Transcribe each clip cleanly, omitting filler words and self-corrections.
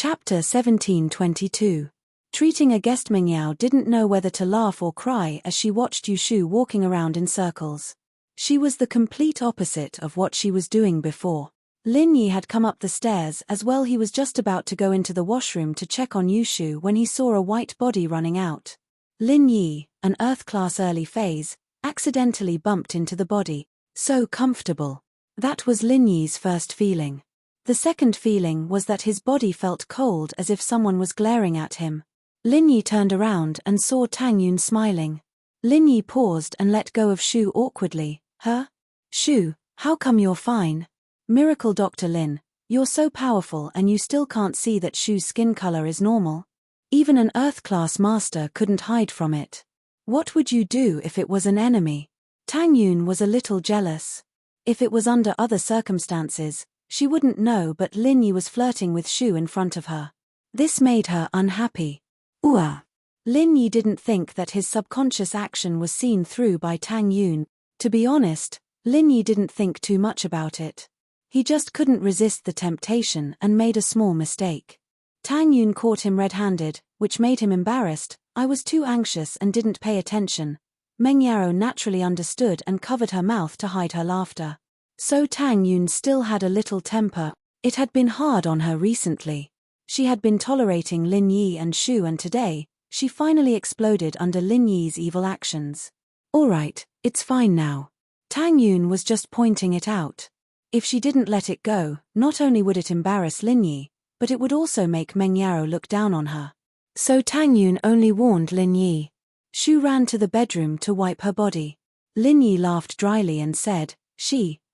Chapter 1722. Treating a guest. Meng Yao didn't know whether to laugh or cry as she watched Yushu walking around in circles. She was the complete opposite of what she was doing before. Lin Yi had come up the stairs as well. He was just about to go into the washroom to check on Yushu when he saw a white body running out. Lin Yi, an Earth class early phase, accidentally bumped into the body. So comfortable. That was Lin Yi's first feeling. The second feeling was that his body felt cold as if someone was glaring at him. Lin Yi turned around and saw Tang Yun smiling. Lin Yi paused and let go of Shu awkwardly. Huh? Shu, how come you're fine? Miracle Dr. Lin, you're so powerful and you still can't see that Shu's skin color is normal? Even an Earth-class master couldn't hide from it. What would you do if it was an enemy? Tang Yun was a little jealous. If it was under other circumstances, she wouldn't know, but Lin Yi was flirting with Shu in front of her. This made her unhappy. Lin Yi didn't think that his subconscious action was seen through by Tang Yun. To be honest, Lin Yi didn't think too much about it. He just couldn't resist the temptation and made a small mistake. Tang Yun caught him red-handed, which made him embarrassed. I was too anxious and didn't pay attention. Meng Yao naturally understood and covered her mouth to hide her laughter. So Tang Yun still had a little temper. It had been hard on her recently. She had been tolerating Lin Yi and Shu, and today, she finally exploded under Lin Yi's evil actions. Alright, it's fine now. Tang Yun was just pointing it out. If she didn't let it go, not only would it embarrass Lin Yi, but it would also make Meng Yao look down on her. So Tang Yun only warned Lin Yi. Shu ran to the bedroom to wipe her body. Lin Yi laughed dryly and said,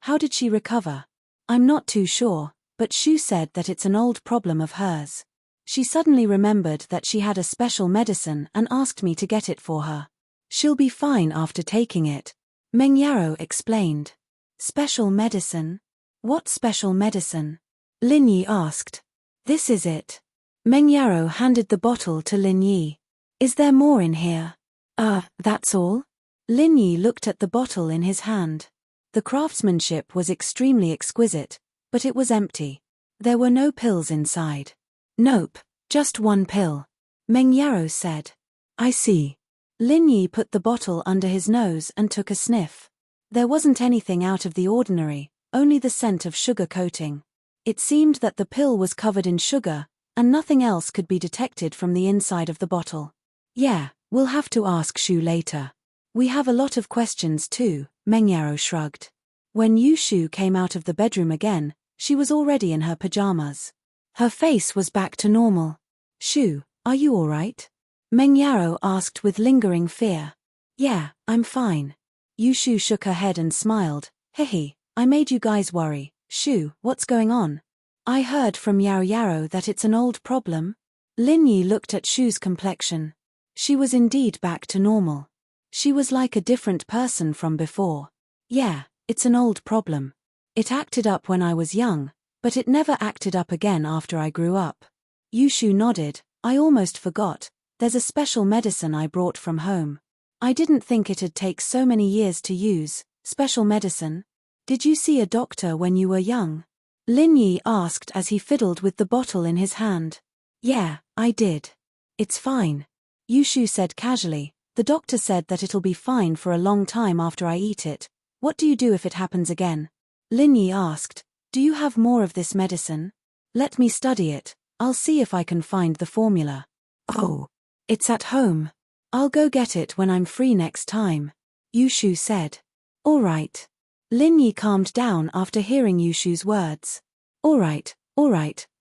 How did she recover? I'm not too sure, but Shu said that it's an old problem of hers. She suddenly remembered that she had a special medicine and asked me to get it for her. She'll be fine after taking it, Meng Yao explained. Special medicine? What special medicine? Lin Yi asked. This is it. Meng Yao handed the bottle to Lin Yi. Is there more in here? That's all? Lin Yi looked at the bottle in his hand. The craftsmanship was extremely exquisite, but it was empty. There were no pills inside. Nope, just one pill. Meng Yao said. I see. Lin Yi put the bottle under his nose and took a sniff. There wasn't anything out of the ordinary, only the scent of sugar coating. It seemed that the pill was covered in sugar, and nothing else could be detected from the inside of the bottle. Yeah, we'll have to ask Shu later. We have a lot of questions too, Meng Yao shrugged. When Yushu came out of the bedroom again, she was already in her pajamas. Her face was back to normal. Shu, are you alright? Meng Yao asked with lingering fear. Yeah, I'm fine. Yushu shook her head and smiled. Hehe, I made you guys worry. Shu, what's going on? I heard from Yao that it's an old problem. Lin Yi looked at Shu's complexion. She was indeed back to normal. She was like a different person from before. Yeah, it's an old problem. It acted up when I was young, but it never acted up again after I grew up. Yushu nodded. I almost forgot. There's a special medicine I brought from home. I didn't think it'd take so many years to use. Special medicine? Did you see a doctor when you were young? Lin Yi asked as he fiddled with the bottle in his hand. Yeah, I did. It's fine. Yushu said casually. The doctor said that it'll be fine for a long time after I eat it. What do you do if it happens again? Lin Yi asked. Do you have more of this medicine? Let me study it. I'll see if I can find the formula. Oh, it's at home. I'll go get it when I'm free next time, Yushu said. Alright. Lin Yi calmed down after hearing Yushu's words. Alright,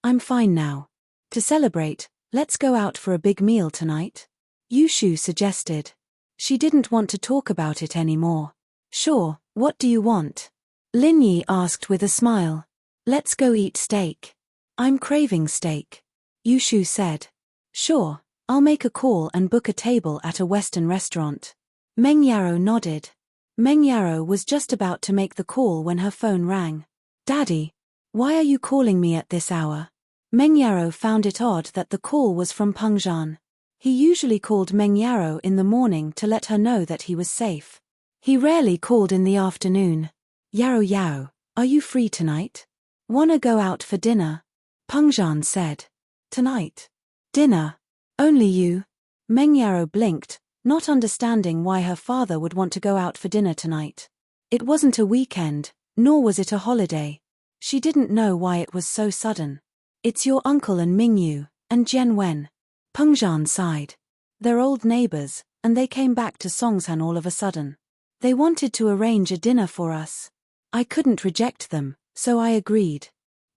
I'm fine now. To celebrate, let's go out for a big meal tonight, Yushu suggested. She didn't want to talk about it anymore. Sure, what do you want? Lin Yi asked with a smile. Let's go eat steak. I'm craving steak, Yushu said. Sure, I'll make a call and book a table at a Western restaurant. Meng Yao nodded. Meng Yao was just about to make the call when her phone rang. Daddy, why are you calling me at this hour? Meng Yao found it odd that the call was from Peng Zhan. He usually called Meng Yao in the morning to let her know that he was safe. He rarely called in the afternoon. Yao, are you free tonight? Wanna go out for dinner? Peng Zhan said. Tonight. Dinner. Only you? Meng Yaro blinked, not understanding why her father would want to go out for dinner tonight. It wasn't a weekend, nor was it a holiday. She didn't know why it was so sudden. It's your uncle and Mingyu, and Jian Wen. Pengzhan sighed. They're old neighbors, and they came back to Songshan all of a sudden. They wanted to arrange a dinner for us. I couldn't reject them, so I agreed.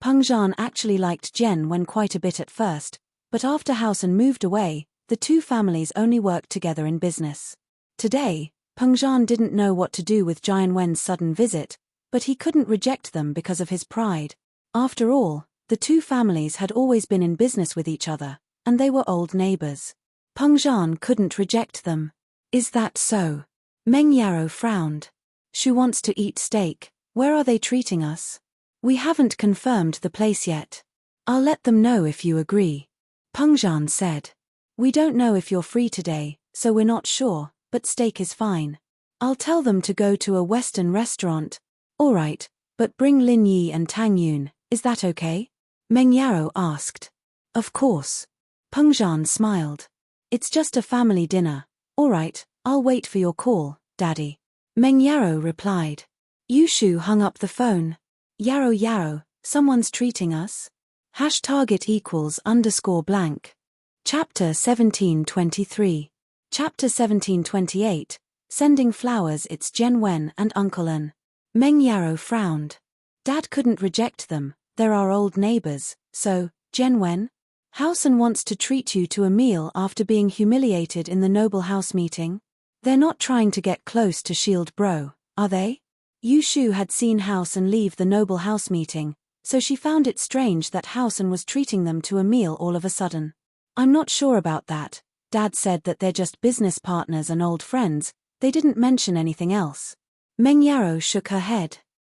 Pengzhan actually liked Jian Wen quite a bit at first, but after Housen moved away, the two families only worked together in business. Today, Pengzhan didn't know what to do with Jian Wen's sudden visit, but he couldn't reject them because of his pride. After all, the two families had always been in business with each other, and they were old neighbors. Pengzhan couldn't reject them. Is that so? Meng Yaro frowned. She wants to eat steak. Where are they treating us? We haven't confirmed the place yet. I'll let them know if you agree. Pengzhan said. We don't know if you're free today, so we're not sure, but steak is fine. I'll tell them to go to a Western restaurant. Alright, but bring Lin Yi and Tang Yun, is that okay? Meng Yaro asked. Of course. Pengzhan smiled. It's just a family dinner. Alright, I'll wait for your call, Daddy. Meng Yaro replied. Yushu hung up the phone. Yaro, someone's treating us? #= Chapter 1723. Chapter 1728. Sending flowers. It's Jian Wen and Uncle An. Meng Yaro frowned. Dad couldn't reject them, they're our old neighbors, so, Jian Wen? Housen wants to treat you to a meal after being humiliated in the noble house meeting? They're not trying to get close to Shield Bro, are they? Yushu had seen Housen leave the noble house meeting, so she found it strange that Housen was treating them to a meal all of a sudden. I'm not sure about that. Dad said that they're just business partners and old friends, they didn't mention anything else. Meng Yaro shook her head.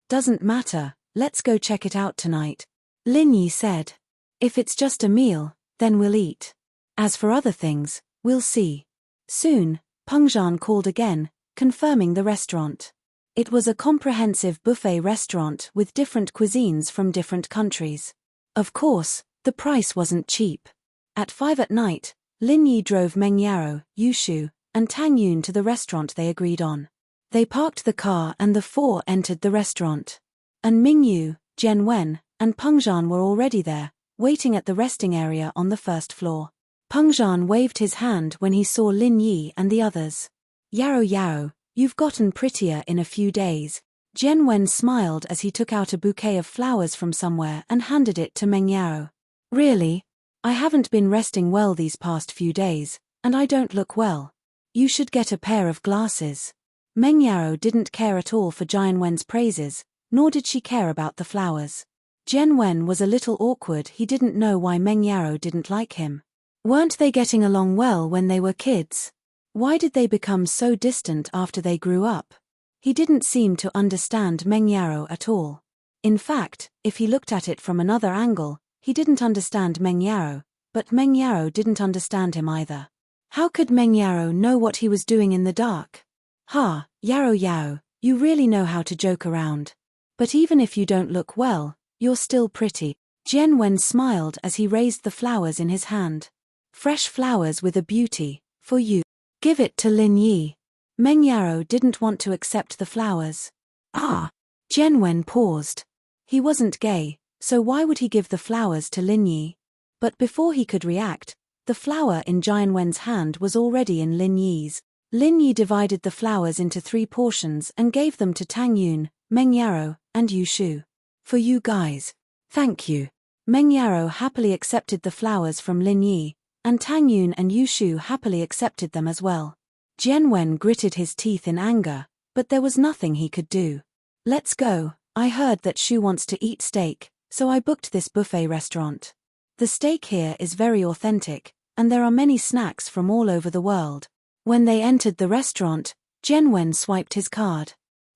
Doesn't matter, let's go check it out tonight. Lin Yi said. If it's just a meal, then we'll eat. As for other things, we'll see. Soon, Pengzhan called again, confirming the restaurant. It was a comprehensive buffet restaurant with different cuisines from different countries. Of course, the price wasn't cheap. At 5 at night, Lin Yi drove Meng Yaro, Yushu, and Tang Yun to the restaurant they agreed on. They parked the car and the four entered the restaurant. And Mingyu, Jian Wen, and Pengzhan were already there, waiting at the resting area on the first floor. Pengzhan waved his hand when he saw Lin Yi and the others. Yaro, you've gotten prettier in a few days. Jian Wen smiled as he took out a bouquet of flowers from somewhere and handed it to Meng Yaro. Really? I haven't been resting well these past few days, and I don't look well. You should get a pair of glasses. Meng Yaro didn't care at all for Jian Wen's praises, nor did she care about the flowers. Jian Wen was a little awkward. He didn't know why Meng Yaro didn't like him. Weren't they getting along well when they were kids? Why did they become so distant after they grew up? He didn't seem to understand Meng Yaro at all. In fact, if he looked at it from another angle, he didn't understand Meng Yaro, but Meng Yaro didn't understand him either. How could Meng Yaro know what he was doing in the dark? Ha, Yaro, you really know how to joke around. But even if you don't look well, you're still pretty. Jian Wen smiled as he raised the flowers in his hand. Fresh flowers with a beauty, for you. Give it to Lin Yi. Meng Yaro didn't want to accept the flowers. Ah! Jian Wen paused. He wasn't gay, so why would he give the flowers to Lin Yi? But before he could react, the flower in Jian Wen's hand was already in Lin Yi's. Lin Yi divided the flowers into 3 portions and gave them to Tang Yun, Meng Yaro, and Yushu. For you guys. Thank you. Meng Yaro happily accepted the flowers from Lin Yi, and Tang Yun and Yushu happily accepted them as well. Jian Wen gritted his teeth in anger, but there was nothing he could do. Let's go. I heard that Shu wants to eat steak, so I booked this buffet restaurant. The steak here is very authentic, and there are many snacks from all over the world. When they entered the restaurant, Jian Wen swiped his card.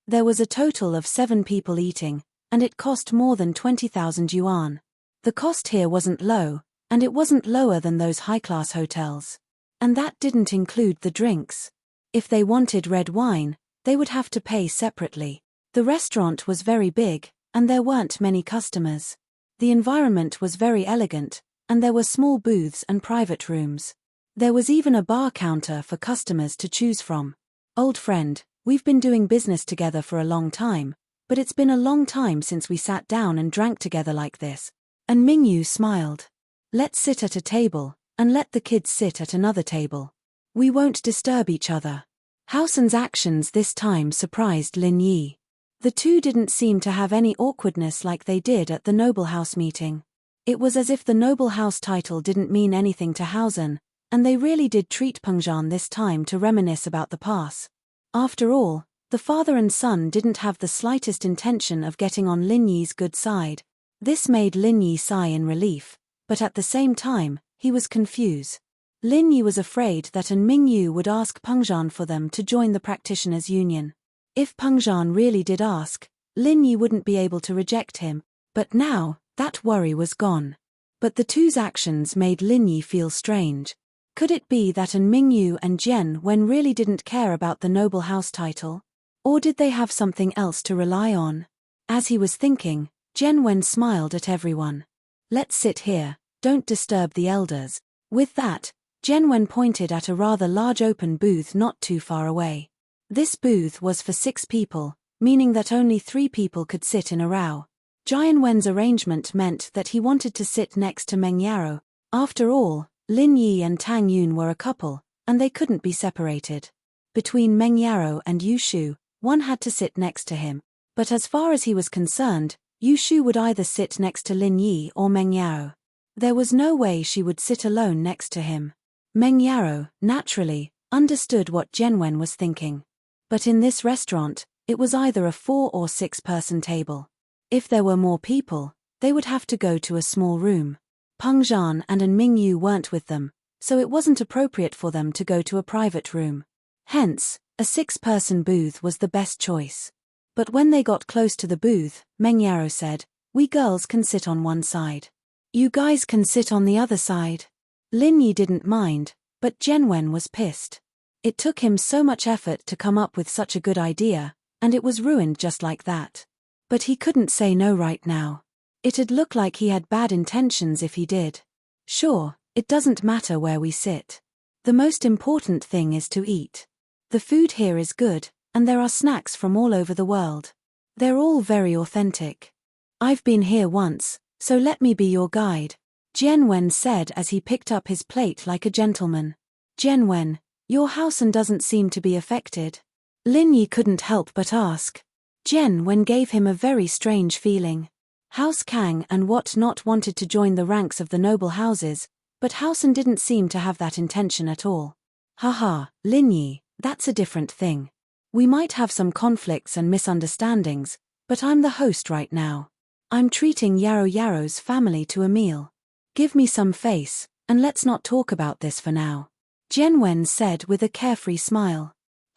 There was a total of 7 people eating, and it cost more than 20,000 yuan. The cost here wasn't low, and it wasn't lower than those high-class hotels. And that didn't include the drinks. If they wanted red wine, they would have to pay separately. The restaurant was very big, and there weren't many customers. The environment was very elegant, and there were small booths and private rooms. There was even a bar counter for customers to choose from. Old friend, we've been doing business together for a long time, but it's been a long time since we sat down and drank together like this. And Mingyu smiled. Let's sit at a table, and let the kids sit at another table. We won't disturb each other. Haosen's actions this time surprised Lin Yi. The two didn't seem to have any awkwardness like they did at the Noble House meeting. It was as if the Noble House title didn't mean anything to Haosen, and they really did treat Pengzhan this time to reminisce about the past. After all, the father and son didn't have the slightest intention of getting on Lin Yi's good side. This made Lin Yi sigh in relief, but at the same time, he was confused. Lin Yi was afraid that An Mingyu would ask Pengzhan for them to join the practitioners' union. If Pengzhan really did ask, Lin Yi wouldn't be able to reject him, but now, that worry was gone. But the two's actions made Lin Yi feel strange. Could it be that An Mingyu and Jian Wen really didn't care about the Noble House title? Or did they have something else to rely on? As he was thinking, Jian Wen smiled at everyone. Let's sit here, don't disturb the elders. With that, Jian Wen pointed at a rather large open booth not too far away. This booth was for 6 people, meaning that only 3 people could sit in a row. Jian Wen's arrangement meant that he wanted to sit next to Meng Yaro. After all, Lin Yi and Tang Yun were a couple, and they couldn't be separated. Between Meng Yaro and Yu Shu, one had to sit next to him, but as far as he was concerned, Yu Shu would either sit next to Lin Yi or Meng Yaro. There was no way she would sit alone next to him. Meng Yaro, naturally, understood what Jian Wen was thinking. But in this restaurant, it was either a 4 or 6-person table. If there were more people, they would have to go to a small room. Pengzhan and An Mingyu weren't with them, so it wasn't appropriate for them to go to a private room. Hence, a 6-person booth was the best choice. But when they got close to the booth, Meng Yaro said, "We girls can sit on one side. You guys can sit on the other side." Lin Yi didn't mind, but Jian Wen was pissed. It took him so much effort to come up with such a good idea, and it was ruined just like that. But he couldn't say no right now. It'd look like he had bad intentions if he did. Sure, it doesn't matter where we sit. The most important thing is to eat. The food here is good, and there are snacks from all over the world. They're all very authentic. I've been here once, so let me be your guide, Jian Wen said as he picked up his plate like a gentleman. Jian Wen, your Haosen doesn't seem to be affected. Lin Yi couldn't help but ask. Jian Wen gave him a very strange feeling. House Kang and what not wanted to join the ranks of the noble houses, but Haosen didn't seem to have that intention at all. Haha, Lin Yi, that's a different thing. We might have some conflicts and misunderstandings, but I'm the host right now. I'm treating Yaro's family to a meal. Give me some face, and let's not talk about this for now, Jian Wen said with a carefree smile. #=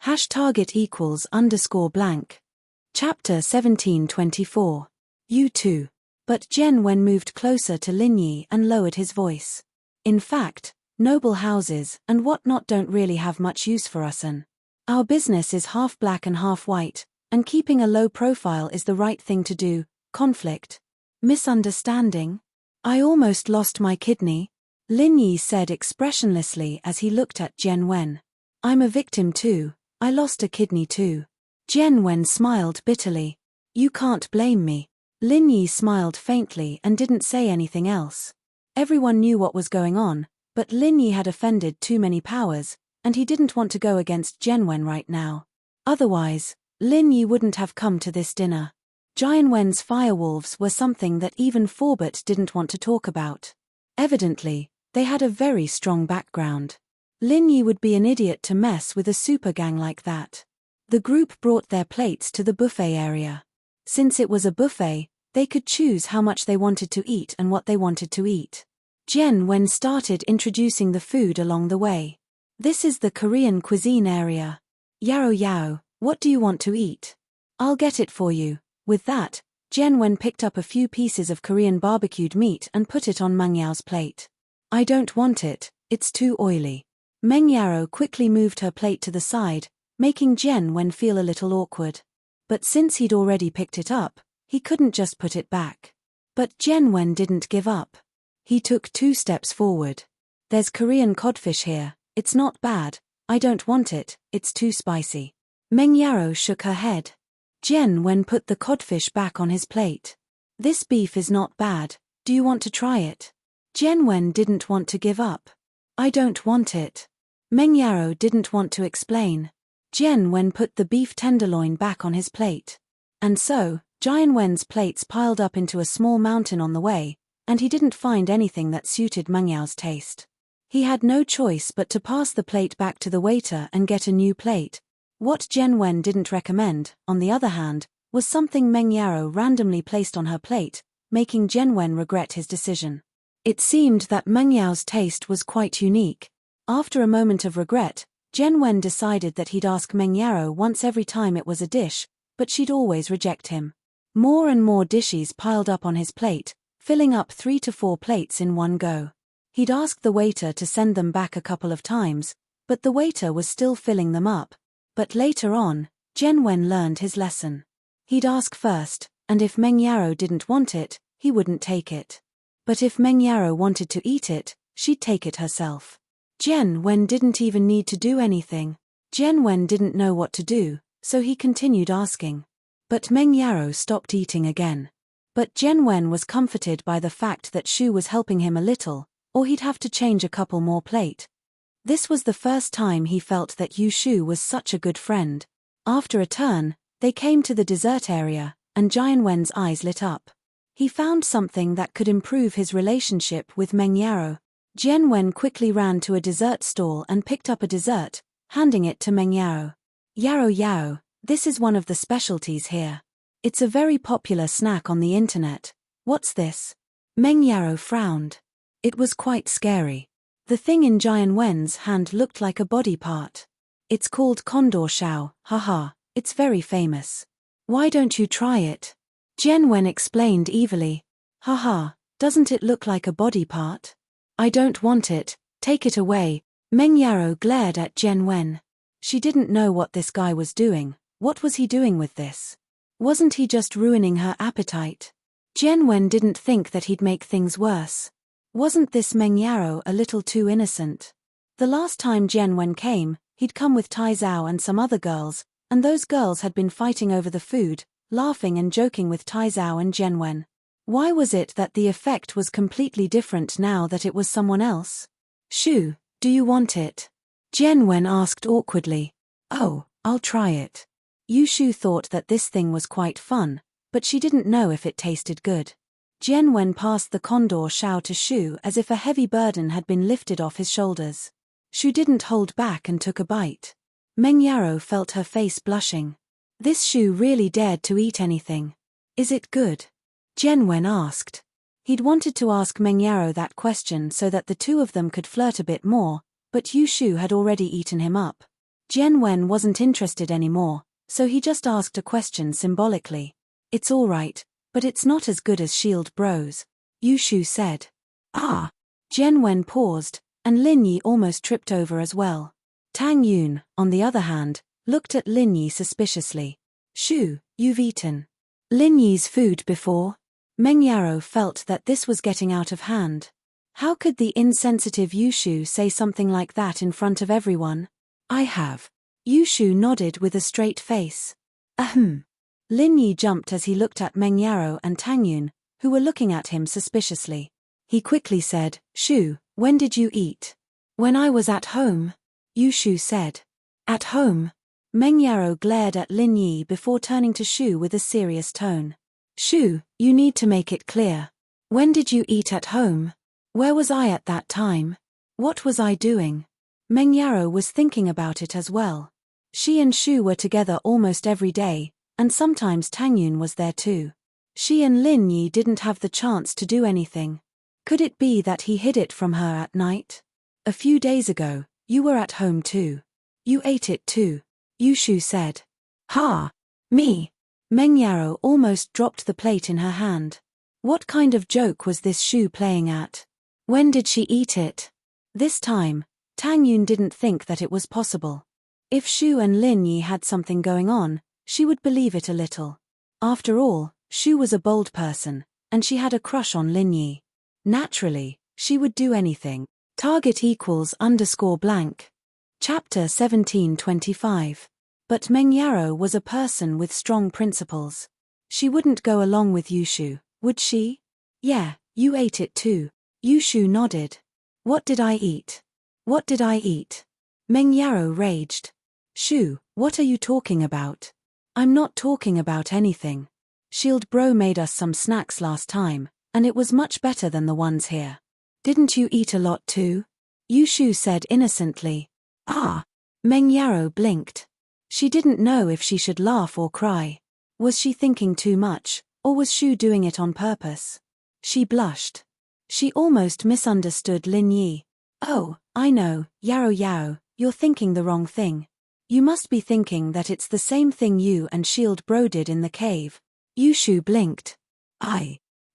Chapter 1724. You too. But Jian Wen moved closer to Lin Yi and lowered his voice. In fact, noble houses and whatnot don't really have much use for us, and our business is half black and half white, and keeping a low profile is the right thing to do. Conflict? Misunderstanding? I almost lost my kidney, Lin Yi said expressionlessly as he looked at Jian Wen. I'm a victim too, I lost a kidney too. Jian Wen smiled bitterly. You can't blame me. Lin Yi smiled faintly and didn't say anything else. Everyone knew what was going on, but Lin Yi had offended too many powers, and he didn't want to go against Jian Wen right now. Otherwise, Lin Yi wouldn't have come to this dinner. Jian Wen's firewolves were something that even Forbert didn't want to talk about. Evidently, they had a very strong background. Lin Yi would be an idiot to mess with a super gang like that. The group brought their plates to the buffet area. Since it was a buffet, they could choose how much they wanted to eat and what they wanted to eat. Jian Wen started introducing the food along the way. This is the Korean cuisine area. Yao, what do you want to eat? I'll get it for you. With that, Jian Wen picked up a few pieces of Korean barbecued meat and put it on Meng Yao's plate. I don't want it, it's too oily. Meng Yao quickly moved her plate to the side, making Jian Wen feel a little awkward. But since he'd already picked it up, he couldn't just put it back. But Jian Wen didn't give up. He took 2 steps forward. There's Korean codfish here. It's not bad. I don't want it, it's too spicy. Meng Yaro shook her head. Jian Wen put the codfish back on his plate. This beef is not bad. Do you want to try it? Jian Wen didn't want to give up. I don't want it. Meng Yaro didn't want to explain. Jian Wen put the beef tenderloin back on his plate. And so, Jian Wen's plates piled up into a small mountain on the way, and he didn't find anything that suited Meng Yao's taste. He had no choice but to pass the plate back to the waiter and get a new plate. What Jian Wen didn't recommend, on the other hand, was something Meng Yaro randomly placed on her plate, making Jian Wen regret his decision. It seemed that Meng Yao's taste was quite unique. After a moment of regret, Jian Wen decided that he'd ask Meng Yaro once every time it was a dish, but she'd always reject him. More and more dishes piled up on his plate, filling up 3 to 4 plates in one go. He'd asked the waiter to send them back a couple of times, but the waiter was still filling them up. But later on, Jian Wen learned his lesson. He'd ask first, and if Meng Yaro didn't want it, he wouldn't take it. But if Meng Yaro wanted to eat it, she'd take it herself. Jian Wen didn't even need to do anything. Jian Wen didn't know what to do, so he continued asking. But Meng Yaro stopped eating again. But Jian Wen was comforted by the fact that Shu was helping him a little, or he'd have to change a couple more plate. This was the first time he felt that Yu Shu was such a good friend. After a turn, they came to the dessert area, and Jian Wen's eyes lit up. He found something that could improve his relationship with Meng Yaro. Jian Wen quickly ran to a dessert stall and picked up a dessert, handing it to Meng Yaro. Yaro, this is one of the specialties here. It's a very popular snack on the internet. What's this? Meng Yaro frowned. It was quite scary. The thing in Jian Wen's hand looked like a body part. It's called condor shao, haha, it's very famous. Why don't you try it? Jian Wen explained evilly. Haha, doesn't it look like a body part? I don't want it, take it away. Meng Yaro glared at Jian Wen. She didn't know what this guy was doing. What was he doing with this? Wasn't he just ruining her appetite? Jian Wen didn't think that he'd make things worse. Wasn't this Meng Yaro a little too innocent? The last time Jian Wen came, he'd come with Tai Zhao and some other girls, and those girls had been fighting over the food, laughing and joking with Tai Zhao and Jian Wen. Why was it that the effect was completely different now that it was someone else? Shu, do you want it? Jian Wen asked awkwardly. Oh, I'll try it. Yu Shu thought that this thing was quite fun, but she didn't know if it tasted good. Jian Wen passed the condor shao to Shu as if a heavy burden had been lifted off his shoulders. Shu didn't hold back and took a bite. Meng Yaro felt her face blushing. This Shu really dared to eat anything. Is it good? Jian Wen asked. He'd wanted to ask Meng Yaro that question so that the two of them could flirt a bit more, but Yu Shu had already eaten him up. Jian Wen wasn't interested anymore, so he just asked a question symbolically. It's all right, but it's not as good as Shield Bros, Yu Shu said. Ah! Jian Wen paused, and Lin Yi almost tripped over as well. Tang Yun, on the other hand, looked at Lin Yi suspiciously. Shu, you've eaten Lin Yi's food before? Meng Yaro felt that this was getting out of hand. How could the insensitive Yu Shu say something like that in front of everyone? I have. Yu Shu nodded with a straight face. Ahem. Lin Yi jumped as he looked at Meng Yaro and Tang Yun, who were looking at him suspiciously. He quickly said, Shu, when did you eat? When I was at home, Yu Shu said. At home? Meng Yaro glared at Lin Yi before turning to Shu with a serious tone. Shu, you need to make it clear. When did you eat at home? Where was I at that time? What was I doing? Meng Yaro was thinking about it as well. She and Shu were together almost every day, and sometimes Tang Yun was there too. She and Lin Yi didn't have the chance to do anything. Could it be that he hid it from her at night? A few days ago, you were at home too. You ate it too, Yu Shu said. Ha! Me! Meng Yaro almost dropped the plate in her hand. What kind of joke was this Shu playing at? When did she eat it? This time, Tang Yun didn't think that it was possible. If Shu and Lin Yi had something going on, she would believe it a little. After all, Shu was a bold person, and she had a crush on Lin Yi. Naturally, she would do anything. Target equals _ blank. Chapter 1725. But Meng Yarrow was a person with strong principles. She wouldn't go along with Yushu, would she? Yeah, you ate it too. Yushu nodded. What did I eat? What did I eat? Meng Yarrow raged. Shu, what are you talking about? I'm not talking about anything. Shield Bro made us some snacks last time, and it was much better than the ones here. Didn't you eat a lot too? Yushu said innocently. Ah. Meng Yarrow blinked. She didn't know if she should laugh or cry. Was she thinking too much, or was Shu doing it on purpose? She blushed. She almost misunderstood Lin Yi. Oh, I know, Yarrow, you're thinking the wrong thing. You must be thinking that it's the same thing you and Shield Bro did in the cave. Yushu blinked.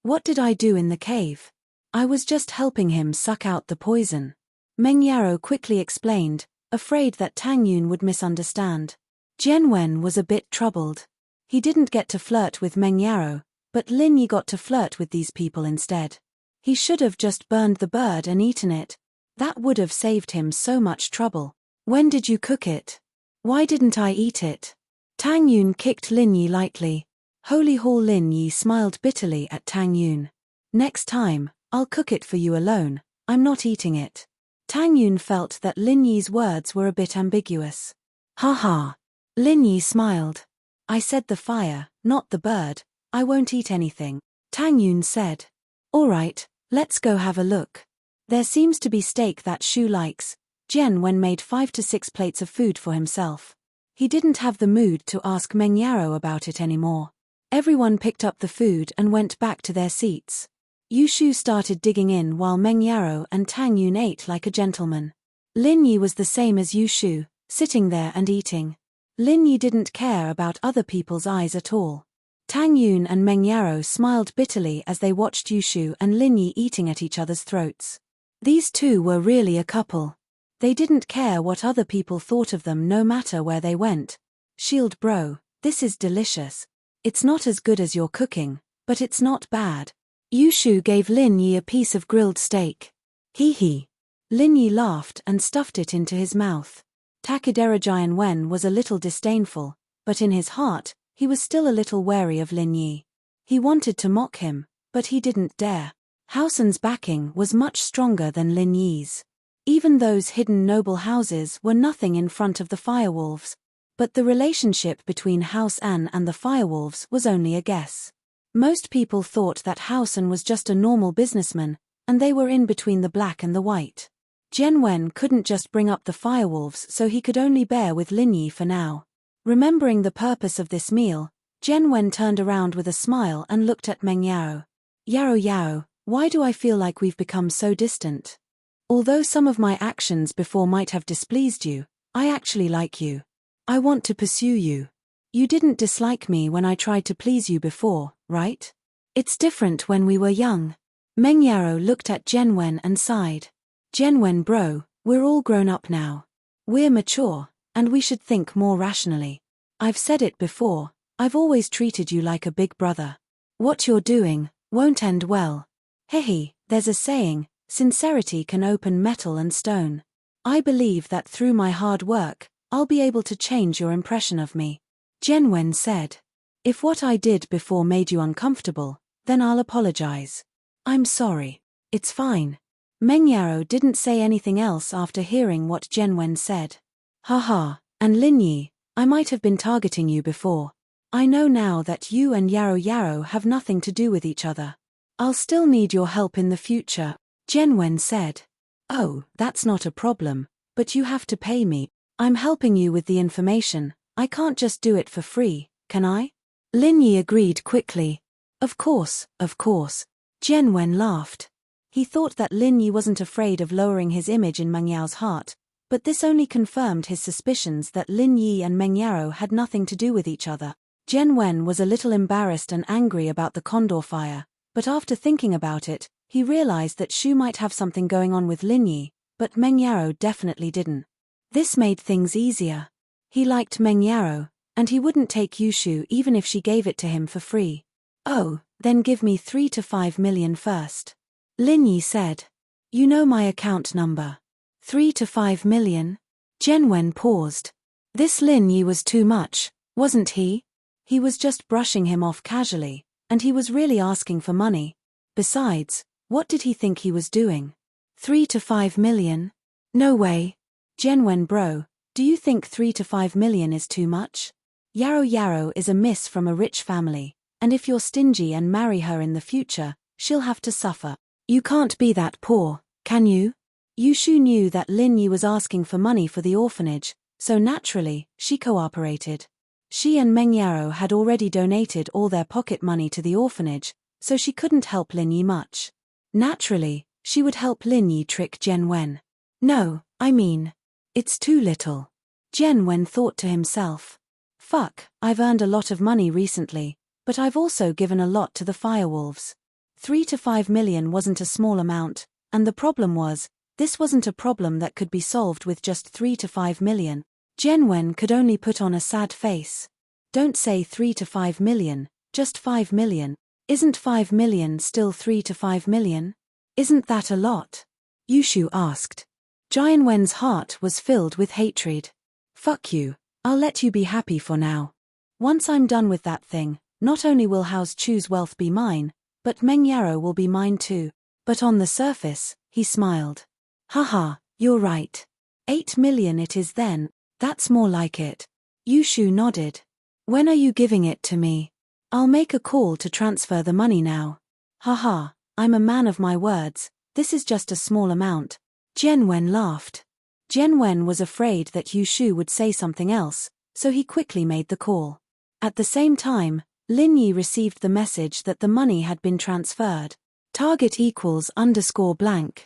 What did I do in the cave? I was just helping him suck out the poison. Meng Yarrow quickly explained, afraid that Tang Yun would misunderstand. Jian Wen was a bit troubled. He didn't get to flirt with Meng Yarrow, but Lin Yi got to flirt with these people instead. He should have just burned the bird and eaten it. That would have saved him so much trouble. When did you cook it? Why didn't I eat it? Tang Yun kicked Lin Yi lightly. Holy Hall Lin Yi smiled bitterly at Tang Yun. Next time, I'll cook it for you alone, I'm not eating it. Tang Yun felt that Lin Yi's words were a bit ambiguous. Ha ha. Lin Yi smiled. I said the fire, not the bird. I won't eat anything. Tang Yun said. Alright, let's go have a look. There seems to be steak that Shu likes. Jian Wen made 5 to 6 plates of food for himself. He didn't have the mood to ask Meng Yarrow about it anymore. Everyone picked up the food and went back to their seats. Yushu started digging in while Meng Yarrow and Tang Yun ate like a gentleman. Lin Yi was the same as Yushu, sitting there and eating. Lin Yi didn't care about other people's eyes at all. Tang Yun and Meng Yarrow smiled bitterly as they watched Yushu and Lin Yi eating at each other's throats. These two were really a couple. They didn't care what other people thought of them no matter where they went. Shield Bro, this is delicious. It's not as good as your cooking, but it's not bad. Yushu gave Lin Yi a piece of grilled steak. Hee hee. Lin Yi laughed and stuffed it into his mouth. Takedera Jian Wen was a little disdainful, but in his heart, he was still a little wary of Lin Yi. He wanted to mock him, but he didn't dare. Haosan's backing was much stronger than Lin Yi's. Even those hidden noble houses were nothing in front of the firewolves. But the relationship between House An and the firewolves was only a guess. Most people thought that Haosan was just a normal businessman, and they were in between the black and the white. Jian Wen couldn't just bring up the firewolves, so he could only bear with Lin Yi for now. Remembering the purpose of this meal, Jian Wen turned around with a smile and looked at Meng Yarrow. Yarrow, why do I feel like we've become so distant? Although some of my actions before might have displeased you, I actually like you. I want to pursue you. You didn't dislike me when I tried to please you before, right? It's different when we were young. Meng Yarrow looked at Jian Wen and sighed. Jian Wen bro, we're all grown up now. We're mature, and we should think more rationally. I've said it before, I've always treated you like a big brother. What you're doing won't end well. Hehe, there's a saying, sincerity can open metal and stone. I believe that through my hard work, I'll be able to change your impression of me. Jian Wen said. If what I did before made you uncomfortable, then I'll apologize. I'm sorry. It's fine. Meng Yarrow didn't say anything else after hearing what Jian Wen said. Haha, and Lin Yi, I might have been targeting you before. I know now that you and Yarrow have nothing to do with each other. I'll still need your help in the future, Jian Wen said. Oh, that's not a problem, but you have to pay me. I'm helping you with the information, I can't just do it for free, can I? Lin Yi agreed quickly. Of course, Jian Wen laughed. He thought that Lin Yi wasn't afraid of lowering his image in Meng Yao's heart, but this only confirmed his suspicions that Lin Yi and Meng Yao had nothing to do with each other. Jian Wen was a little embarrassed and angry about the Condor fire, but after thinking about it, he realized that Shu might have something going on with Lin Yi, but Meng Yao definitely didn't. This made things easier. He liked Meng Yao, and he wouldn't take Yushu even if she gave it to him for free. Oh, then give me 3 to 5 million first. Lin Yi said. You know my account number. 3 to 5 million? Jen Wen paused. This Lin Yi was too much, wasn't he? He was just brushing him off casually, and he was really asking for money. Besides, what did he think he was doing? 3 to 5 million? No way. Jen Wen bro, do you think 3 to 5 million is too much? Yarrow Yarrow is a miss from a rich family, and if you're stingy and marry her in the future, she'll have to suffer. You can't be that poor, can you? Yushu knew that Lin Yi was asking for money for the orphanage, so naturally, she cooperated. She and Meng Yarrow had already donated all their pocket money to the orphanage, so she couldn't help Lin Yi much. Naturally, she would help Lin Yi trick Jen Wen. No, I mean, it's too little. Jen Wen thought to himself. Fuck, I've earned a lot of money recently, but I've also given a lot to the firewolves. 3 to 5 million wasn't a small amount, and the problem was, this wasn't a problem that could be solved with just 3 to 5 million. Jen Wen could only put on a sad face. Don't say 3 to 5 million, just 5 million. Isn't 5 million still 3 to 5 million? Isn't that a lot? Yushu asked. Jian Wen's heart was filled with hatred. Fuck you, I'll let you be happy for now. Once I'm done with that thing, not only will Hao's Chu's wealth be mine, but Meng Yarrow will be mine too. But on the surface, he smiled. Haha, you're right. 8 million it is then, that's more like it. Yushu nodded. When are you giving it to me? I'll make a call to transfer the money now. Haha, I'm a man of my words, this is just a small amount. Jen Wen laughed. Jen Wen was afraid that Yushu would say something else, so he quickly made the call. At the same time, Lin Yi received the message that the money had been transferred. Target equals _blank.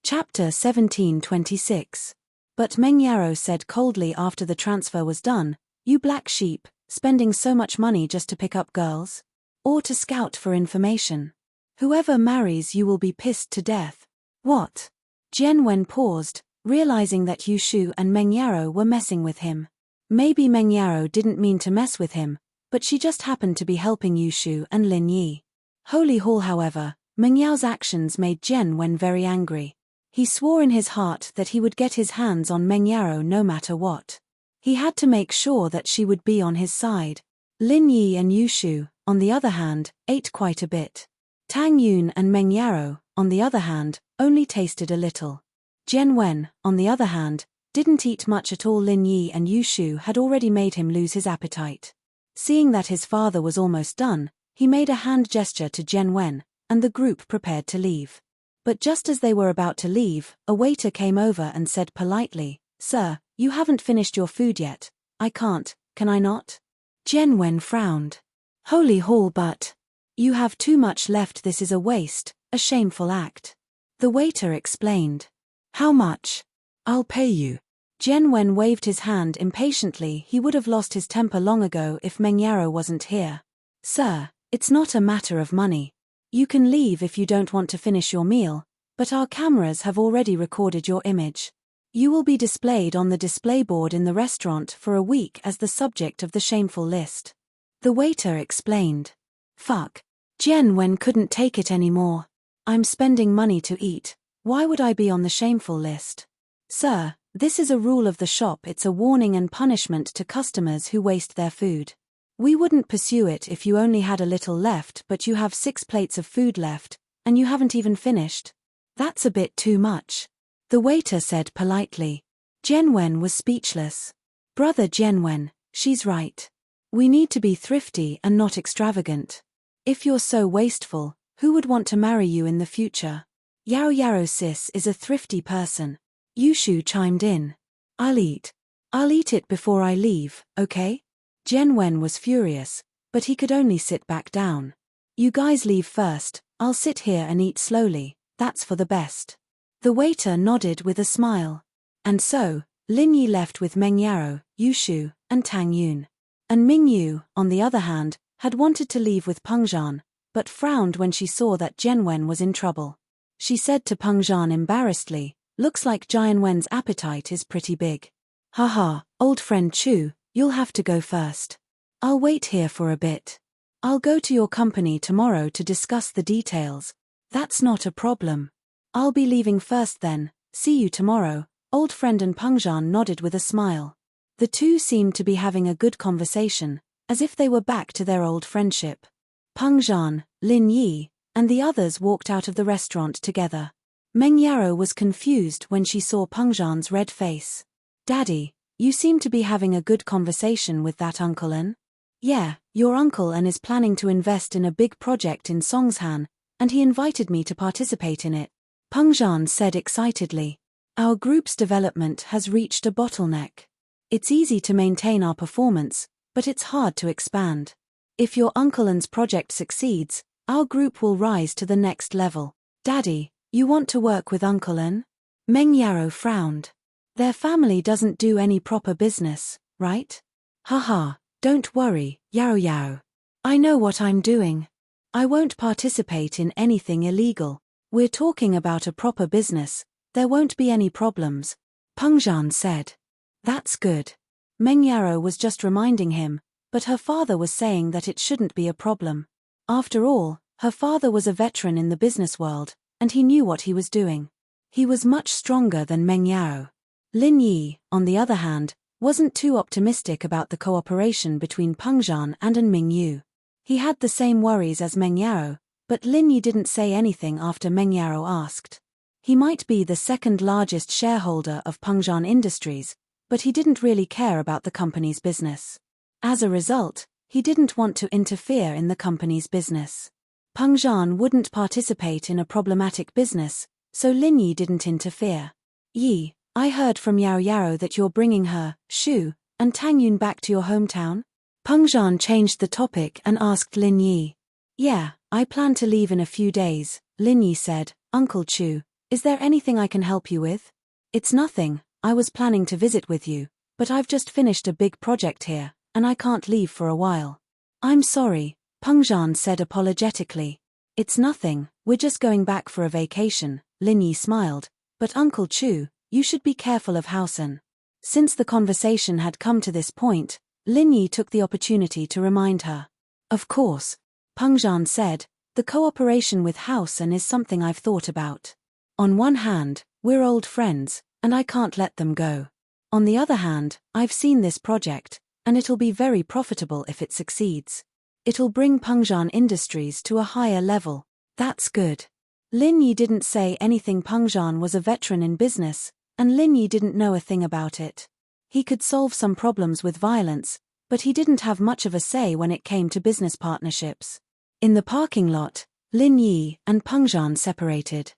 Chapter 1726. But Meng Yarrow said coldly after the transfer was done, you black sheep, spending so much money just to pick up girls? Or to scout for information? Whoever marries you will be pissed to death. What? Jen Wen paused, realizing that Yushu and Meng Yarrow were messing with him. Maybe Meng Yarrow didn't mean to mess with him, but she just happened to be helping Yushu and Lin Yi. Holy Hall, however, Meng Yao's actions made Jen Wen very angry. He swore in his heart that he would get his hands on Meng Yarrow no matter what. He had to make sure that she would be on his side. Lin Yi and Yushu, on the other hand, ate quite a bit. Tang Yun and Meng Yarrow, on the other hand, only tasted a little. Jen Wen, on the other hand, didn't eat much at all. Lin Yi and Yushu had already made him lose his appetite. Seeing that his father was almost done, he made a hand gesture to Jen Wen, and the group prepared to leave. But just as they were about to leave, a waiter came over and said politely, Sir, you haven't finished your food yet. I can't, can I not? Jen Wen frowned. Holy Hall, but you have too much left. This is a waste, a shameful act. The waiter explained. How much? I'll pay you. Jen Wen waved his hand impatiently. He would have lost his temper long ago if Meng Yarrow wasn't here. Sir, it's not a matter of money. You can leave if you don't want to finish your meal, but our cameras have already recorded your image. You will be displayed on the display board in the restaurant for a week as the subject of the shameful list. The waiter explained. Fuck. Jen Wen couldn't take it anymore. I'm spending money to eat. Why would I be on the shameful list? Sir, this is a rule of the shop. It's a warning and punishment to customers who waste their food. We wouldn't pursue it if you only had a little left, but you have 6 plates of food left, and you haven't even finished. That's a bit too much. The waiter said politely. Jen Wen was speechless. Brother Jen Wen, she's right. We need to be thrifty and not extravagant. If you're so wasteful, who would want to marry you in the future? Yarrow Yarrow sis is a thrifty person. Yushu chimed in. I'll eat it before I leave, okay? Jen Wen was furious, but he could only sit back down. You guys leave first, I'll sit here and eat slowly, that's for the best. The waiter nodded with a smile. And so, Lin Yi left with Meng Yarrow, Yushu, and Tang Yun. And Ming Yu, on the other hand, had wanted to leave with Peng Zhan, but frowned when she saw that Jen Wen was in trouble. She said to Peng Zhan embarrassedly, looks like Jian Wen's appetite is pretty big. Haha, old friend Chu, you'll have to go first. I'll wait here for a bit. I'll go to your company tomorrow to discuss the details. That's not a problem. I'll be leaving first then, see you tomorrow. Old friend and Pengzhan nodded with a smile. The two seemed to be having a good conversation, as if they were back to their old friendship. Pengzhan, Lin Yi, and the others walked out of the restaurant together. Meng Yaro was confused when she saw Pengzhan's red face. Daddy, you seem to be having a good conversation with that Uncle An. Yeah, your Uncle An is planning to invest in a big project in Songshan, and he invited me to participate in it. Pengzhan said excitedly. Our group's development has reached a bottleneck. It's easy to maintain our performance, but it's hard to expand. If your Uncle An's project succeeds, our group will rise to the next level. Daddy, you want to work with Uncle An? Meng Yaro frowned. Their family doesn't do any proper business, right? Haha, don't worry, Yaro Yaro. I know what I'm doing. I won't participate in anything illegal. We're talking about a proper business. There won't be any problems, Pengzhan said. That's good. Meng Yaro was just reminding him, but her father was saying that it shouldn't be a problem. After all, her father was a veteran in the business world, and he knew what he was doing. He was much stronger than Meng Yaro. Lin Yi, on the other hand, wasn't too optimistic about the cooperation between Pengzhan and An Mingyu. He had the same worries as Meng Yaro, but Lin Yi didn't say anything after Meng Yaro asked. He might be the second largest shareholder of Pengzhan Industries, but he didn't really care about the company's business. As a result, he didn't want to interfere in the company's business. Pengzhan wouldn't participate in a problematic business, so Lin Yi didn't interfere. Yi, I heard from Yaro Yaro that you're bringing her, Shu, and Tang Yun back to your hometown? Pengzhan changed the topic and asked Lin Yi. Yeah, I plan to leave in a few days, Lin Yi said. Uncle Chu, is there anything I can help you with? It's nothing, I was planning to visit with you, but I've just finished a big project here, and I can't leave for a while. I'm sorry, Pengzhan said apologetically. It's nothing, we're just going back for a vacation, Lin Yi smiled, but Uncle Chu, you should be careful of Hausen. Since the conversation had come to this point, Lin Yi took the opportunity to remind her. Of course, Pengzhan said, the cooperation with Hausen is something I've thought about. On one hand, we're old friends, and I can't let them go. On the other hand, I've seen this project, and it'll be very profitable if it succeeds. It'll bring Pengzhan Industries to a higher level. That's good. Lin Yi didn't say anything. Pengzhan was a veteran in business, and Lin Yi didn't know a thing about it. He could solve some problems with violence, but he didn't have much of a say when it came to business partnerships. In the parking lot, Lin Yi and Pengzhan separated.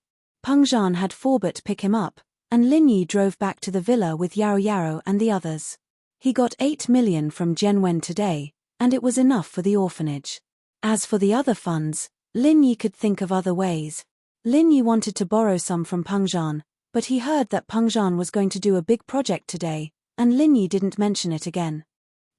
Pengzhan had Forbert pick him up, and Lin Yi drove back to the villa with Yaro Yaro and the others. He got 8 million from Jianwen today, and it was enough for the orphanage. As for the other funds, Lin Yi could think of other ways. Lin Yi wanted to borrow some from Pengzhan, but he heard that Pengzhan was going to do a big project today, and Lin Yi didn't mention it again.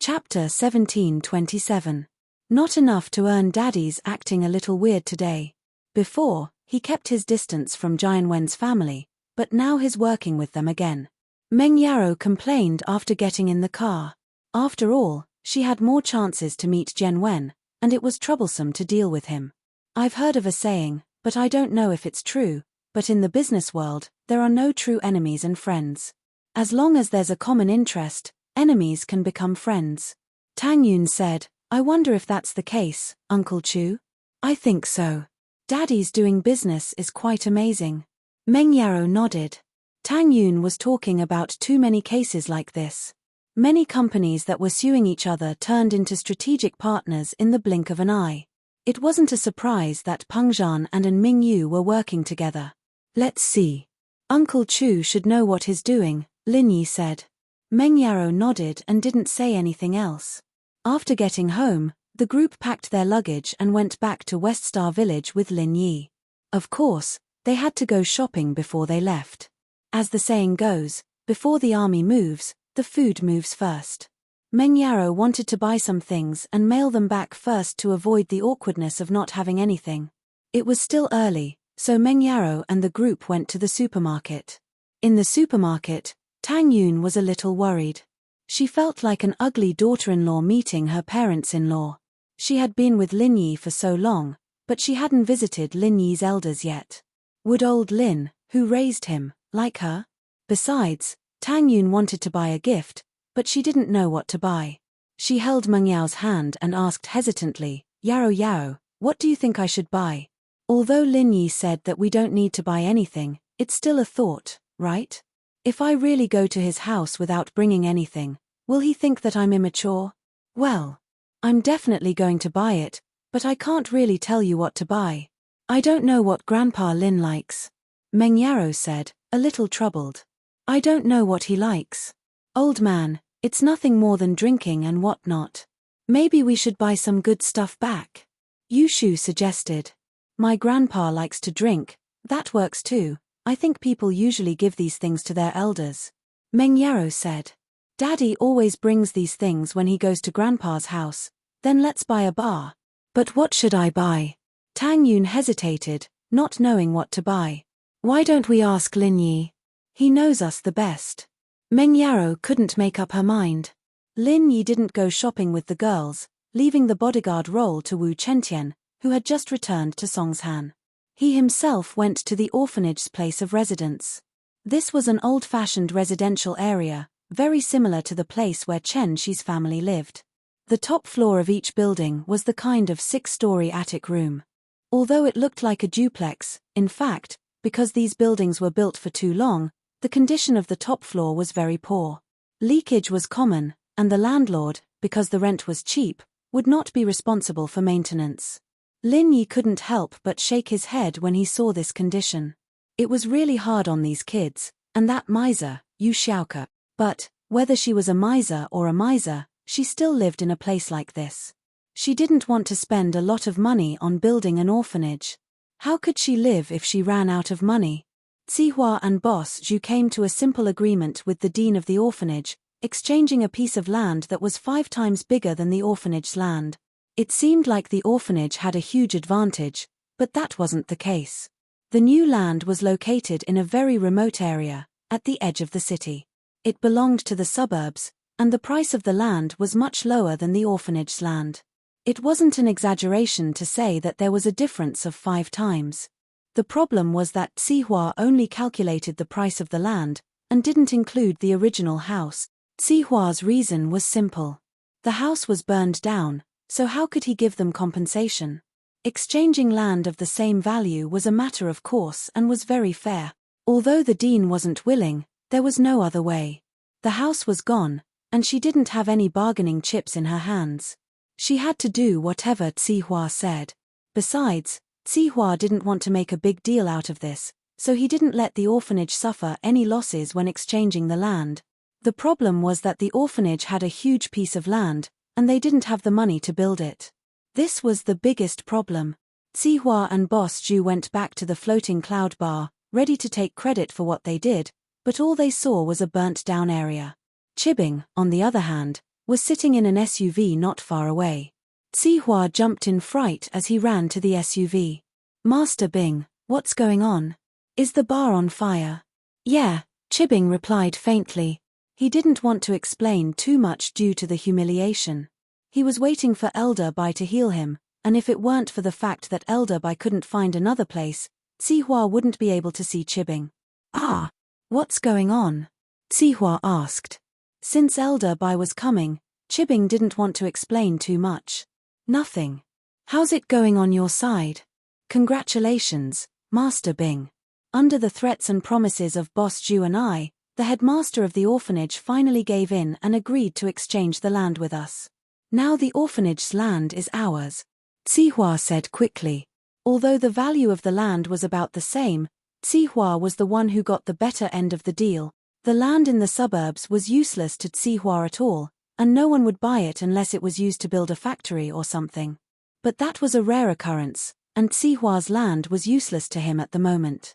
Chapter 17:27. Not enough to earn. Daddy's acting a little weird today. Before, he kept his distance from Jianwen's family, but now he's working with them again. Meng Yaro complained after getting in the car. After all, she had more chances to meet Jianwen, and it was troublesome to deal with him. I've heard of a saying, but I don't know if it's true, but in the business world, there are no true enemies and friends. As long as there's a common interest, enemies can become friends. Tang Yun said, I wonder if that's the case, Uncle Chu? I think so. Daddy's doing business is quite amazing. Meng Yaro nodded. Tang Yun was talking about too many cases like this. Many companies that were suing each other turned into strategic partners in the blink of an eye. It wasn't a surprise that Pengzhan and An Mingyu were working together. Let's see. Uncle Chu should know what he's doing, Lin Yi said. Meng Yaro nodded and didn't say anything else. After getting home, the group packed their luggage and went back to West Star Village with Lin Yi. Of course, they had to go shopping before they left. As the saying goes, before the army moves, the food moves first. Meng Yaro wanted to buy some things and mail them back first to avoid the awkwardness of not having anything. It was still early, so Meng Yaro and the group went to the supermarket. In the supermarket, Tang Yun was a little worried. She felt like an ugly daughter-in-law meeting her parents-in-law. She had been with Lin Yi for so long, but she hadn't visited Lin Yi's elders yet. Would old Lin, who raised him, like her? Besides, Tang Yun wanted to buy a gift, but she didn't know what to buy. She held Meng Yao's hand and asked hesitantly, "Yao Yao, what do you think I should buy?" Although Lin Yi said that we don't need to buy anything, it's still a thought, right? If I really go to his house without bringing anything, will he think that I'm immature? Well, I'm definitely going to buy it, but I can't really tell you what to buy. I don't know what Grandpa Lin likes. Meng Yao said, a little troubled. I don't know what he likes. Old man, it's nothing more than drinking and whatnot. Maybe we should buy some good stuff back. Yu Shu suggested. My grandpa likes to drink, that works too. I think people usually give these things to their elders. Meng Yao said. Daddy always brings these things when he goes to Grandpa's house, then let's buy a bar. But what should I buy? Tang Yun hesitated, not knowing what to buy. Why don't we ask Lin Yi? He knows us the best. Meng Yao couldn't make up her mind. Lin Yi didn't go shopping with the girls, leaving the bodyguard role to Wu Chentian, who had just returned to Songshan. He himself went to the orphanage's place of residence. This was an old-fashioned residential area, very similar to the place where Chen Shi's family lived. The top floor of each building was the kind of 6-story attic room. Although it looked like a duplex, in fact, because these buildings were built for too long, the condition of the top floor was very poor. Leakage was common, and the landlord, because the rent was cheap, would not be responsible for maintenance. Lin Yi couldn't help but shake his head when he saw this condition. It was really hard on these kids, and that miser, Yu Xiaoke. But, whether she was a miser or a miser, she still lived in a place like this. She didn't want to spend a lot of money on building an orphanage. How could she live if she ran out of money? Zihua and Boss Zhu came to a simple agreement with the dean of the orphanage, exchanging a piece of land that was 5 times bigger than the orphanage's land. It seemed like the orphanage had a huge advantage, but that wasn't the case. The new land was located in a very remote area, at the edge of the city. It belonged to the suburbs, and the price of the land was much lower than the orphanage's land. It wasn't an exaggeration to say that there was a difference of 5 times. The problem was that Zihua only calculated the price of the land, and didn't include the original house. Zihua's reason was simple. The house was burned down, so how could he give them compensation? Exchanging land of the same value was a matter of course and was very fair. Although the dean wasn't willing, there was no other way. The house was gone, and she didn't have any bargaining chips in her hands. She had to do whatever Zihua said. Besides, Zihua didn't want to make a big deal out of this, so he didn't let the orphanage suffer any losses when exchanging the land. The problem was that the orphanage had a huge piece of land, and they didn't have the money to build it. This was the biggest problem. Zihua and Boss Zhu went back to the floating cloud bar, ready to take credit for what they did, but all they saw was a burnt-down area. Chibing, on the other hand, was sitting in an SUV not far away. Zihua jumped in fright as he ran to the SUV. Master Bing, what's going on? Is the bar on fire? Yeah, Chibing replied faintly. He didn't want to explain too much due to the humiliation. He was waiting for Elder Bai to heal him, and if it weren't for the fact that Elder Bai couldn't find another place, Zihua wouldn't be able to see Chibing. Ah, what's going on? Zihua asked. Since Elder Bai was coming, Chibing didn't want to explain too much. Nothing. How's it going on your side? Congratulations, Master Bing. Under the threats and promises of Boss Zhu and I, the headmaster of the orphanage finally gave in and agreed to exchange the land with us. Now the orphanage's land is ours, Zihua said quickly. Although the value of the land was about the same, Zihua was the one who got the better end of the deal. The land in the suburbs was useless to Zihua at all, and no one would buy it unless it was used to build a factory or something. But that was a rare occurrence, and Zihua's land was useless to him at the moment.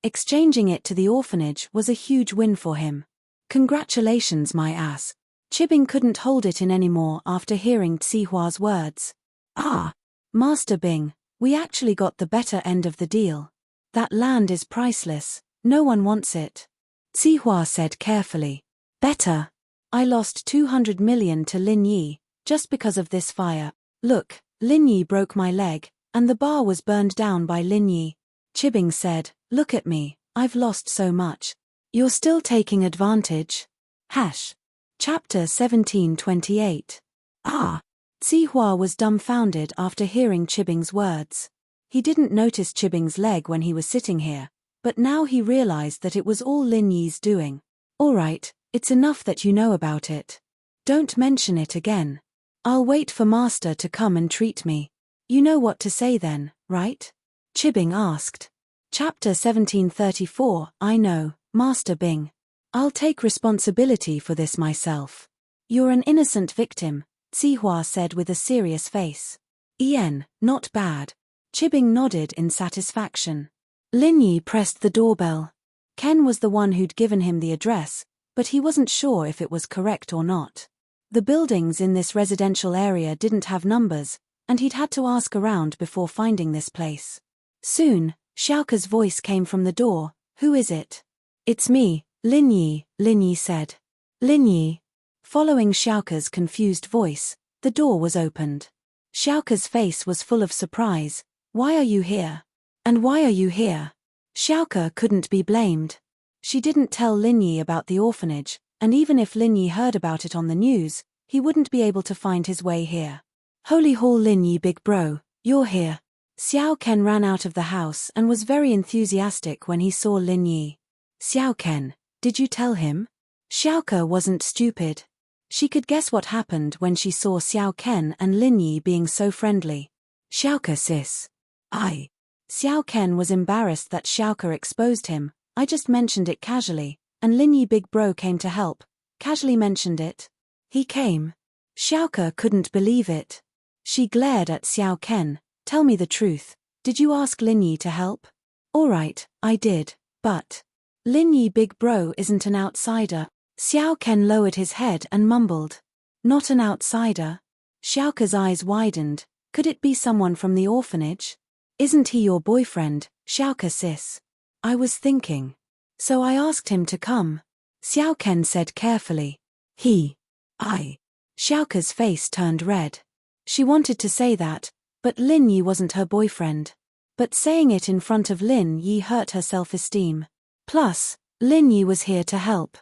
Exchanging it to the orphanage was a huge win for him. Congratulations, my ass. Chibing couldn't hold it in anymore after hearing Zihua's words. Ah, Master Bing, we actually got the better end of the deal. That land is priceless, no one wants it. Zihua said carefully. Better. I lost 200 million to Lin Yi, just because of this fire. Look, Lin Yi broke my leg, And the bar was burned down by Lin Yi. Chibing said, "Look at me, I've lost so much. You're still taking advantage." Chapter 1728. Zihua was dumbfounded after hearing Chibing's words. He didn't notice Chibing's leg when he was sitting here, but now he realized that it was all Lin Yi's doing. "Alright, it's enough that you know about it. Don't mention it again. I'll wait for Master to come and treat me. You know what to say then, right?" Chibing asked. Chapter 1734. I know, Master Bing. I'll take responsibility for this myself. You're an innocent victim, Zihua said with a serious face. Not bad. Chibing nodded in satisfaction. Lin Yi pressed the doorbell. Ken was the one who'd given him the address, but he wasn't sure if it was correct or not. The buildings in this residential area didn't have numbers, and he'd had to ask around before finding this place. Soon, Xiaoke's voice came from the door. "Who is it?" "It's me, Lin Yi said. "Lin Yi." Following Xiaoke's confused voice, the door was opened. Xiaoke's face was full of surprise. "Why are you here? And why are you here?" Xiaoke couldn't be blamed. She didn't tell Lin Yi about the orphanage, and even if Lin Yi heard about it on the news, he wouldn't be able to find his way here. "Holy Hall Lin Yi big bro, you're here." Xiao Ken ran out of the house and was very enthusiastic when he saw Lin Yi. "Xiao Ken, did you tell him?" Xiaoke wasn't stupid. She could guess what happened when she saw Xiao Ken and Lin Yi being so friendly. "Xiaoke sis." Xiao Ken was embarrassed that Xiaoke exposed him. "I just mentioned it casually, and Lin Yi big bro came to help. Casually mentioned it. He came." Xiaoke couldn't believe it. She glared at Xiao Ken. "Tell me the truth. Did you ask Lin Yi to help?" "Alright, I did, but Lin Yi big bro isn't an outsider." Xiao Ken lowered his head and mumbled. "Not an outsider?" Xiaoke's eyes widened. "Could it be someone from the orphanage? Isn't he your boyfriend, Xiaoke sis?" "I was thinking. So I asked him to come," Xiao Ken said carefully. Xiaoke's face turned red. She wanted to say that, but Lin Yi wasn't her boyfriend. But saying it in front of Lin Yi hurt her self-esteem. Plus, Lin Yi was here to help.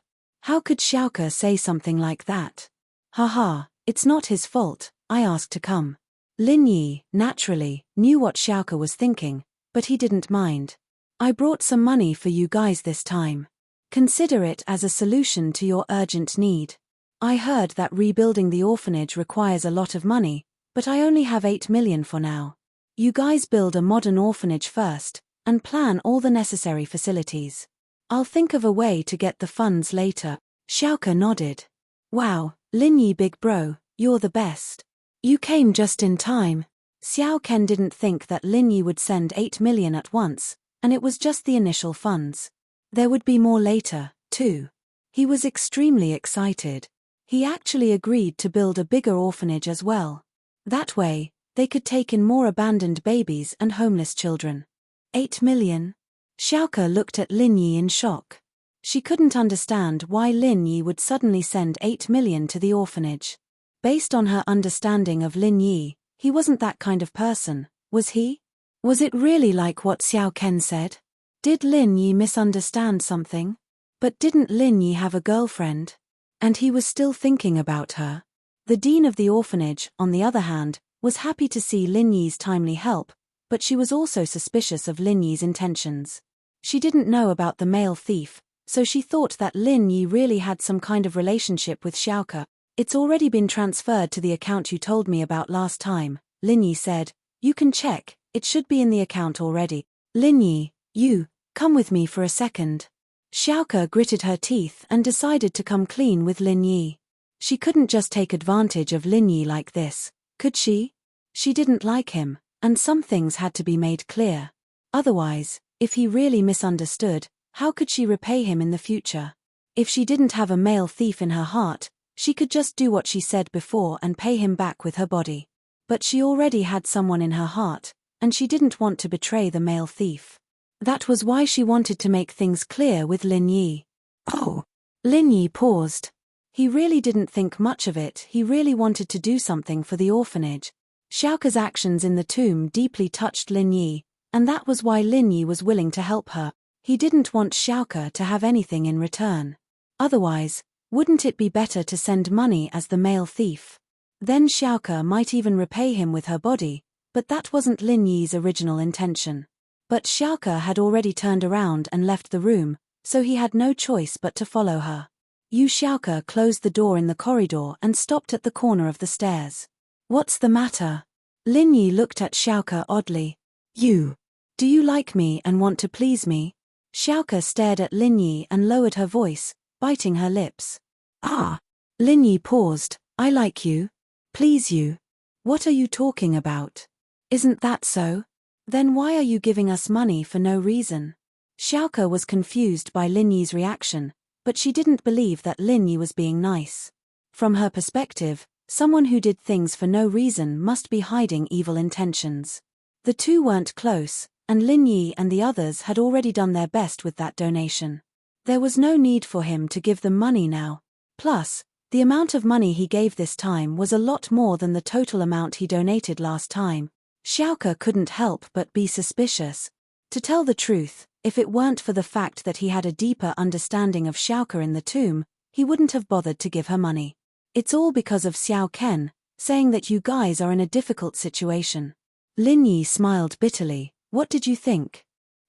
How could Xiaoke say something like that? "Haha, it's not his fault, I asked to come." Lin Yi, naturally, knew what Xiaoke was thinking, but he didn't mind. "I brought some money for you guys this time. Consider it as a solution to your urgent need. I heard that rebuilding the orphanage requires a lot of money, but I only have 8 million for now. You guys build a modern orphanage first, and plan all the necessary facilities. I'll think of a way to get the funds later." Xiaoke nodded. "Wow, Lin Yi big bro, you're the best. You came just in time." Xiao Ken didn't think that Lin Yi would send 8 million at once, and it was just the initial funds. There would be more later, too. He was extremely excited. He actually agreed to build a bigger orphanage as well. That way, they could take in more abandoned babies and homeless children. 8 million? Xiaoke looked at Lin Yi in shock. She couldn't understand why Lin Yi would suddenly send 8 million to the orphanage. Based on her understanding of Lin Yi, he wasn't that kind of person, was he? Was it really like what Xiao Ken said? Did Lin Yi misunderstand something? But didn't Lin Yi have a girlfriend? And he was still thinking about her. The dean of the orphanage, on the other hand, was happy to see Lin Yi's timely help, but she was also suspicious of Lin Yi's intentions. She didn't know about the male thief, so she thought that Lin Yi really had some kind of relationship with Xiaoke. "It's already been transferred to the account you told me about last time," Lin Yi said. "You can check, it should be in the account already." "Lin Yi, you, come with me for a second." Xiaoke gritted her teeth and decided to come clean with Lin Yi. She couldn't just take advantage of Lin Yi like this, could she? She didn't like him, and some things had to be made clear. Otherwise, if he really misunderstood, how could she repay him in the future? If she didn't have a male thief in her heart, she could just do what she said before and pay him back with her body. But she already had someone in her heart, and she didn't want to betray the male thief. That was why she wanted to make things clear with Lin Yi. "Oh." Lin Yi paused. He really didn't think much of it, he really wanted to do something for the orphanage. Xiaoke's actions in the tomb deeply touched Lin Yi, and that was why Lin Yi was willing to help her. He didn't want Xiaoke to have anything in return. Otherwise, wouldn't it be better to send money as the male thief? Then Xiaoke might even repay him with her body, but that wasn't Lin Yi's original intention. But Xiaoke had already turned around and left the room, so he had no choice but to follow her. Xiaoke closed the door in the corridor and stopped at the corner of the stairs. What's the matter? Lin Yi looked at Xiaoke oddly. Do you like me and want to please me? Xiaoke stared at Lin Yi and lowered her voice, biting her lips. Ah! Lin Yi paused. I like you. Please you. What are you talking about? Isn't that so? Then why are you giving us money for no reason? Xiaoke was confused by Lin Yi's reaction, but she didn't believe that Lin Yi was being nice. From her perspective, someone who did things for no reason must be hiding evil intentions. The two weren't close, and Lin Yi and the others had already done their best with that donation. There was no need for him to give them money now. Plus, the amount of money he gave this time was a lot more than the total amount he donated last time. Xiaoke couldn't help but be suspicious. To tell the truth, if it weren't for the fact that he had a deeper understanding of Xiaoke in the tomb, he wouldn't have bothered to give her money. It's all because of Xiao Ken, saying that you guys are in a difficult situation. Lin Yi smiled bitterly. What did you think?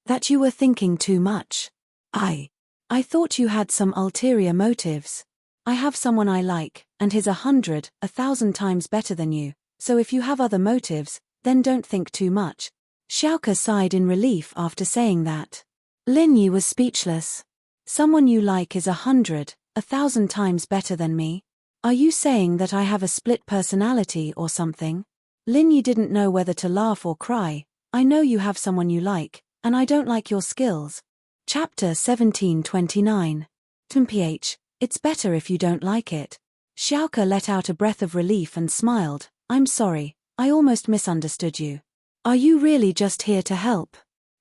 That you were thinking too much. I thought you had some ulterior motives. I have someone I like, and he's 1,000 times better than you, so if you have other motives, then don't think too much. Xiaoke sighed in relief after saying that. Lin Yi was speechless. Someone you like is 1,000 times better than me? Are you saying that I have a split personality or something? Lin Yi didn't know whether to laugh or cry. I know you have someone you like, and I don't like your skills. Chapter 1729. Mph, it's better if you don't like it. Xiaoke let out a breath of relief and smiled. I'm sorry, I almost misunderstood you. Are you really just here to help?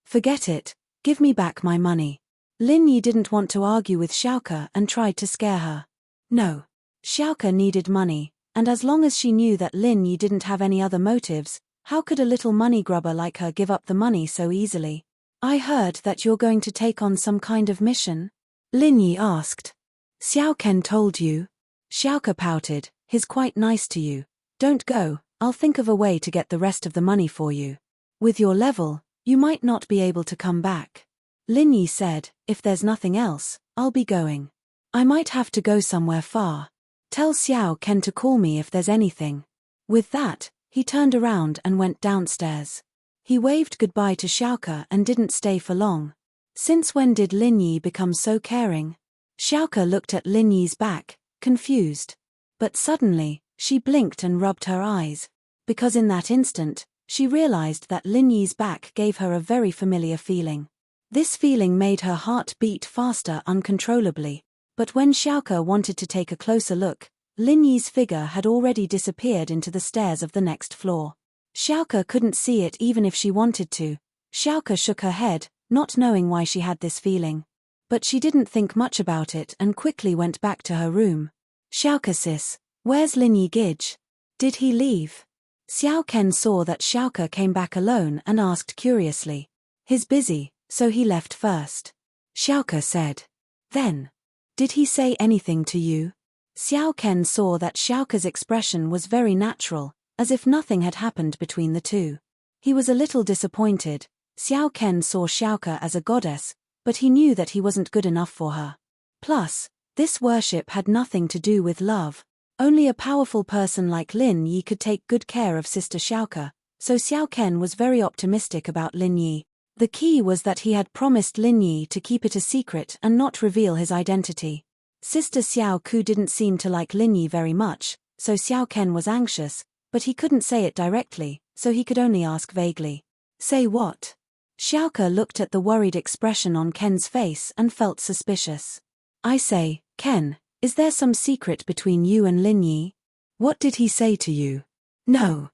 Forget it, give me back my money. Lin Yi didn't want to argue with Xiaoke and tried to scare her. No. Xiaoke needed money, and as long as she knew that Lin Yi didn't have any other motives, how could a little money grubber like her give up the money so easily? I heard that you're going to take on some kind of mission? Lin Yi asked. Xiao Ken told you? Xiaoke pouted. He's quite nice to you. Don't go, I'll think of a way to get the rest of the money for you. With your level, you might not be able to come back. Lin Yi said, if there's nothing else, I'll be going. I might have to go somewhere far. Tell Xiao Ken to call me if there's anything. With that, he turned around and went downstairs. He waved goodbye to Xiaoke and didn't stay for long. Since when did Lin Yi become so caring? Xiaoke looked at Lin Yi's back, confused. But suddenly, she blinked and rubbed her eyes. Because in that instant, she realized that Lin Yi's back gave her a very familiar feeling. This feeling made her heart beat faster uncontrollably. But when Xiaoke wanted to take a closer look, Lin Yi's figure had already disappeared into the stairs of the next floor. Xiaoke couldn't see it even if she wanted to. Xiaoke shook her head, not knowing why she had this feeling. But she didn't think much about it and quickly went back to her room. Xiaoke sis, where's Lin Yi Gij? Did he leave? Xiao Ken saw that Xiaoke came back alone and asked curiously. He's busy, so he left first. Xiaoke said. Then. Did he say anything to you? Xiao Ken saw that Xiaoke's expression was very natural, as if nothing had happened between the two. He was a little disappointed. Xiao Ken saw Xiaoke as a goddess, but he knew that he wasn't good enough for her. Plus, this worship had nothing to do with love. Only a powerful person like Lin Yi could take good care of Sister Xiaoke, so Xiao Ken was very optimistic about Lin Yi. The key was that he had promised Lin Yi to keep it a secret and not reveal his identity. Sister Xiao Ku didn't seem to like Lin Yi very much, so Xiao Ken was anxious, but he couldn't say it directly, so he could only ask vaguely. Say what? Xiaoke looked at the worried expression on Ken's face and felt suspicious. I say, Ken, is there some secret between you and Lin Yi? What did he say to you? No.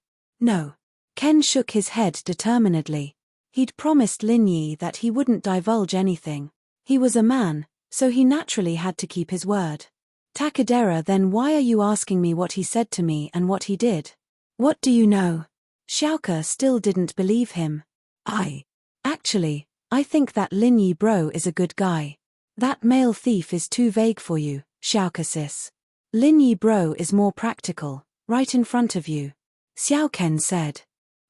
Ken shook his head determinedly. He'd promised Lin Yi that he wouldn't divulge anything. He was a man, so he naturally had to keep his word. Takadera, then why are you asking me what he said to me and what he did? What do you know? Xiaoke still didn't believe him. Actually, I think that Lin Yi bro is a good guy. That male thief is too vague for you, Xiaoke sis. Lin Yi bro is more practical, right in front of you. Xiao Ken said.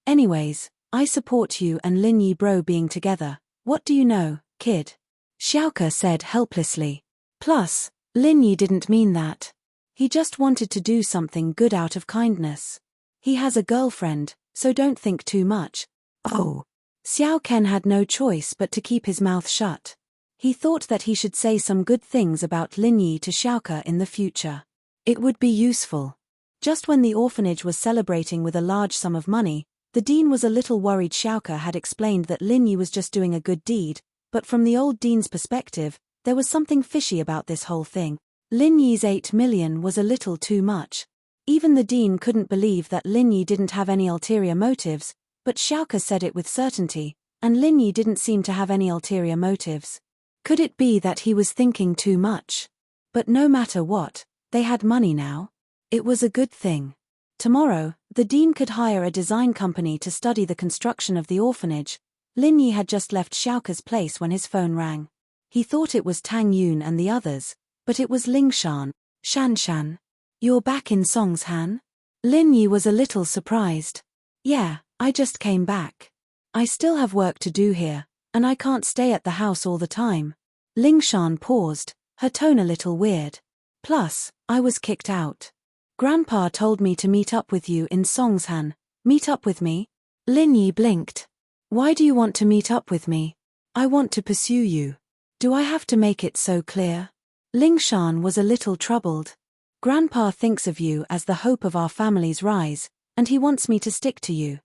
Anyways, I support you and Lin Yi bro being together. What do you know, kid? Xiaoke said helplessly. Plus, Lin Yi didn't mean that. He just wanted to do something good out of kindness. He has a girlfriend, so don't think too much. Oh. Xiao Ken had no choice but to keep his mouth shut. He thought that he should say some good things about Lin Yi to Xiaoke in the future. It would be useful. Just when the orphanage was celebrating with a large sum of money, the dean was a little worried. Xiaoke had explained that Lin Yi was just doing a good deed, but from the old dean's perspective, there was something fishy about this whole thing. Lin Yi's 8 million was a little too much. Even the dean couldn't believe that Lin Yi didn't have any ulterior motives, but Xiaoke said it with certainty, and Lin Yi didn't seem to have any ulterior motives. Could it be that he was thinking too much? But no matter what, they had money now. It was a good thing. Tomorrow, the dean could hire a design company to study the construction of the orphanage. Lin Yi had just left Xiaoke's place when his phone rang. He thought it was Tang Yun and the others, but it was Ling Shan. Shan. You're back in Songshan? Lin Yi was a little surprised. Yeah, I just came back. I still have work to do here, and I can't stay at the house all the time. Ling Shan paused, her tone a little weird. Plus, I was kicked out. Grandpa told me to meet up with you in Songshan. Meet up with me? Lin Yi blinked. Why do you want to meet up with me? I want to pursue you. Do I have to make it so clear? Ling Shan was a little troubled. Grandpa thinks of you as the hope of our family's rise, and he wants me to stick to you.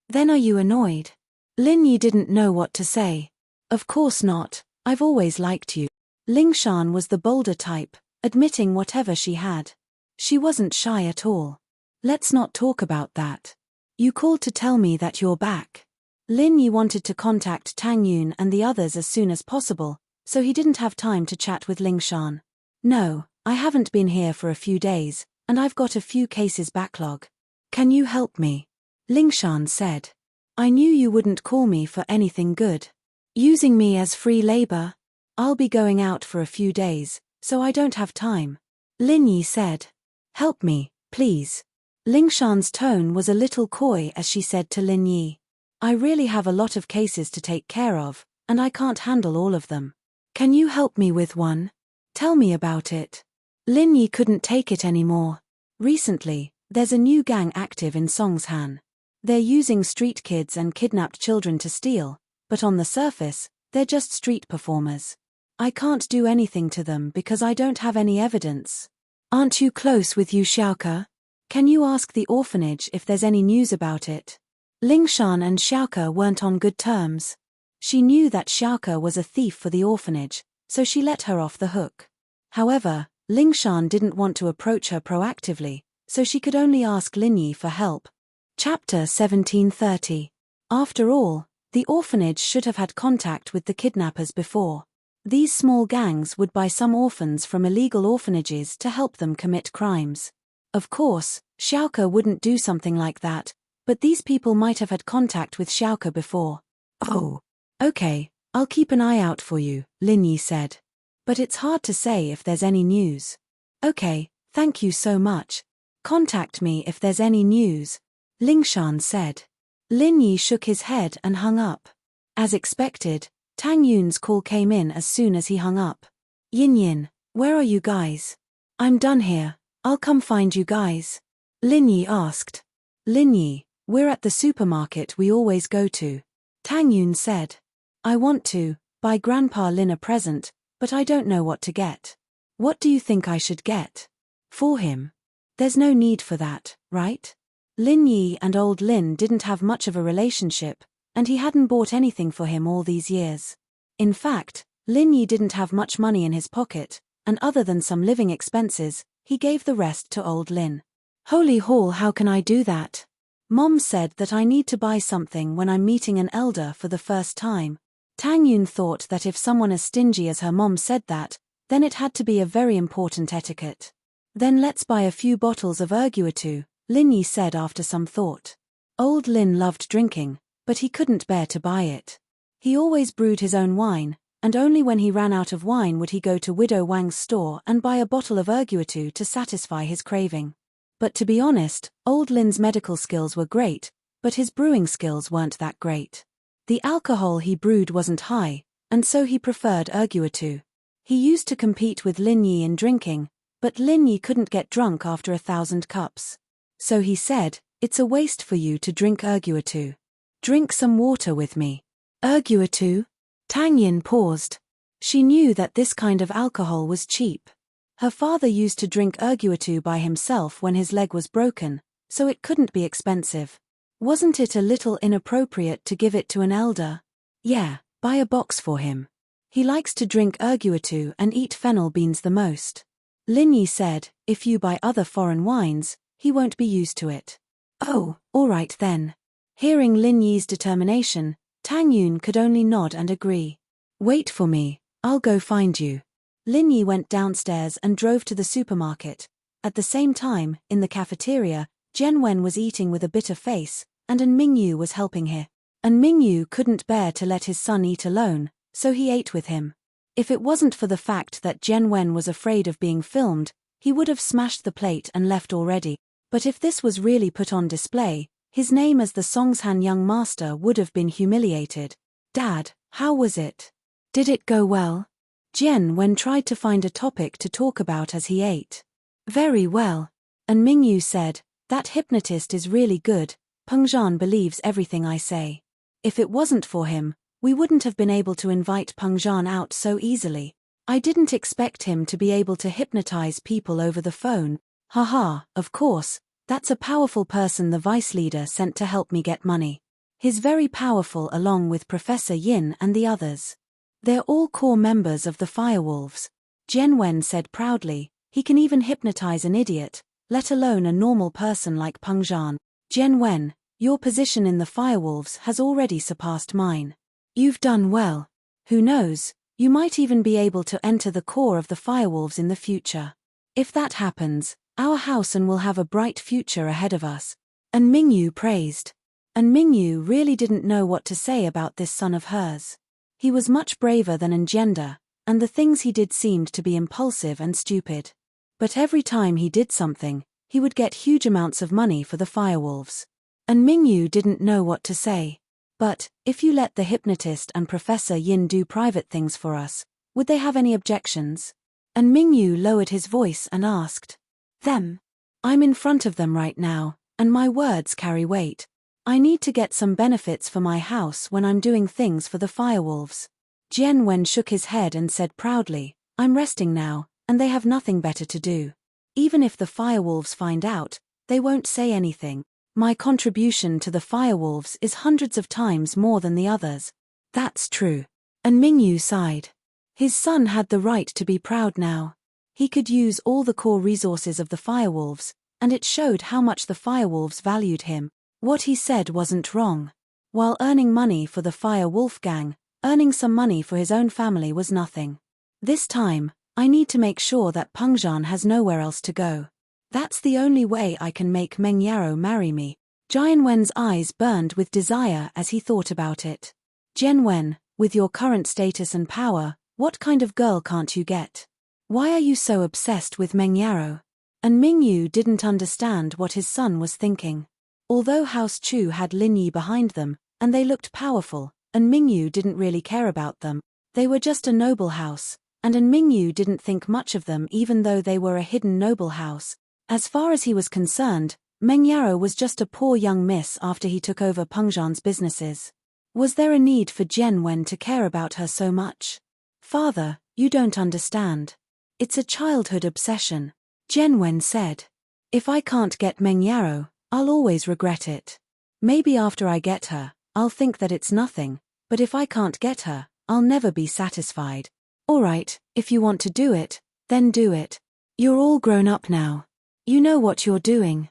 Then are you annoyed? Lin Yi didn't know what to say. Of course not, I've always liked you. Ling Shan was the bolder type, admitting whatever she had. She wasn't shy at all. Let's not talk about that. You called to tell me that you're back. Lin Yi wanted to contact Tang Yun and the others as soon as possible, so he didn't have time to chat with Ling Shan. No, I haven't been here for a few days, and I've got a few cases backlog. Can you help me? Ling Shan said. I knew you wouldn't call me for anything good. Using me as free labor? I'll be going out for a few days, so I don't have time. Lin Yi said. Help me, please. Ling Shan's tone was a little coy as she said to Lin Yi. I really have a lot of cases to take care of, and I can't handle all of them. Can you help me with one? Tell me about it. Lin Yi couldn't take it anymore. Recently, there's a new gang active in Songshan. They're using street kids and kidnapped children to steal, but on the surface, they're just street performers. I can't do anything to them because I don't have any evidence. Aren't you close with you, Xiaoke? Can you ask the orphanage if there's any news about it? Ling Shan and Xiaoke weren't on good terms. She knew that Xiaoke was a thief for the orphanage, so she let her off the hook. However, Ling Shan didn't want to approach her proactively, so she could only ask Lin Yi for help. Chapter 1730. After all, the orphanage should have had contact with the kidnappers before. These small gangs would buy some orphans from illegal orphanages to help them commit crimes. Of course, Xiaoke wouldn't do something like that, but these people might have had contact with Xiaoke before. Oh. Okay, I'll keep an eye out for you, Lin Yi said. But it's hard to say if there's any news. Okay, thank you so much. Contact me if there's any news, Ling Shan said. Lin Yi shook his head and hung up. As expected, Tang Yun's call came in as soon as he hung up. Yin, where are you guys? I'm done here, I'll come find you guys. Lin Yi asked. Lin Yi, we're at the supermarket we always go to. Tang Yun said. I want to buy Grandpa Lin a present, but I don't know what to get. What do you think I should get? For him? There's no need for that, right? Lin Yi and old Lin didn't have much of a relationship, and he hadn't bought anything for him all these years. In fact, Lin Yi didn't have much money in his pocket, and other than some living expenses, he gave the rest to old Lin. Holy Hall, how can I do that? Mom said that I need to buy something when I'm meeting an elder for the first time. Tang Yun thought that if someone as stingy as her mom said that, then it had to be a very important etiquette. Then let's buy a few bottles of erguitu, Lin Yi said after some thought. Old Lin loved drinking, but he couldn't bear to buy it. He always brewed his own wine, and only when he ran out of wine would he go to Widow Wang's store and buy a bottle of erguatu to satisfy his craving. But to be honest, Old Lin's medical skills were great, but his brewing skills weren't that great. The alcohol he brewed wasn't high, and so he preferred erguatu. He used to compete with Lin Yi in drinking, but Lin Yi couldn't get drunk after 1,000 cups. So he said, "It's a waste for you to drink erguatu. Drink some water with me." Erguatu? Tang Yin paused. She knew that this kind of alcohol was cheap. Her father used to drink erguatu by himself when his leg was broken, so it couldn't be expensive. Wasn't it a little inappropriate to give it to an elder? Yeah, buy a box for him. He likes to drink erguatu and eat fennel beans the most. Lin Yi said, "If you buy other foreign wines, he won't be used to it." Oh, all right then. Hearing Lin Yi's determination, Tang Yun could only nod and agree. "Wait for me, I'll go find you." Lin Yi went downstairs and drove to the supermarket. At the same time, in the cafeteria, Jian Wen was eating with a bitter face, and An Mingyu was helping her. An Mingyu couldn't bear to let his son eat alone, so he ate with him. If it wasn't for the fact that Jian Wen was afraid of being filmed, he would have smashed the plate and left already. But if this was really put on display, his name as the Songshan young master would have been humiliated. "Dad, how was it? Did it go well?" Jian Wen tried to find a topic to talk about as he ate. "Very well." And Mingyu said, "That hypnotist is really good. Peng Zhan believes everything I say. If it wasn't for him, we wouldn't have been able to invite Peng Zhan out so easily. I didn't expect him to be able to hypnotize people over the phone. Haha, of course, that's a powerful person the vice leader sent to help me get money. He's very powerful along with Professor Yin and the others. They're all core members of the Firewolves." Jian Wen said proudly, "He can even hypnotize an idiot, let alone a normal person like Peng Zhan. Jian Wen, your position in the Firewolves has already surpassed mine. You've done well. Who knows, you might even be able to enter the core of the Firewolves in the future. If that happens, our house and will have a bright future ahead of us." And Mingyu praised. And Mingyu really didn't know what to say about this son of hers. He was much braver than Engender, and the things he did seemed to be impulsive and stupid. But every time he did something, he would get huge amounts of money for the Firewolves. And Mingyu didn't know what to say. "But, if you let the hypnotist and Professor Yin do private things for us, would they have any objections?" And Mingyu lowered his voice and asked. "Them? I'm in front of them right now, and my words carry weight. I need to get some benefits for my house when I'm doing things for the Firewolves." Jian Wen shook his head and said proudly, "I'm resting now, and they have nothing better to do. Even if the Firewolves find out, they won't say anything. My contribution to the Firewolves is hundreds of times more than the others." "That's true." And Mingyu sighed. His son had the right to be proud now. He could use all the core resources of the Firewolves, and it showed how much the Firewolves valued him. What he said wasn't wrong. While earning money for the Fire Wolf Gang, earning some money for his own family was nothing. "This time, I need to make sure that Peng Zhan has nowhere else to go. That's the only way I can make Meng Yarrow marry me." Jian Wen's eyes burned with desire as he thought about it. "Jian Wen, with your current status and power, what kind of girl can't you get? Why are you so obsessed with Meng Yarrow?" And Mingyu didn't understand what his son was thinking. Although House Chu had Lin Yi behind them, and they looked powerful, and Mingyu didn't really care about them. They were just a noble house, and Mingyu didn't think much of them even though they were a hidden noble house. As far as he was concerned, Meng Yarrow was just a poor young miss after he took over Peng Zhan's businesses. Was there a need for Jian Wen to care about her so much? "Father, you don't understand. It's a childhood obsession," Jian Wen said. "If I can't get Meng Yarrow, I'll always regret it. Maybe after I get her, I'll think that it's nothing, but if I can't get her, I'll never be satisfied." "All right, if you want to do it, then do it. You're all grown up now. You know what you're doing."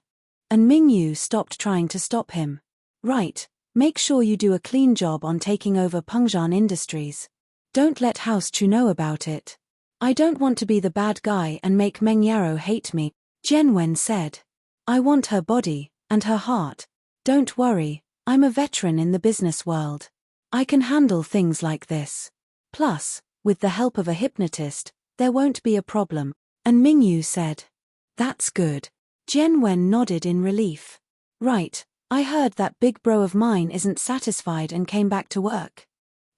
And Mingyu stopped trying to stop him. "Right, make sure you do a clean job on taking over Peng Zhan Industries. Don't let House Chu know about it. I don't want to be the bad guy and make Meng Yarrow hate me," Jian Wen said. "I want her body, and her heart. Don't worry, I'm a veteran in the business world. I can handle things like this. Plus, with the help of a hypnotist, there won't be a problem. And Mingyu said. That's good. Jian Wen nodded in relief. Right, I heard that big bro of mine isn't satisfied and came back to work.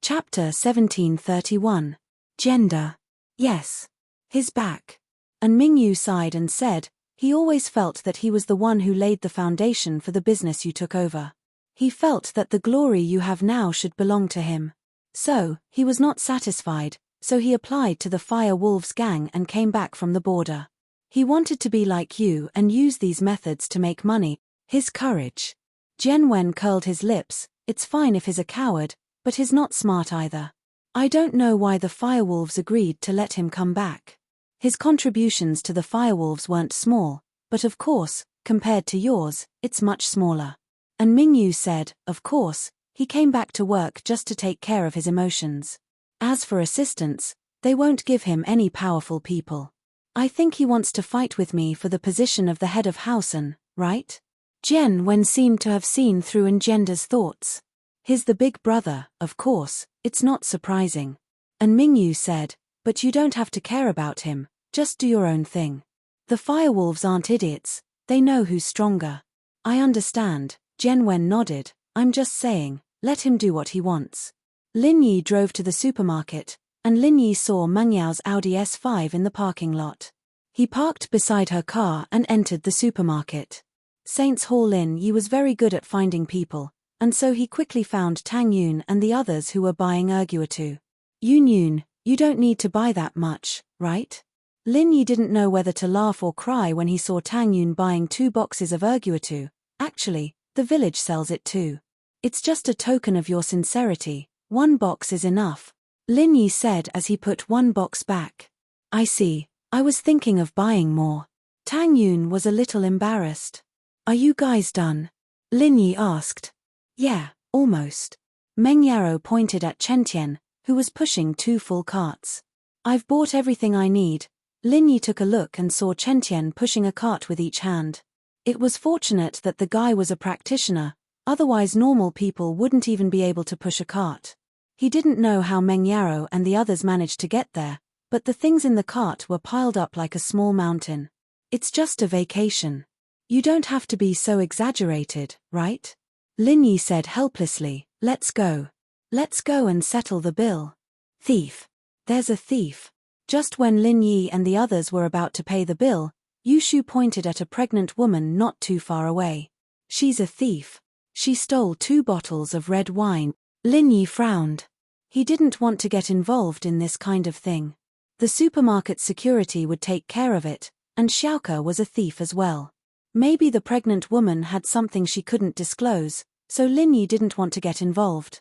Chapter 1731. Gender. Yes. His back. And Mingyu sighed and said, he always felt that he was the one who laid the foundation for the business you took over. He felt that the glory you have now should belong to him. So, he was not satisfied, so he applied to the Fire Wolves gang and came back from the border. He wanted to be like you and use these methods to make money. His courage. Jian Wen curled his lips. It's fine if he's a coward, but he's not smart either. I don't know why the Firewolves agreed to let him come back. His contributions to the Firewolves weren't small, but of course, compared to yours, it's much smaller. And Mingyu said, of course, he came back to work just to take care of his emotions. As for assistants, they won't give him any powerful people. I think he wants to fight with me for the position of the head of Hausen, right? Jian Wen seemed to have seen through Engender's thoughts. He's the big brother, of course, it's not surprising. And Mingyu said, but you don't have to care about him, just do your own thing. The Firewolves aren't idiots, they know who's stronger. I understand, Jian Wen nodded, I'm just saying, let him do what he wants. Lin Yi drove to the supermarket, and Lin Yi saw Meng Yao's Audi S5 in the parking lot. He parked beside her car and entered the supermarket. Saints Hall Lin Yi was very good at finding people, and so he quickly found Tang Yun and the others who were buying Erguatu. Yun, you don't need to buy that much, right? Lin Yi didn't know whether to laugh or cry when he saw Tang Yun buying 2 boxes of Erguatu. Actually, the village sells it too. It's just a token of your sincerity, 1 box is enough. Lin Yi said as he put 1 box back. I see, I was thinking of buying more. Tang Yun was a little embarrassed. Are you guys done? Lin Yi asked. Yeah, almost. Meng Yao pointed at Chen Tian, who was pushing 2 full carts. I've bought everything I need. Lin Yi took a look and saw Chen Tian pushing a cart with each hand. It was fortunate that the guy was a practitioner, otherwise normal people wouldn't even be able to push a cart. He didn't know how Meng Yao and the others managed to get there, but the things in the cart were piled up like a small mountain. It's just a vacation. You don't have to be so exaggerated, right? Lin Yi said helplessly, let's go. Let's go and settle the bill. Thief. There's a thief. Just when Lin Yi and the others were about to pay the bill, Yushu pointed at a pregnant woman not too far away. She's a thief. She stole 2 bottles of red wine. Lin Yi frowned. He didn't want to get involved in this kind of thing. The supermarket security would take care of it, and Xiaoke was a thief as well. Maybe the pregnant woman had something she couldn't disclose, so Lin Yi didn't want to get involved.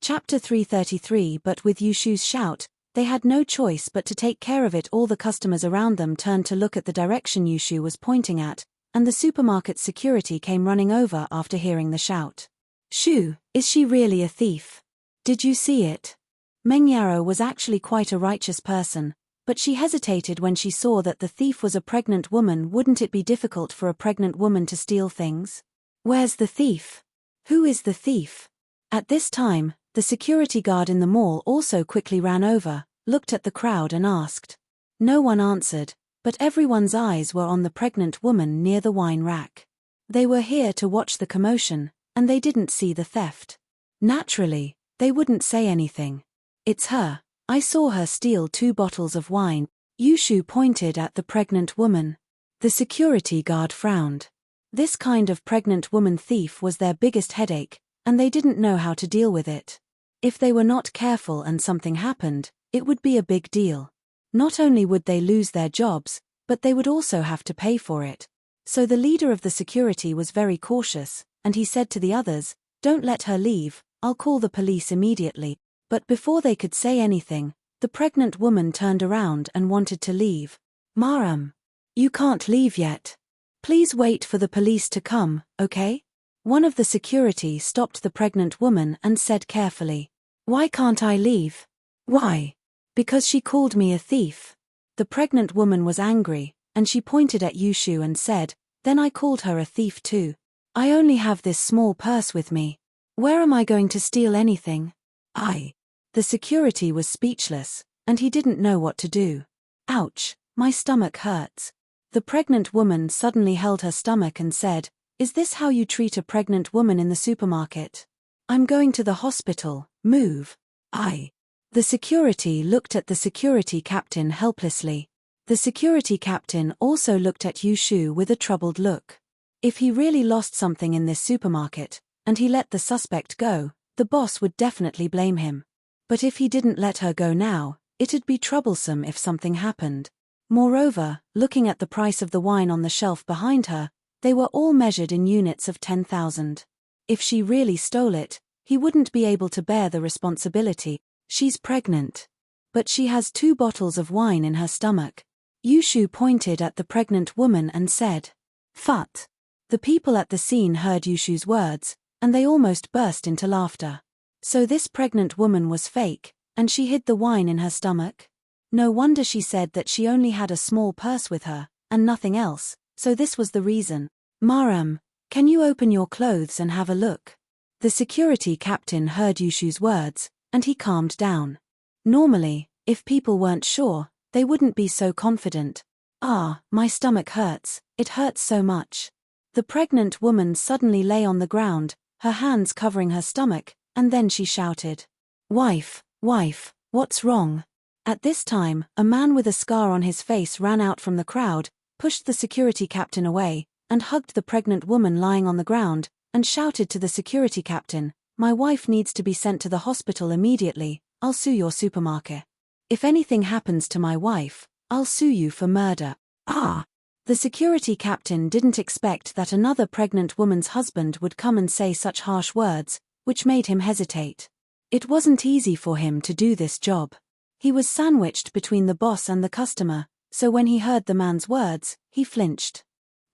Chapter 333. But with Yushu's shout, they had no choice but to take care of it. All the customers around them turned to look at the direction Yushu was pointing at, and the supermarket security came running over after hearing the shout. Shu, is she really a thief? Did you see it? Meng Yao was actually quite a righteous person, but she hesitated when she saw that the thief was a pregnant woman. Wouldn't it be difficult for a pregnant woman to steal things? Where's the thief? Who is the thief? At this time, the security guard in the mall also quickly ran over, looked at the crowd and asked. No one answered, but everyone's eyes were on the pregnant woman near the wine rack. They were here to watch the commotion, and they didn't see the theft. Naturally, they wouldn't say anything. It's her. I saw her steal 2 bottles of wine. Yushu pointed at the pregnant woman. The security guard frowned. This kind of pregnant woman thief was their biggest headache, and they didn't know how to deal with it. If they were not careful and something happened, it would be a big deal. Not only would they lose their jobs, but they would also have to pay for it. So the leader of the security was very cautious, and he said to the others, don't let her leave, I'll call the police immediately. But before they could say anything, the pregnant woman turned around and wanted to leave. Maram. You can't leave yet. Please wait for the police to come, okay? One of the security stopped the pregnant woman and said carefully. Why can't I leave? Why? Because she called me a thief. The pregnant woman was angry, and she pointed at Yushu and said, then I called her a thief too. I only have this small purse with me. Where am I going to steal anything? The security was speechless, and he didn't know what to do. Ouch, my stomach hurts. The pregnant woman suddenly held her stomach and said, "Is this how you treat a pregnant woman in the supermarket? I'm going to the hospital, move." The security looked at the security captain helplessly. The security captain also looked at Yushu with a troubled look. If he really lost something in this supermarket, and he let the suspect go, the boss would definitely blame him. But if he didn't let her go now, it'd be troublesome if something happened. Moreover, looking at the price of the wine on the shelf behind her, they were all measured in units of 10,000. If she really stole it, he wouldn't be able to bear the responsibility. She's pregnant. But she has 2 bottles of wine in her stomach. Yushu pointed at the pregnant woman and said, "Phut." The people at the scene heard Yushu's words, and they almost burst into laughter. So this pregnant woman was fake, and she hid the wine in her stomach? No wonder she said that she only had a small purse with her, and nothing else, so this was the reason. "Maram, can you open your clothes and have a look?" The security captain heard Yushu's words, and he calmed down. Normally, if people weren't sure, they wouldn't be so confident. My stomach hurts, it hurts so much." The pregnant woman suddenly lay on the ground, her hands covering her stomach, and then she shouted, Wife, what's wrong?" At this time, a man with a scar on his face ran out from the crowd, pushed the security captain away, and hugged the pregnant woman lying on the ground, and shouted to the security captain, "My wife needs to be sent to the hospital immediately. I'll sue your supermarket. If anything happens to my wife, I'll sue you for murder." The security captain didn't expect that another pregnant woman's husband would come and say such harsh words, which made him hesitate. It wasn't easy for him to do this job. He was sandwiched between the boss and the customer, so when he heard the man's words, he flinched.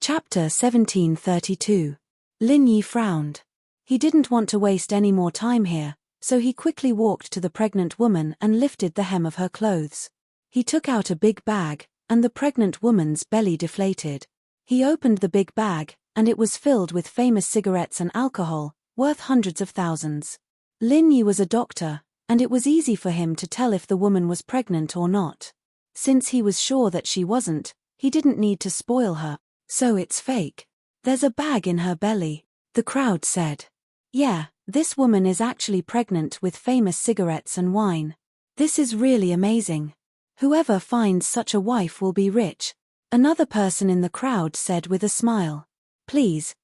Chapter 1732. Lin Yi frowned. He didn't want to waste any more time here, so he quickly walked to the pregnant woman and lifted the hem of her clothes. He took out a big bag, and the pregnant woman's belly deflated. He opened the big bag, and it was filled with famous cigarettes and alcohol, worth hundreds of thousands. Lin Yi was a doctor, and it was easy for him to tell if the woman was pregnant or not. Since he was sure that she wasn't, he didn't need to spoil her. "So it's fake. There's a bag in her belly," the crowd said. "Yeah, this woman is actually pregnant with famous cigarettes and wine. This is really amazing. Whoever finds such a wife will be rich," another person in the crowd said with a smile. Please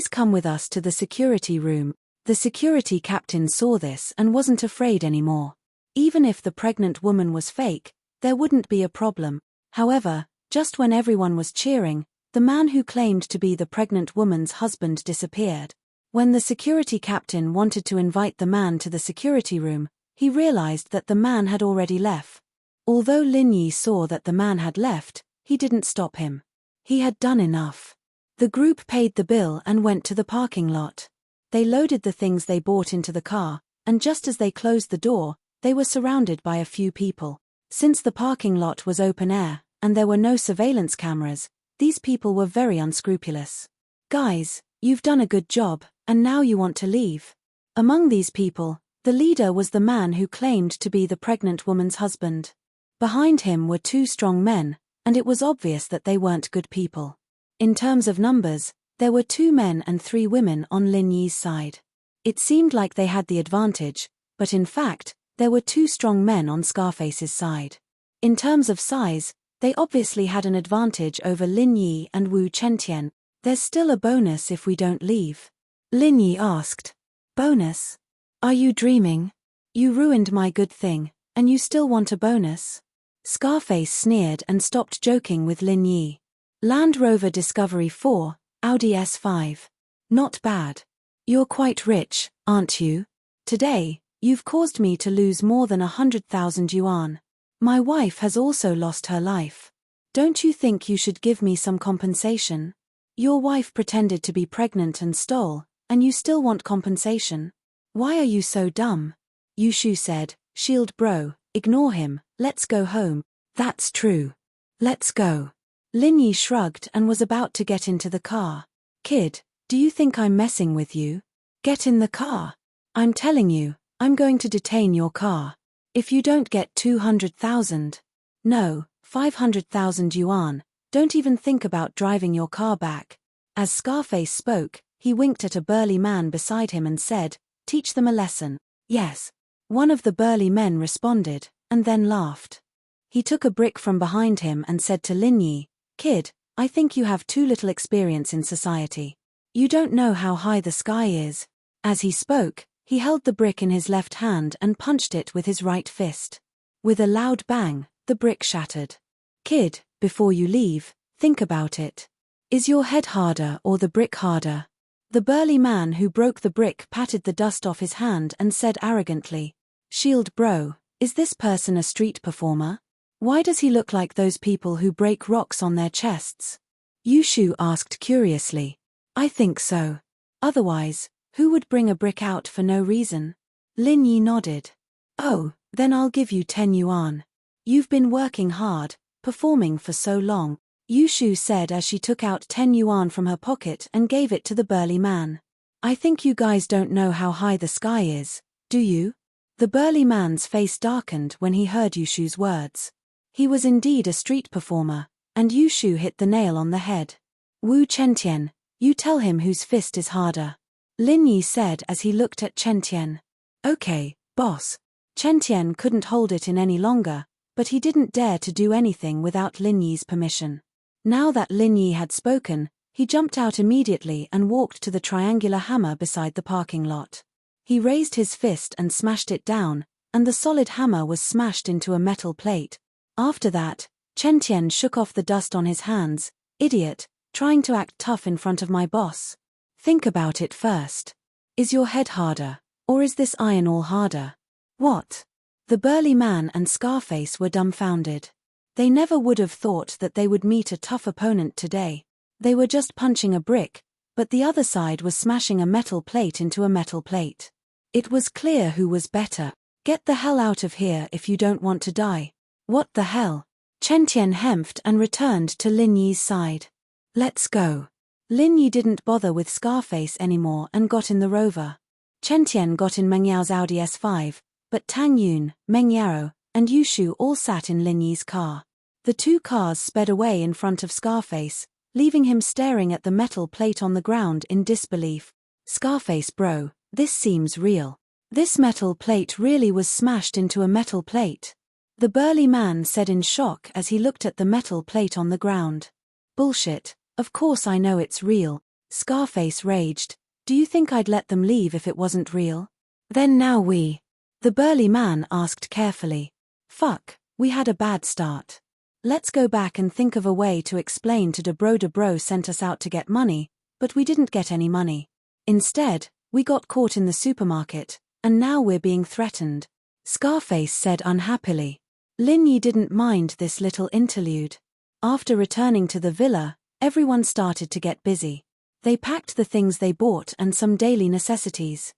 come with us to the security room." The security captain saw this and wasn't afraid anymore. Even if the pregnant woman was fake, there wouldn't be a problem. However, just when everyone was cheering, the man who claimed to be the pregnant woman's husband disappeared. When the security captain wanted to invite the man to the security room, he realized that the man had already left. Although Lin Yi saw that the man had left, he didn't stop him. He had done enough. The group paid the bill and went to the parking lot. They loaded the things they bought into the car, and just as they closed the door, they were surrounded by a few people. Since the parking lot was open air, and there were no surveillance cameras, these people were very unscrupulous. "Guys, you've done a good job, and now you want to leave." Among these people, the leader was the man who claimed to be the pregnant woman's husband. Behind him were 2 strong men, and it was obvious that they weren't good people. In terms of numbers, there were 2 men and 3 women on Lin Yi's side. It seemed like they had the advantage, but in fact, there were 2 strong men on Scarface's side. In terms of size, they obviously had an advantage over Lin Yi and Wu Chentian. "There's still a bonus if we don't leave," Lin Yi asked. "Bonus? Are you dreaming? You ruined my good thing, and you still want a bonus?" Scarface sneered and stopped joking with Lin Yi. Land Rover Discovery 4, Audi S5. "Not bad. You're quite rich, aren't you? Today, you've caused me to lose more than 100,000 yuan. My wife has also lost her life. Don't you think you should give me some compensation? Your wife pretended to be pregnant and stole, and you still want compensation? Why are you so dumb?" Yushu said, "Shield bro, ignore him, let's go home." "That's true. Let's go." Lin Yi shrugged and was about to get into the car. "Kid, Do you think I'm messing with you? Get in the car. I'm telling you, I'm going to detain your car. If you don't get 200,000. No, 500,000 yuan, don't even think about driving your car back. As Scarface spoke, he winked at a burly man beside him and said, teach them a lesson. Yes. One of the burly men responded, and then laughed. He took a brick from behind him and said to Lin Yi, kid, I think you have too little experience in society. You don't know how high the sky is. As he spoke, he held the brick in his left hand and punched it with his right fist. With a loud bang, the brick shattered. Kid, before you leave, think about it. Is your head harder or the brick harder? The burly man who broke the brick patted the dust off his hand and said arrogantly, Shield bro, is this person a street performer? Why does he look like those people who break rocks on their chests? Yushu asked curiously. I think so. Otherwise, who would bring a brick out for no reason? Lin Yi nodded. Oh, then I'll give you 10 yuan. You've been working hard, performing for so long, Yushu said as she took out 10 yuan from her pocket and gave it to the burly man. I think you guys don't know how high the sky is, do you? The burly man's face darkened when he heard Yushu's words. He was indeed a street performer, and Yushu hit the nail on the head. Wu Chentian, you tell him whose fist is harder. Lin Yi said as he looked at Chentian. Okay, boss. Chentian couldn't hold it in any longer, but he didn't dare to do anything without Lin Yi's permission. Now that Lin Yi had spoken, he jumped out immediately and walked to the triangular hammer beside the parking lot. He raised his fist and smashed it down, and the solid hammer was smashed into a metal plate. After that, Chen Tian shook off the dust on his hands. Idiot, trying to act tough in front of my boss. Think about it first. Is your head harder, or is this iron all harder? What? The burly man and Scarface were dumbfounded. They never would have thought that they would meet a tough opponent today. They were just punching a brick, but the other side was smashing a metal plate into a metal plate. It was clear who was better. Get the hell out of here if you don't want to die. What the hell? Chen Tian hemphed and returned to Lin Yi's side. Let's go. Lin Yi didn't bother with Scarface anymore and got in the Rover. Chen Tian got in Meng Yao's Audi S5, but Tang Yun, Meng Yao, and Yushu all sat in Lin Yi's car. The two cars sped away in front of Scarface, leaving him staring at the metal plate on the ground in disbelief. Scarface bro, this seems real. This metal plate really was smashed into a metal plate. The burly man said in shock as he looked at the metal plate on the ground. Bullshit, of course I know it's real. Scarface raged. Do you think I'd let them leave if it wasn't real? Then now we. The burly man asked carefully. Fuck, we had a bad start. Let's go back and think of a way to explain to Debro sent us out to get money, but we didn't get any money. Instead, we got caught in the supermarket, and now we're being threatened. Scarface said unhappily. Lin Yi didn't mind this little interlude. After returning to the villa, everyone started to get busy. They packed the things they bought and some daily necessities.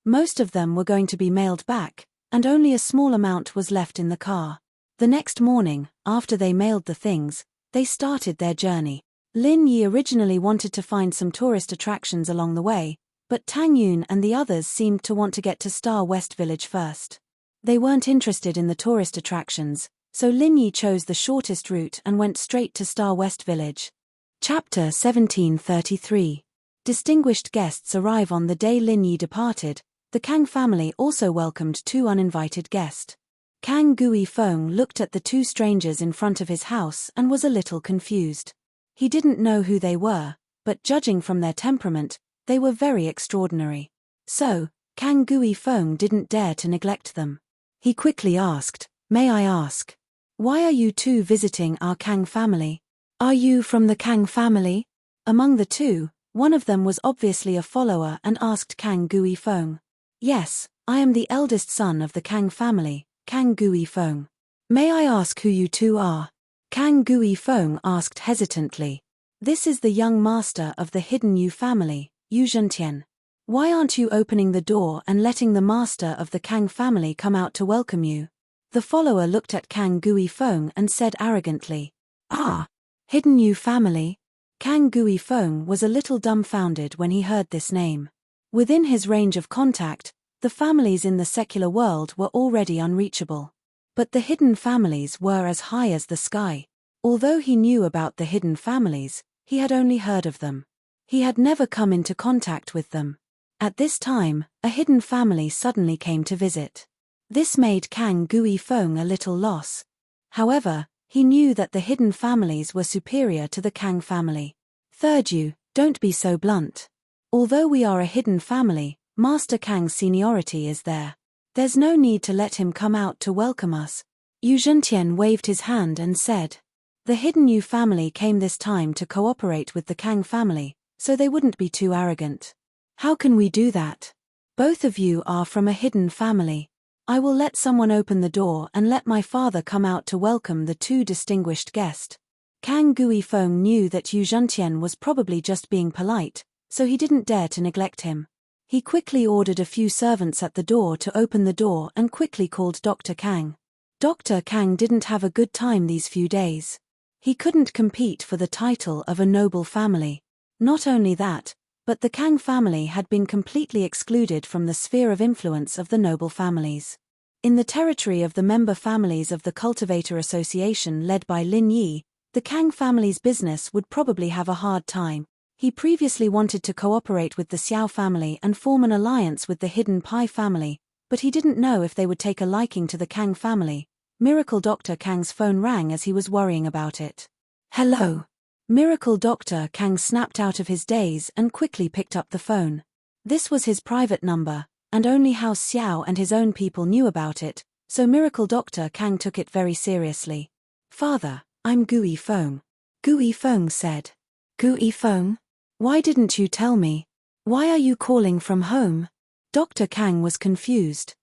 Most of them were going to be mailed back, and only a small amount was left in the car. The next morning, after they mailed the things, they started their journey. Lin Yi originally wanted to find some tourist attractions along the way, but Tang Yun and the others seemed to want to get to Star West Village first. They weren't interested in the tourist attractions, so Lin Yi chose the shortest route and went straight to Star West Village. Chapter 1733. Distinguished guests arrive. On the day Lin Yi departed, the Kang family also welcomed two uninvited guests. Kang Gui Feng looked at the two strangers in front of his house and was a little confused. He didn't know who they were, but judging from their temperament, they were very extraordinary. So, Kang Gui Feng didn't dare to neglect them. He quickly asked, "May I ask, why are you two visiting our Kang family? Are you from the Kang family?" Among the two, one of them was obviously a follower and asked Kang Gui Feng. "Yes, I am the eldest son of the Kang family, Kang Gui Feng. May I ask who you two are?" Kang Gui Feng asked hesitantly. "This is the young master of the hidden Yu family, Yu Zhentian. Why aren't you opening the door and letting the master of the Kang family come out to welcome you?" The follower looked at Kang Gui Feng and said arrogantly, "Ah, hidden Yu family? Kang Gui Feng was a little dumbfounded when he heard this name. Within his range of contact, the families in the secular world were already unreachable. But the hidden families were as high as the sky. Although he knew about the hidden families, he had only heard of them. He had never come into contact with them. At this time, a hidden family suddenly came to visit. This made Kang Gui Feng a little lost. However, he knew that the hidden families were superior to the Kang family. Third, you, don't be so blunt. Although we are a hidden family, Master Kang's seniority is there. There's no need to let him come out to welcome us. Yu Zhentian waved his hand and said. The hidden Yu family came this time to cooperate with the Kang family, so they wouldn't be too arrogant. How can we do that? Both of you are from a hidden family. I will let someone open the door and let my father come out to welcome the two distinguished guests. Kang Gui Feng knew that Yu Zhentian was probably just being polite, so he didn't dare to neglect him. He quickly ordered a few servants at the door to open the door and quickly called Dr. Kang. Dr. Kang didn't have a good time these few days. He couldn't compete for the title of a noble family. Not only that, but the Kang family had been completely excluded from the sphere of influence of the noble families. In the territory of the member families of the Cultivator Association led by Lin Yi, the Kang family's business would probably have a hard time. He previously wanted to cooperate with the Xiao family and form an alliance with the Hidden Pai family, but he didn't know if they would take a liking to the Kang family. Miracle Dr. Kang's phone rang as he was worrying about it. Hello. Miracle Dr. Kang snapped out of his daze and quickly picked up the phone. This was his private number, and only House Xiao and his own people knew about it, so Miracle Dr. Kang took it very seriously. Father, I'm Gui Feng. Gui Feng said. Gui Feng? Why didn't you tell me? Why are you calling from home? Dr. Kang was confused.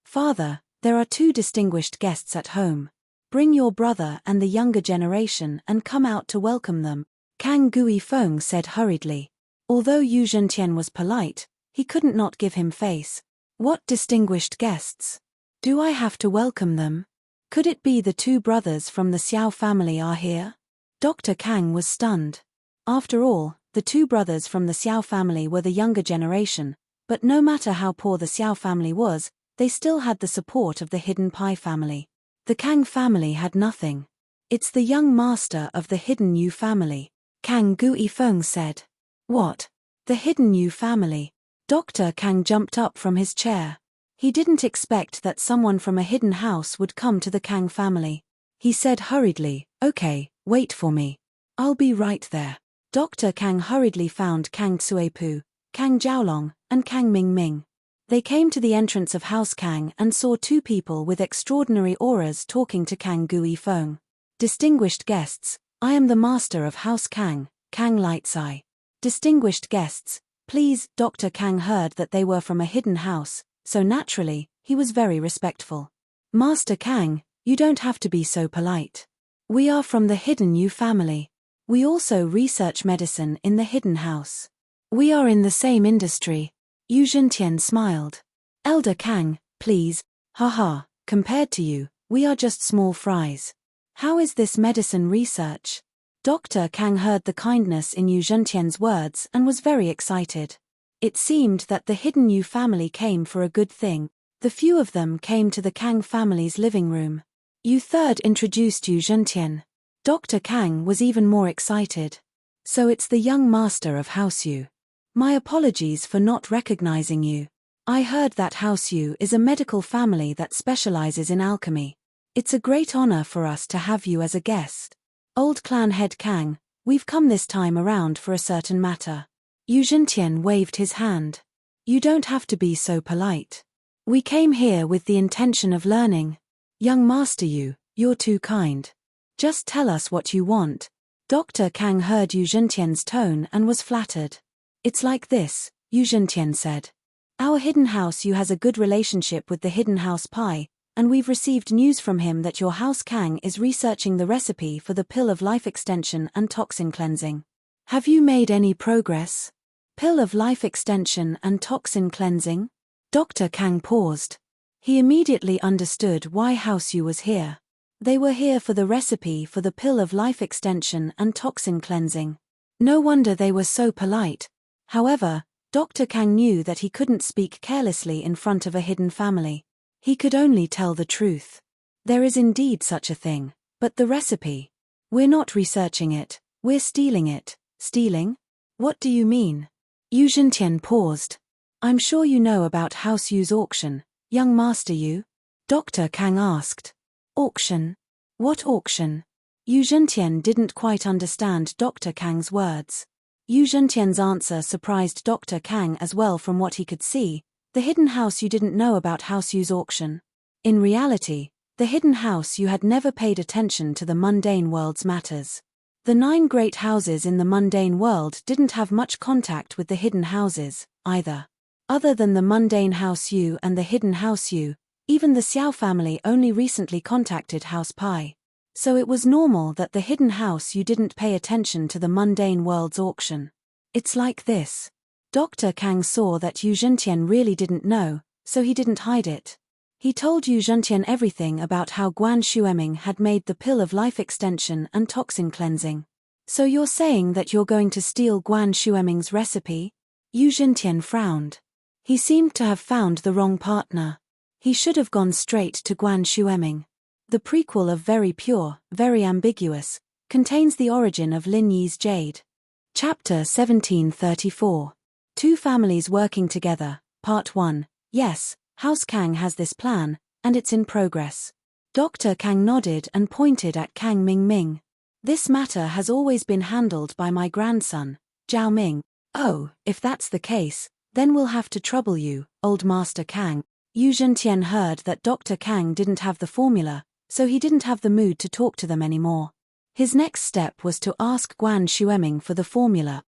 Father, there are two distinguished guests at home. Bring your brother and the younger generation and come out to welcome them, Kang Gui Feng said hurriedly. Although Yu Zhentian was polite, he couldn't not give him face. What distinguished guests? Do I have to welcome them? Could it be the two brothers from the Xiao family are here? Dr. Kang was stunned. After all, the two brothers from the Xiao family were the younger generation, but no matter how poor the Xiao family was, they still had the support of the Hidden Pai family. The Kang family had nothing. It's the young master of the Hidden Yu family, Kang Gui Feng said. What? The Hidden Yu family? Dr. Kang jumped up from his chair. He didn't expect that someone from a hidden house would come to the Kang family. He said hurriedly, okay, wait for me. I'll be right there. Dr. Kang hurriedly found Kang Tsuepu, Kang Jiaolong, and Kang Mingming. They came to the entrance of House Kang and saw two people with extraordinary auras talking to Kang Gui Feng. Distinguished guests, I am the master of House Kang, Kang Lightsai. Distinguished guests, please. Dr. Kang heard that they were from a hidden house, so naturally, he was very respectful. Master Kang, you don't have to be so polite. We are from the Hidden Yu family. We also research medicine in the hidden house. We are in the same industry. Yu Zhentian smiled. Elder Kang, please, haha, compared to you, we are just small fries. How is this medicine research? Dr. Kang heard the kindness in Yu Zhentian's words and was very excited. It seemed that the Hidden Yu family came for a good thing. The few of them came to the Kang family's living room. Yu Third introduced Yu Zhentian. Dr. Kang was even more excited. So it's the young master of House Yu. My apologies for not recognizing you. I heard that House Yu is a medical family that specializes in alchemy. It's a great honor for us to have you as a guest. Old clan head Kang, we've come this time around for a certain matter. Yu Zhentian waved his hand. You don't have to be so polite. We came here with the intention of learning. Young Master Yu, you're too kind. Just tell us what you want. Dr. Kang heard Yu Zhentian's tone and was flattered. It's like this, Yu Zhentian said. Our hidden house Yu has a good relationship with the hidden house Pai, and we've received news from him that your house Kang is researching the recipe for the pill of life extension and toxin cleansing. Have you made any progress? Pill of life extension and toxin cleansing? Dr. Kang paused. He immediately understood why House Yu was here. They were here for the recipe for the pill of life extension and toxin cleansing. No wonder they were so polite. However, Dr. Kang knew that he couldn't speak carelessly in front of a hidden family. He could only tell the truth. There is indeed such a thing. But the recipe? We're not researching it, we're stealing it. Stealing? What do you mean? Yu Zhentian paused. I'm sure you know about House Yu's auction, young master Yu? Dr. Kang asked. Auction? What auction? Yu Zhentian didn't quite understand Dr. Kang's words. Yu Zhentian's answer surprised Dr. Kang as well. From what he could see, the hidden house you didn't know about House Yu's auction. In reality, the hidden house you had never paid attention to the mundane world's matters. The 9 great houses in the mundane world didn't have much contact with the hidden houses, either. Other than the mundane House Yu and the hidden House Yu, even the Xiao family only recently contacted House Pai. So it was normal that the hidden house you didn't pay attention to the mundane world's auction. It's like this. Dr. Kang saw that Yu Zhentian really didn't know, so he didn't hide it. He told Yu Zhentian everything about how Guan Shueming had made the pill of life extension and toxin cleansing. So you're saying that you're going to steal Guan Shueming's recipe? Yu Zhentian frowned. He seemed to have found the wrong partner. He should have gone straight to Guan Shueming. The prequel of Very Pure, Very Ambiguous, contains the origin of Lin Yi's jade. Chapter 1734. 2 Families Working Together, Part 1. Yes, House Kang has this plan, and it's in progress. Dr. Kang nodded and pointed at Kang Mingming. This matter has always been handled by my grandson, Zhao Ming. Oh, if that's the case, then we'll have to trouble you, old Master Kang. Yu Zhentian heard that Dr. Kang didn't have the formula, so he didn't have the mood to talk to them anymore. His next step was to ask Guan Shueming for the formula.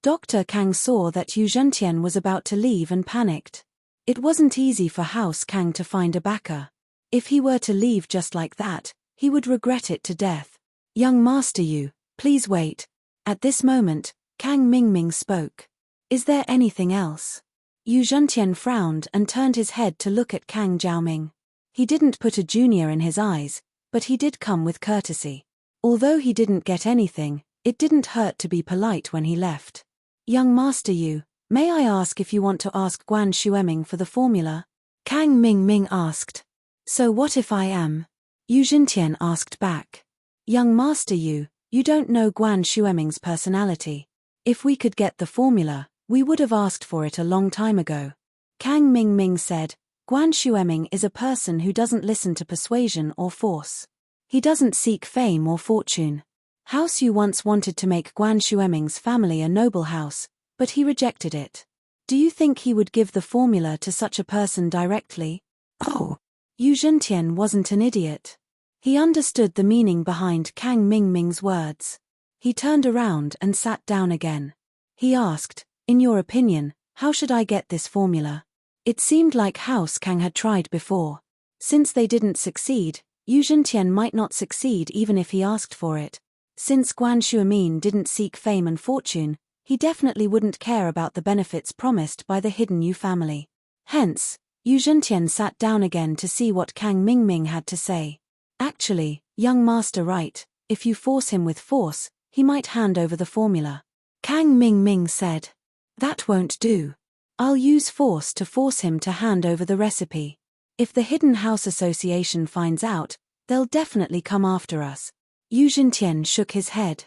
Dr. Kang saw that Yu Zhentian was about to leave and panicked. It wasn't easy for House Kang to find a backer. If he were to leave just like that, he would regret it to death. Young Master Yu, please wait. At this moment, Kang Mingming spoke. Is there anything else? Yu Zhentian frowned and turned his head to look at Kang Zhaoming. He didn't put a junior in his eyes, but he did come with courtesy. Although he didn't get anything, it didn't hurt to be polite when he left. Young Master Yu, may I ask if you want to ask Guan Shueming for the formula? Kang Mingming asked. So what if I am? Yu Zhentian asked back. Young Master Yu, you don't know Guan Shueming's personality. If we could get the formula, we would have asked for it a long time ago. Kang Mingming said, Guan Shueming is a person who doesn't listen to persuasion or force. He doesn't seek fame or fortune. House Yu once wanted to make Guan Shueming's family a noble house, but he rejected it. Do you think he would give the formula to such a person directly? Oh, Yu Zhentian wasn't an idiot. He understood the meaning behind Kang Mingming's words. He turned around and sat down again. He asked, in your opinion, how should I get this formula? It seemed like House Kang had tried before. Since they didn't succeed, Yu Zhentian might not succeed even if he asked for it. Since Guan Shueming didn't seek fame and fortune, he definitely wouldn't care about the benefits promised by the hidden Yu family. Hence, Yu Zhentian sat down again to see what Kang Mingming had to say. Actually, young master right, if you force him with force, he might hand over the formula. Kang Mingming said. That won't do. I'll use force to force him to hand over the recipe. If the Hidden House Association finds out, they'll definitely come after us. Yu Zhentian shook his head.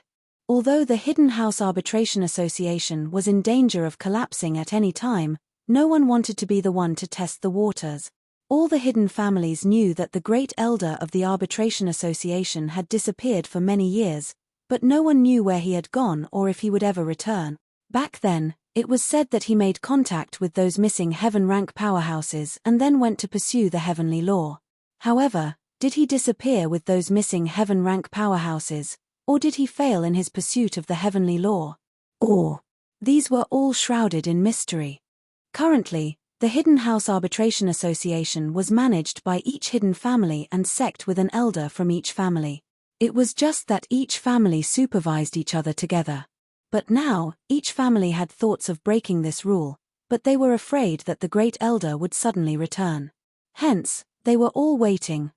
Although the Hidden House Arbitration Association was in danger of collapsing at any time, no one wanted to be the one to test the waters. All the hidden families knew that the great elder of the Arbitration Association had disappeared for many years, but no one knew where he had gone or if he would ever return. Back then, it was said that he made contact with those missing heaven-rank powerhouses and then went to pursue the heavenly law. However, did he disappear with those missing heaven-rank powerhouses, or did he fail in his pursuit of the heavenly law? Or, these were all shrouded in mystery. Currently, the Hidden House Arbitration Association was managed by each hidden family and sect with an elder from each family. It was just that each family supervised each other together. But now, each family had thoughts of breaking this rule, but they were afraid that the great elder would suddenly return. Hence, they were all waiting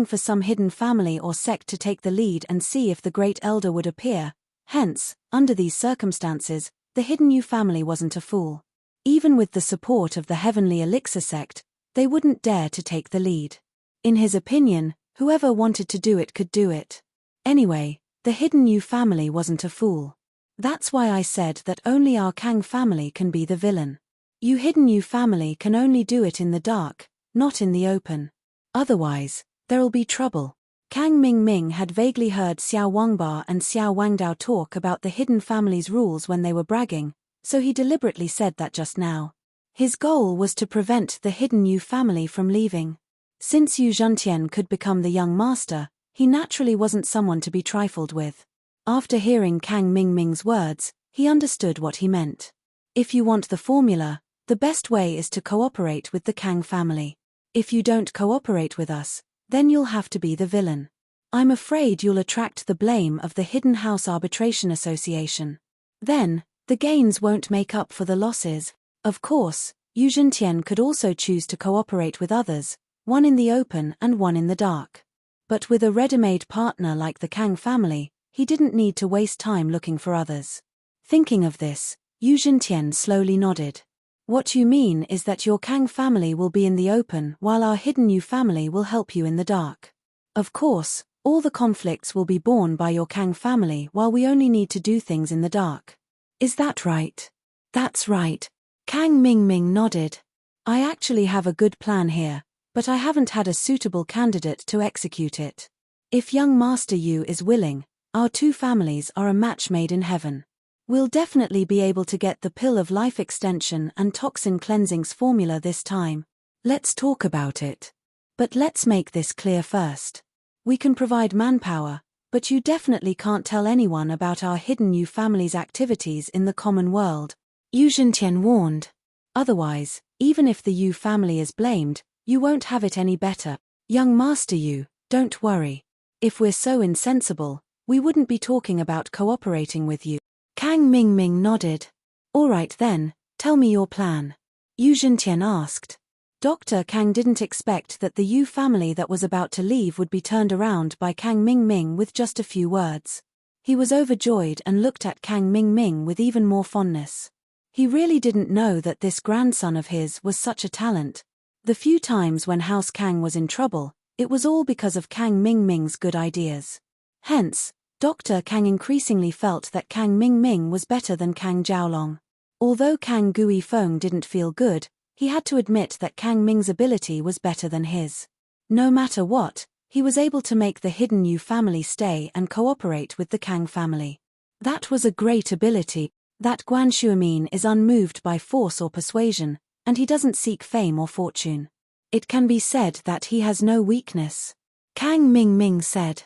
for some hidden family or sect to take the lead and see if the great elder would appear, Hence, under these circumstances, the Hidden Yu family wasn't a fool. Even with the support of the Heavenly Elixir sect, they wouldn't dare to take the lead. In his opinion, whoever wanted to do it could do it. Anyway, the Hidden Yu family wasn't a fool. That's why I said that only our Kang family can be the villain. You Hidden Yu family can only do it in the dark, not in the open. Otherwise, there'll be trouble. Kang Mingming had vaguely heard Xiao Wangba and Xiao Wangdao talk about the hidden family's rules when they were bragging, so he deliberately said that just now. His goal was to prevent the Hidden Yu family from leaving. Since Yu Zhentian could become the young master, he naturally wasn't someone to be trifled with. After hearing Kang Mingming's words, he understood what he meant. If you want the formula, the best way is to cooperate with the Kang family. If you don't cooperate with us, then you'll have to be the villain. I'm afraid you'll attract the blame of the Hidden House Arbitration Association. Then, the gains won't make up for the losses. Of course, Yu Zhentian could also choose to cooperate with others, one in the open and one in the dark. But with a ready-made partner like the Kang family, he didn't need to waste time looking for others. Thinking of this, Yu Zhentian slowly nodded. What you mean is that your Kang family will be in the open while our Hidden Yu family will help you in the dark. Of course, all the conflicts will be borne by your Kang family while we only need to do things in the dark. Is that right? That's right. Kang Mingming nodded. I actually have a good plan here, but I haven't had a suitable candidate to execute it. If young Master Yu is willing, our two families are a match made in heaven. We'll definitely be able to get the pill of life extension and toxin cleansing's formula this time. Let's talk about it. But let's make this clear first. We can provide manpower, but you definitely can't tell anyone about our Hidden Yu family's activities in the common world, Yu Zhentian warned. Otherwise, even if the Yu family is blamed, you won't have it any better. Young Master Yu, don't worry. If we're so insensible, we wouldn't be talking about cooperating with you. Kang Mingming nodded. All right then, tell me your plan. Yu Zhentian asked. Dr. Kang didn't expect that the Yu family that was about to leave would be turned around by Kang Mingming with just a few words. He was overjoyed and looked at Kang Mingming with even more fondness. He really didn't know that this grandson of his was such a talent. The few times when House Kang was in trouble, it was all because of Kang Mingming's good ideas. Hence, Dr. Kang increasingly felt that Kang Mingming was better than Kang Jiaolong. Although Kang Gui Feng didn't feel good, he had to admit that Kang Ming's ability was better than his. No matter what, he was able to make the Hidden Yu family stay and cooperate with the Kang family. That was a great ability. That Guan Shuimin is unmoved by force or persuasion, and he doesn't seek fame or fortune. It can be said that he has no weakness. Kang Mingming said.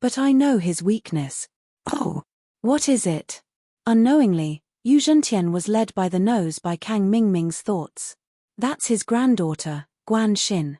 But I know his weakness. Oh, what is it? Unknowingly, Yu Zhentian was led by the nose by Kang Mingming's thoughts. That's his granddaughter, Guan Xin.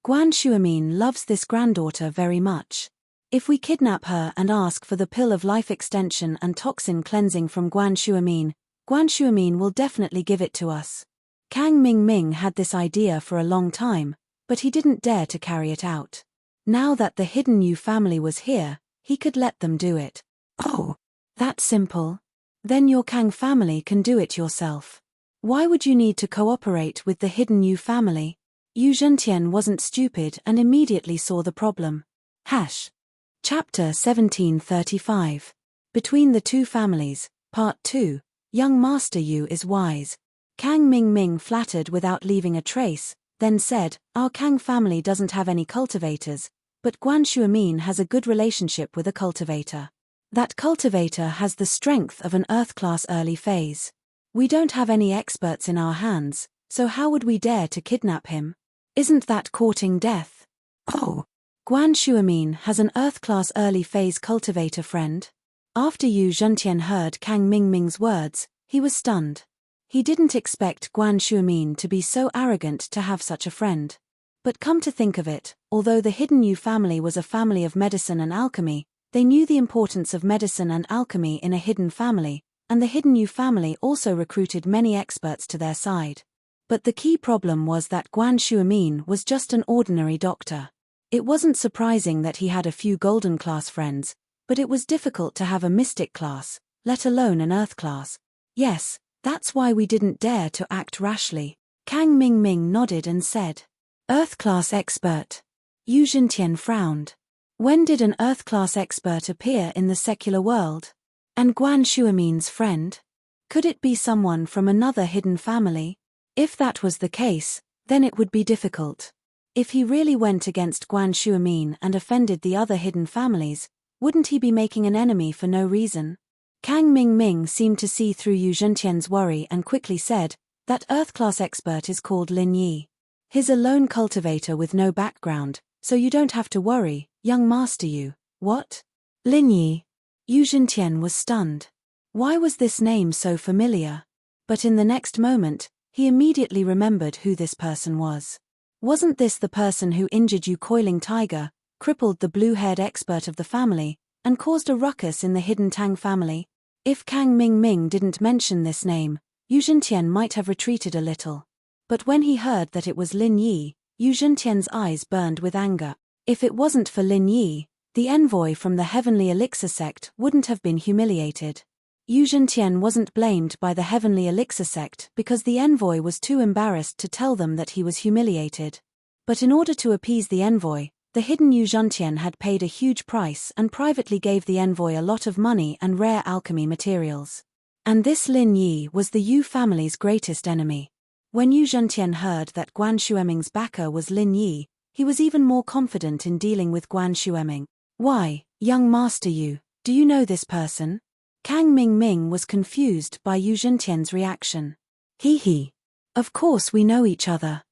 Guan Shuimin loves this granddaughter very much. If we kidnap her and ask for the pill of life extension and toxin cleansing from Guan Shuimin will definitely give it to us. Kang Mingming had this idea for a long time, but he didn't dare to carry it out. Now that the Hidden Yu family was here, he could let them do it. Oh, that's simple. Then your Kang family can do it yourself. Why would you need to cooperate with the Hidden Yu family? Yu Zhentian wasn't stupid and immediately saw the problem. Chapter 1735. Between the Two Families, Part 2, Young Master Yu is Wise. Kang Mingming flattered without leaving a trace, then said, Our Kang family doesn't have any cultivators, but Guan Shuimin has a good relationship with a cultivator. That cultivator has the strength of an Earth-class early phase. We don't have any experts in our hands, so how would we dare to kidnap him? Isn't that courting death? Oh, Guan Shuimin has an Earth-class early phase cultivator friend? After Yu Zhentian heard Kang Mingming's words, he was stunned. He didn't expect Guan Shuimin to be so arrogant to have such a friend. But come to think of it, although the Hidden Yu family was a family of medicine and alchemy, they knew the importance of medicine and alchemy in a hidden family, and the Hidden Yu family also recruited many experts to their side. But the key problem was that Guan Shuimin was just an ordinary doctor. It wasn't surprising that he had a few golden class friends, But it was difficult to have a mystic class, let alone an earth class. Yes, that's why we didn't dare to act rashly. Kang Mingming nodded and said. Earth class expert. Yu Zhentian frowned. When did an earth class expert appear in the secular world? And Guan Shuamin's friend? Could it be someone from another hidden family? If that was the case, then it would be difficult. If he really went against Guan Shuamin and offended the other hidden families, wouldn't he be making an enemy for no reason? Kang Mingming seemed to see through Yu Zhentian's worry and quickly said, that earth-class expert is called Lin Yi. He's a lone cultivator with no background, so you don't have to worry, young master Yu. What? Lin Yi? Yu Zhentian was stunned. Why was this name so familiar? But in the next moment, he immediately remembered who this person was. Wasn't this the person who injured Yu Coiling Tiger, crippled the blue-haired expert of the family, and caused a ruckus in the hidden Tang family? If Kang Mingming didn't mention this name, Yu Zhentian might have retreated a little. But when he heard that it was Lin Yi, Yu Zhentian's eyes burned with anger. If it wasn't for Lin Yi, the envoy from the Heavenly Elixir sect wouldn't have been humiliated. Yu Zhentian wasn't blamed by the Heavenly Elixir sect because the envoy was too embarrassed to tell them that he was humiliated. But in order to appease the envoy, the hidden Yu Zhentian had paid a huge price and privately gave the envoy a lot of money and rare alchemy materials. And this Lin Yi was the Yu family's greatest enemy. When Yu Zhentian heard that Guan Shueming's backer was Lin Yi, he was even more confident in dealing with Guan Shueming. Why, young master Yu, do you know this person? Kang Mingming was confused by Yu Zhentian's reaction. He. Of course we know each other.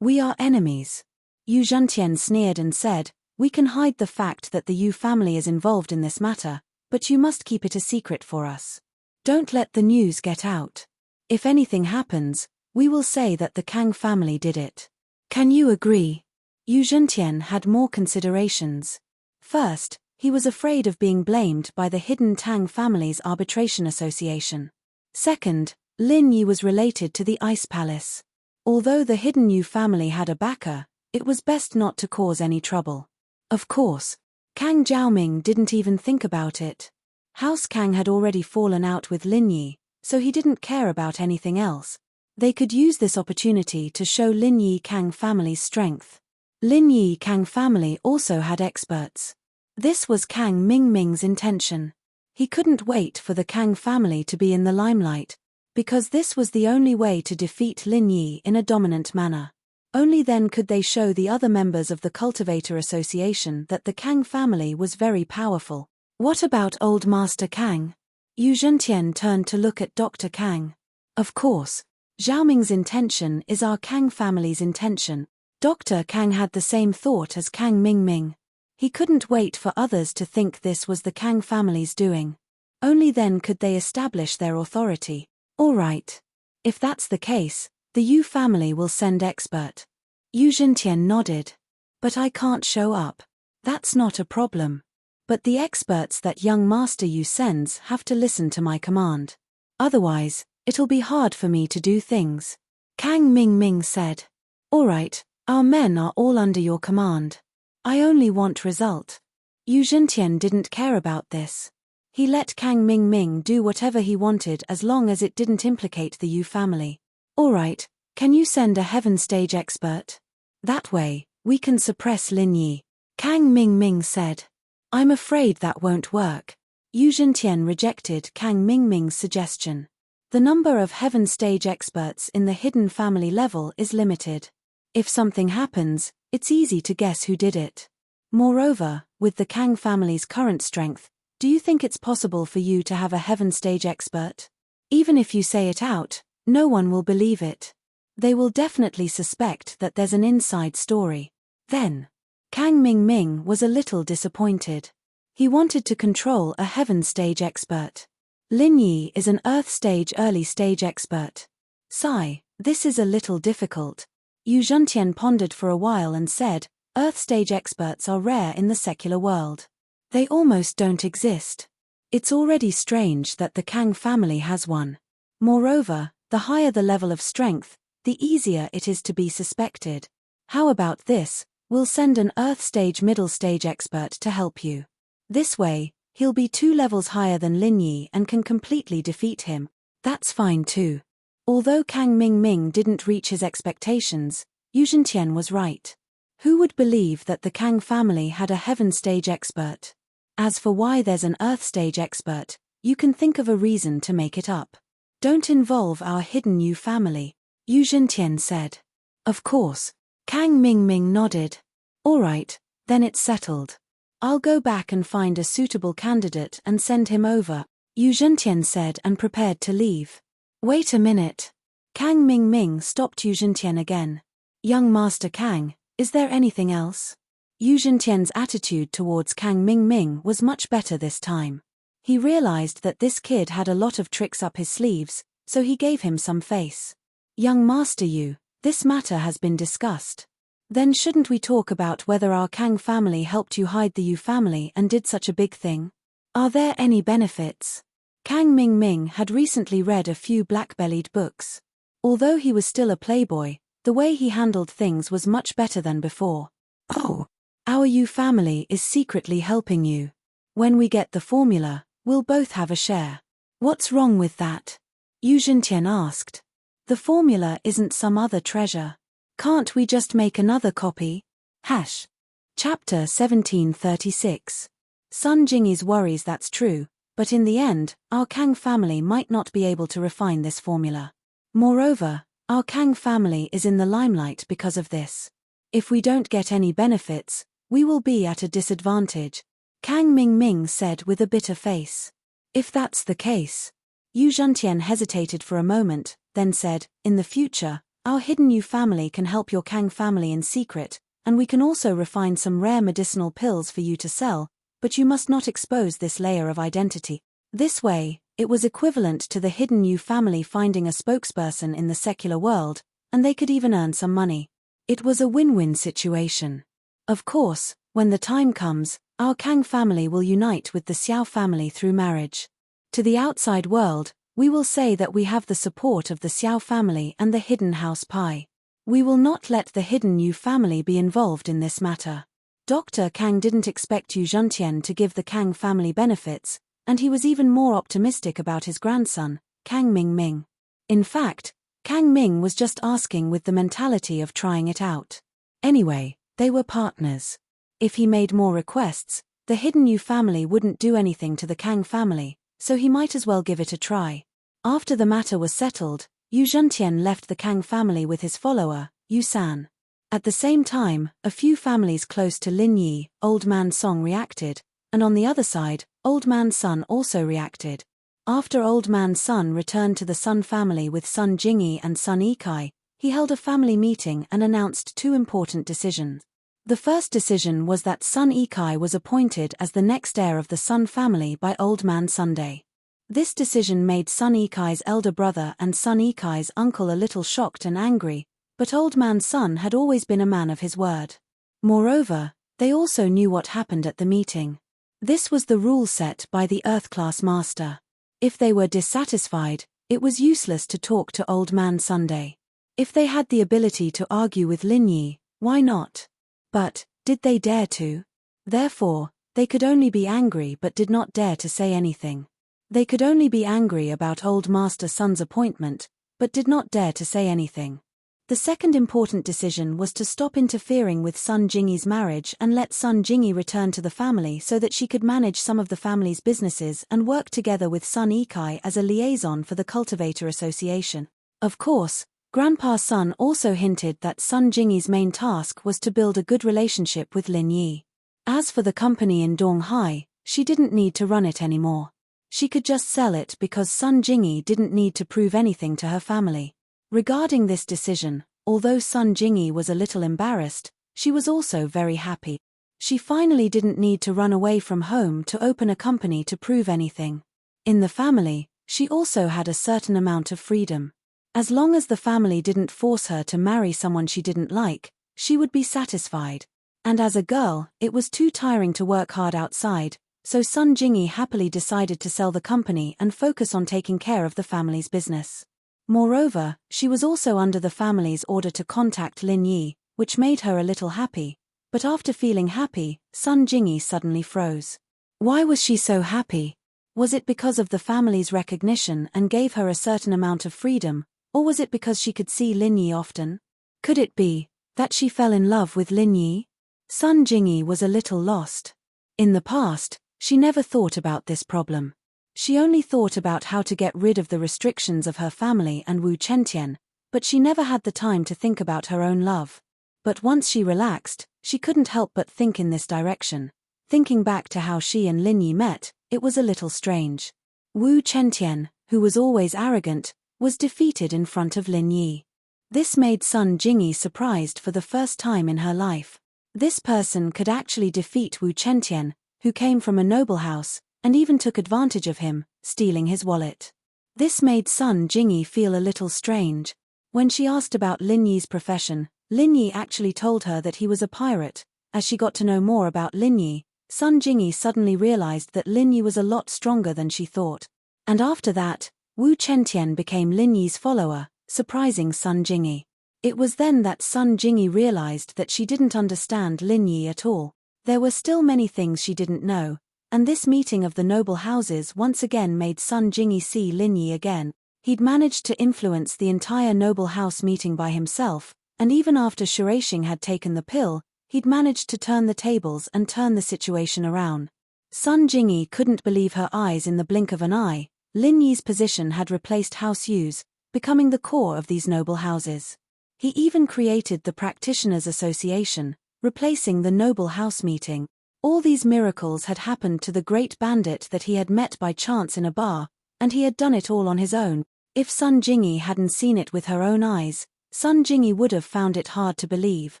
We are enemies. Yu Zhentian sneered and said, we can hide the fact that the Yu family is involved in this matter, but you must keep it a secret for us. Don't let the news get out. If anything happens, we will say that the Kang family did it. Can you agree? Yu Zhentian had more considerations. First, he was afraid of being blamed by the hidden Tang family's arbitration association. Second, Lin Yi was related to the Ice Palace. Although the hidden Yu family had a backer, it was best not to cause any trouble. Of course, Kang Jiaoming didn't even think about it. House Kang had already fallen out with Lin Yi, so he didn't care about anything else. They could use this opportunity to show Lin Yi Kang family's strength. Lin Yi Kang family also had experts. This was Kang Mingming's intention. He couldn't wait for the Kang family to be in the limelight, because this was the only way to defeat Lin Yi in a dominant manner. Only then could they show the other members of the Cultivator Association that the Kang family was very powerful. What about Old Master Kang? Yu Zhentian turned to look at Dr. Kang. Of course, Xiaoming's intention is our Kang family's intention. Dr. Kang had the same thought as Kang Mingming. He couldn't wait for others to think this was the Kang family's doing. Only then could they establish their authority. All right. If that's the case, the Yu family will send expert. Yu Zhentian nodded. But I can't show up. That's not a problem. But the experts that young Master Yu sends have to listen to my command. Otherwise, it'll be hard for me to do things. Kang Mingming said. All right, our men are all under your command. I only want result. Yu Zhentian didn't care about this. He let Kang Mingming do whatever he wanted as long as it didn't implicate the Yu family. All right, can you send a heaven stage expert? That way, we can suppress Lin Yi. Kang Mingming said. I'm afraid that won't work. Yu Zhentian rejected Kang Mingming's suggestion. The number of heaven stage experts in the hidden family level is limited. If something happens, it's easy to guess who did it. Moreover, with the Kang family's current strength, do you think it's possible for you to have a heaven stage expert? Even if you say it out, no one will believe it. They will definitely suspect that there's an inside story. Then, Kang Mingming was a little disappointed. He wanted to control a heaven stage expert. Lin Yi is an earth stage early stage expert. Sigh, this is a little difficult. Yu Zhentian pondered for a while and said, earth stage experts are rare in the secular world. They almost don't exist. It's already strange that the Kang family has one. Moreover, the higher the level of strength, the easier it is to be suspected. How about this? We'll send an earth stage middle stage expert to help you. This way, He'll be 2 levels higher than Lin Yi and can completely defeat him. That's fine too. Although Kang Mingming didn't reach his expectations, Yu Zhentian was right. Who would believe that the Kang family had a heaven stage expert? As for why there's an earth stage expert, you can think of a reason to make it up. Don't involve our hidden Yu family, Yu Zhentian said. Of course. Kang Mingming nodded. Alright, then it's settled. I'll go back and find a suitable candidate and send him over, Yu Zhentian said and prepared to leave. Wait a minute. Kang Mingming stopped Yu Zhentian again. Young Master Kang, is there anything else? Yu Zhentian's attitude towards Kang Mingming was much better this time. He realized that this kid had a lot of tricks up his sleeves, so he gave him some face. Young Master Yu, this matter has been discussed. Then shouldn't we talk about whether our Kang family helped you hide the Yu family and did such a big thing? Are there any benefits? Kang Mingming had recently read a few black-bellied books. Although he was still a playboy, the way he handled things was much better than before. Oh, our Yu family is secretly helping you. When we get the formula, we'll both have a share. What's wrong with that? Yu Zhentian asked. The formula isn't some other treasure. Can't we just make another copy? Chapter 1736. Sun Jingyi's worries. That's true, but in the end, our Kang family might not be able to refine this formula. Moreover, our Kang family is in the limelight because of this. If we don't get any benefits, we will be at a disadvantage, Kang Mingming said with a bitter face. If that's the case. Yu Zhentian hesitated for a moment, then said, in the future, our hidden Yu family can help your Kang family in secret, and we can also refine some rare medicinal pills for you to sell, but you must not expose this layer of identity. This way, it was equivalent to the hidden Yu family finding a spokesperson in the secular world, and they could even earn some money. It was a win-win situation. Of course, when the time comes, our Kang family will unite with the Xiao family through marriage. To the outside world, we will say that we have the support of the Xiao family and the hidden house Pai. We will not let the hidden Yu family be involved in this matter. Dr. Kang didn't expect Yu Zhentian to give the Kang family benefits, and he was even more optimistic about his grandson, Kang Mingming. In fact, Kang Ming was just asking with the mentality of trying it out. Anyway, they were partners. If he made more requests, the hidden Yu family wouldn't do anything to the Kang family, so he might as well give it a try. After the matter was settled, Yu Zhentian left the Kang family with his follower, Yu San. At the same time, a few families close to Lin Yi, Old Man Song reacted, and on the other side, Old Man Sun also reacted. After Old Man Sun returned to the Sun family with Sun Jingyi and Sun Yikai, he held a family meeting and announced 2 important decisions. The first decision was that Sun Yikai was appointed as the next heir of the Sun family by Old Man Sunday. This decision made Sun Yikai's elder brother and Sun Yikai's uncle a little shocked and angry, but Old Man Sun had always been a man of his word. Moreover, they also knew what happened at the meeting. This was the rule set by the Earth-class master. If they were dissatisfied, it was useless to talk to Old Man Sunday. If they had the ability to argue with Lin Yi, why not? But, did they dare to? Therefore, they could only be angry but did not dare to say anything. They could only be angry about Old Master Sun's appointment, but did not dare to say anything. The second important decision was to stop interfering with Sun Jingyi's marriage and let Sun Jingyi return to the family so that she could manage some of the family's businesses and work together with Sun Yikai as a liaison for the Cultivator Association. Of course, Grandpa Sun also hinted that Sun Jingyi's main task was to build a good relationship with Lin Yi. As for the company in Donghai, she didn't need to run it anymore. She could just sell it because Sun Jingyi didn't need to prove anything to her family. Regarding this decision, although Sun Jingyi was a little embarrassed, she was also very happy. She finally didn't need to run away from home to open a company to prove anything. In the family, she also had a certain amount of freedom. As long as the family didn't force her to marry someone she didn't like, she would be satisfied. And as a girl, it was too tiring to work hard outside, so Sun Jingyi happily decided to sell the company and focus on taking care of the family's business. Moreover, she was also under the family's order to contact Lin Yi, which made her a little happy, but after feeling happy, Sun Jingyi suddenly froze. Why was she so happy? Was it because of the family's recognition and gave her a certain amount of freedom, or was it because she could see Lin Yi often? Could it be that she fell in love with Lin Yi? Sun Jingyi was a little lost. In the past, she never thought about this problem. She only thought about how to get rid of the restrictions of her family and Wu Chentian, but she never had the time to think about her own love. But once she relaxed, she couldn't help but think in this direction. Thinking back to how she and Lin Yi met, it was a little strange. Wu Chentian, who was always arrogant, was defeated in front of Lin Yi. This made Sun Jingyi surprised for the first time in her life. This person could actually defeat Wu Chentian, who came from a noble house, and even took advantage of him, stealing his wallet. This made Sun Jingyi feel a little strange. When she asked about Lin Yi's profession, Lin Yi actually told her that he was a pirate. As she got to know more about Lin Yi, Sun Jingyi suddenly realized that Lin Yi was a lot stronger than she thought. And after that, Wu Chentian became Lin Yi's follower, surprising Sun Jingyi. It was then that Sun Jingyi realized that she didn't understand Lin Yi at all. There were still many things she didn't know, and this meeting of the noble houses once again made Sun Jingyi see Lin Yi again. He'd managed to influence the entire noble house meeting by himself, and even after Shirashing had taken the pill, he'd managed to turn the tables and turn the situation around. Sun Jingyi couldn't believe her eyes in the blink of an eye. Lin Yi's position had replaced House Yu's, becoming the core of these noble houses. He even created the Practitioners' Association, replacing the noble house meeting. All these miracles had happened to the great bandit that he had met by chance in a bar, and he had done it all on his own. If Sun Jingyi hadn't seen it with her own eyes, Sun Jingyi would have found it hard to believe.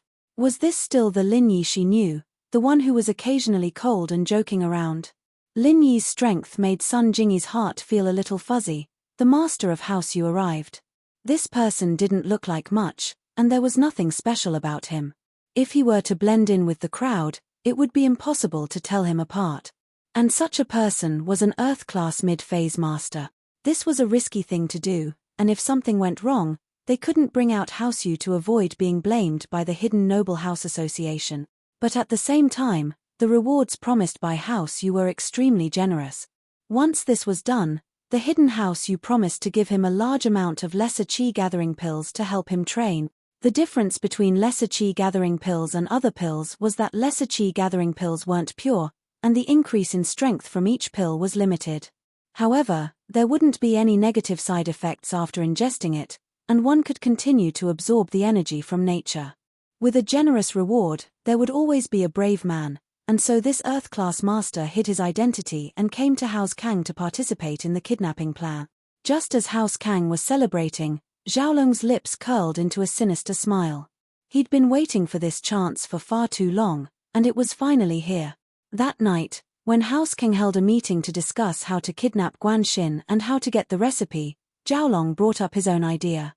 Was this still the Lin Yi she knew, the one who was occasionally cold and joking around? Lin Yi's strength made Sun Jingyi's heart feel a little fuzzy. The master of House Yu arrived. This person didn't look like much, and there was nothing special about him. If he were to blend in with the crowd, it would be impossible to tell him apart. And such a person was an Earth-class mid-phase master. This was a risky thing to do, and if something went wrong, they couldn't bring out House Yu to avoid being blamed by the hidden Noble House Association. But at the same time, the rewards promised by House Yu were extremely generous. Once this was done, the hidden House Yu promised to give him a large amount of lesser chi gathering pills to help him train. The difference between lesser chi gathering pills and other pills was that lesser chi gathering pills weren't pure, and the increase in strength from each pill was limited. However, there wouldn't be any negative side effects after ingesting it, and one could continue to absorb the energy from nature. With a generous reward, there would always be a brave man, and so this Earth-class master hid his identity and came to House Kang to participate in the kidnapping plan. Just as House Kang was celebrating, Xiaolong's lips curled into a sinister smile. He'd been waiting for this chance for far too long, and it was finally here. That night, when House Kang held a meeting to discuss how to kidnap Guan Xin and how to get the recipe, Xiaolong brought up his own idea.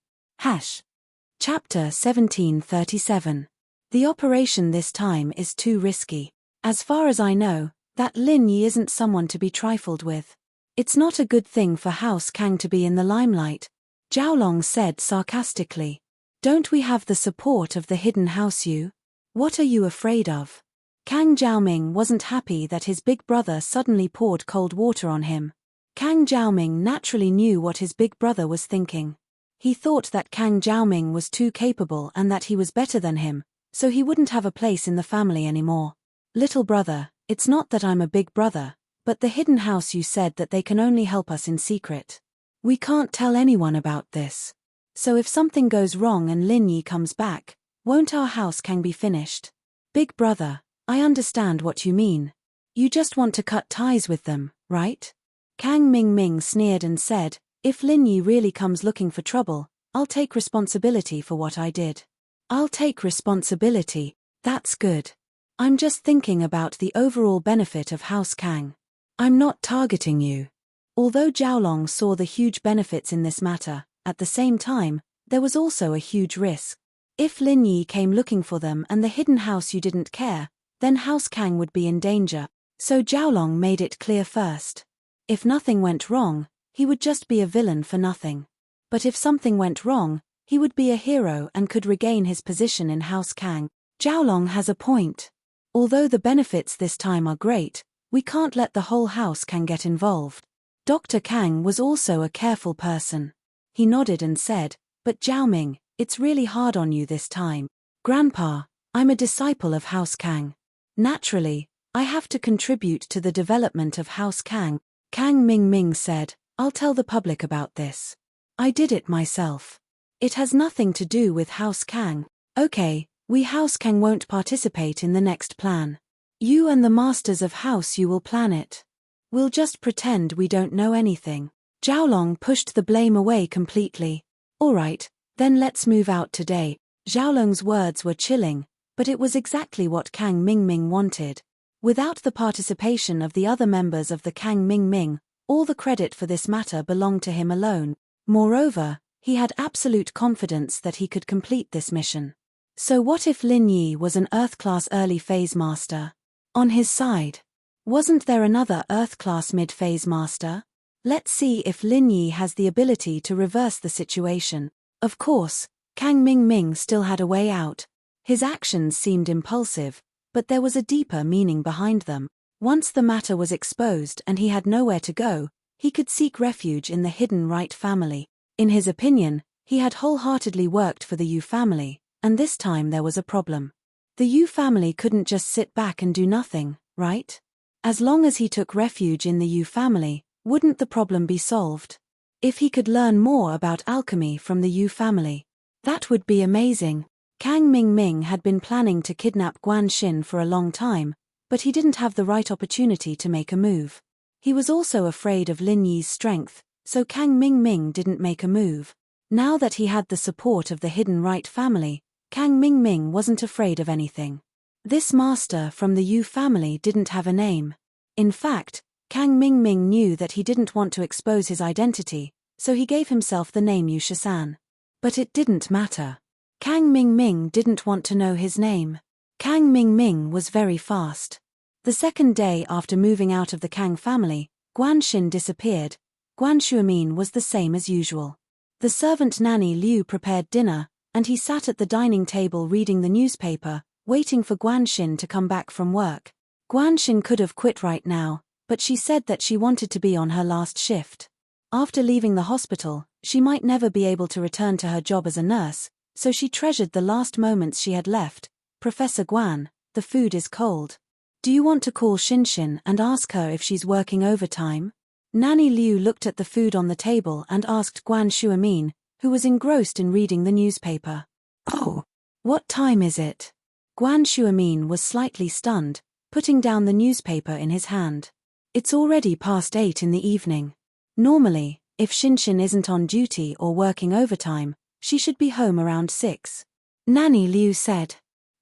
Chapter 1737. The operation this time is too risky. As far as I know, that Lin Yi isn't someone to be trifled with. It's not a good thing for House Kang to be in the limelight, Xiaolong said sarcastically. Don't we have the support of the hidden House Yu? What are you afraid of? Kang Jiaoming wasn't happy that his big brother suddenly poured cold water on him. Kang Jiaoming naturally knew what his big brother was thinking. He thought that Kang Jiaoming was too capable and that he was better than him, so he wouldn't have a place in the family anymore. Little brother, it's not that I'm a big brother, but the hidden House Yu said that they can only help us in secret. We can't tell anyone about this. So if something goes wrong and Lin Yi comes back, won't our House Kang be finished? Big brother, I understand what you mean. You just want to cut ties with them, right? Kang Mingming sneered and said, if Lin Yi really comes looking for trouble, I'll take responsibility for what I did. I'll take responsibility, that's good. I'm just thinking about the overall benefit of House Kang. I'm not targeting you. Although Xiaolong saw the huge benefits in this matter, at the same time, there was also a huge risk. If Lin Yi came looking for them and the hidden House Yu didn't care, then House Kang would be in danger, so Xiaolong made it clear first. If nothing went wrong, he would just be a villain for nothing. But if something went wrong, he would be a hero and could regain his position in House Kang. Xiaolong has a point. Although the benefits this time are great, We can't let the whole house Kang get involved. Dr. Kang was also a careful person. He nodded and said, but Zhaoming, it's really hard on you this time. Grandpa, I'm a disciple of House Kang. Naturally, I have to contribute to the development of House Kang. Kang Mingming said, I'll tell the public about this. I did it myself. It has nothing to do with House Kang. Okay, we House Kang won't participate in the next plan. You and the masters of House you will plan it. We'll just pretend we don't know anything. Zhaolong pushed the blame away completely. Alright, then let's move out today. Zhaolong's words were chilling, but it was exactly what Kang Mingming wanted. Without the participation of the other members of the Kang Mingming, all the credit for this matter belonged to him alone. Moreover, he had absolute confidence that he could complete this mission. So what if Lin Yi was an Earth-class early-phase master? On his side, wasn't there another Earth-class mid-phase master? Let's see if Lin Yi has the ability to reverse the situation. Of course, Kang Mingming still had a way out. His actions seemed impulsive, but there was a deeper meaning behind them. Once the matter was exposed and he had nowhere to go, he could seek refuge in the hidden Right family. In his opinion, he had wholeheartedly worked for the Yu family, and this time there was a problem. The Yu family couldn't just sit back and do nothing, right? As long as he took refuge in the Yu family, wouldn't the problem be solved? If he could learn more about alchemy from the Yu family, that would be amazing. Kang Mingming had been planning to kidnap Guan Xin for a long time, but he didn't have the right opportunity to make a move. He was also afraid of Lin Yi's strength, so Kang Mingming didn't make a move. Now that he had the support of the hidden Right family, Kang Mingming wasn't afraid of anything. This master from the Yu family didn't have a name. In fact, Kang Mingming knew that he didn't want to expose his identity, so he gave himself the name Yu Shisan. But it didn't matter. Kang Mingming didn't want to know his name. Kang Mingming was very fast. The second day after moving out of the Kang family, Guan Xin disappeared. Guan Shuamin was the same as usual. The servant nanny Liu prepared dinner, and he sat at the dining table reading the newspaper, waiting for Guan Xin to come back from work. Guan Xin could have quit right now, but she said that she wanted to be on her last shift. After leaving the hospital, she might never be able to return to her job as a nurse, so she treasured the last moments she had left. Professor Guan, the food is cold. Do you want to call Xinshin and ask her if she's working overtime? Nanny Liu looked at the food on the table and asked Guan Shuamin, who was engrossed in reading the newspaper. Oh, what time is it? Guan Shuamin was slightly stunned, putting down the newspaper in his hand. It's already past 8 in the evening. Normally, if Xinshin isn't on duty or working overtime, she should be home around 6. Nanny Liu said.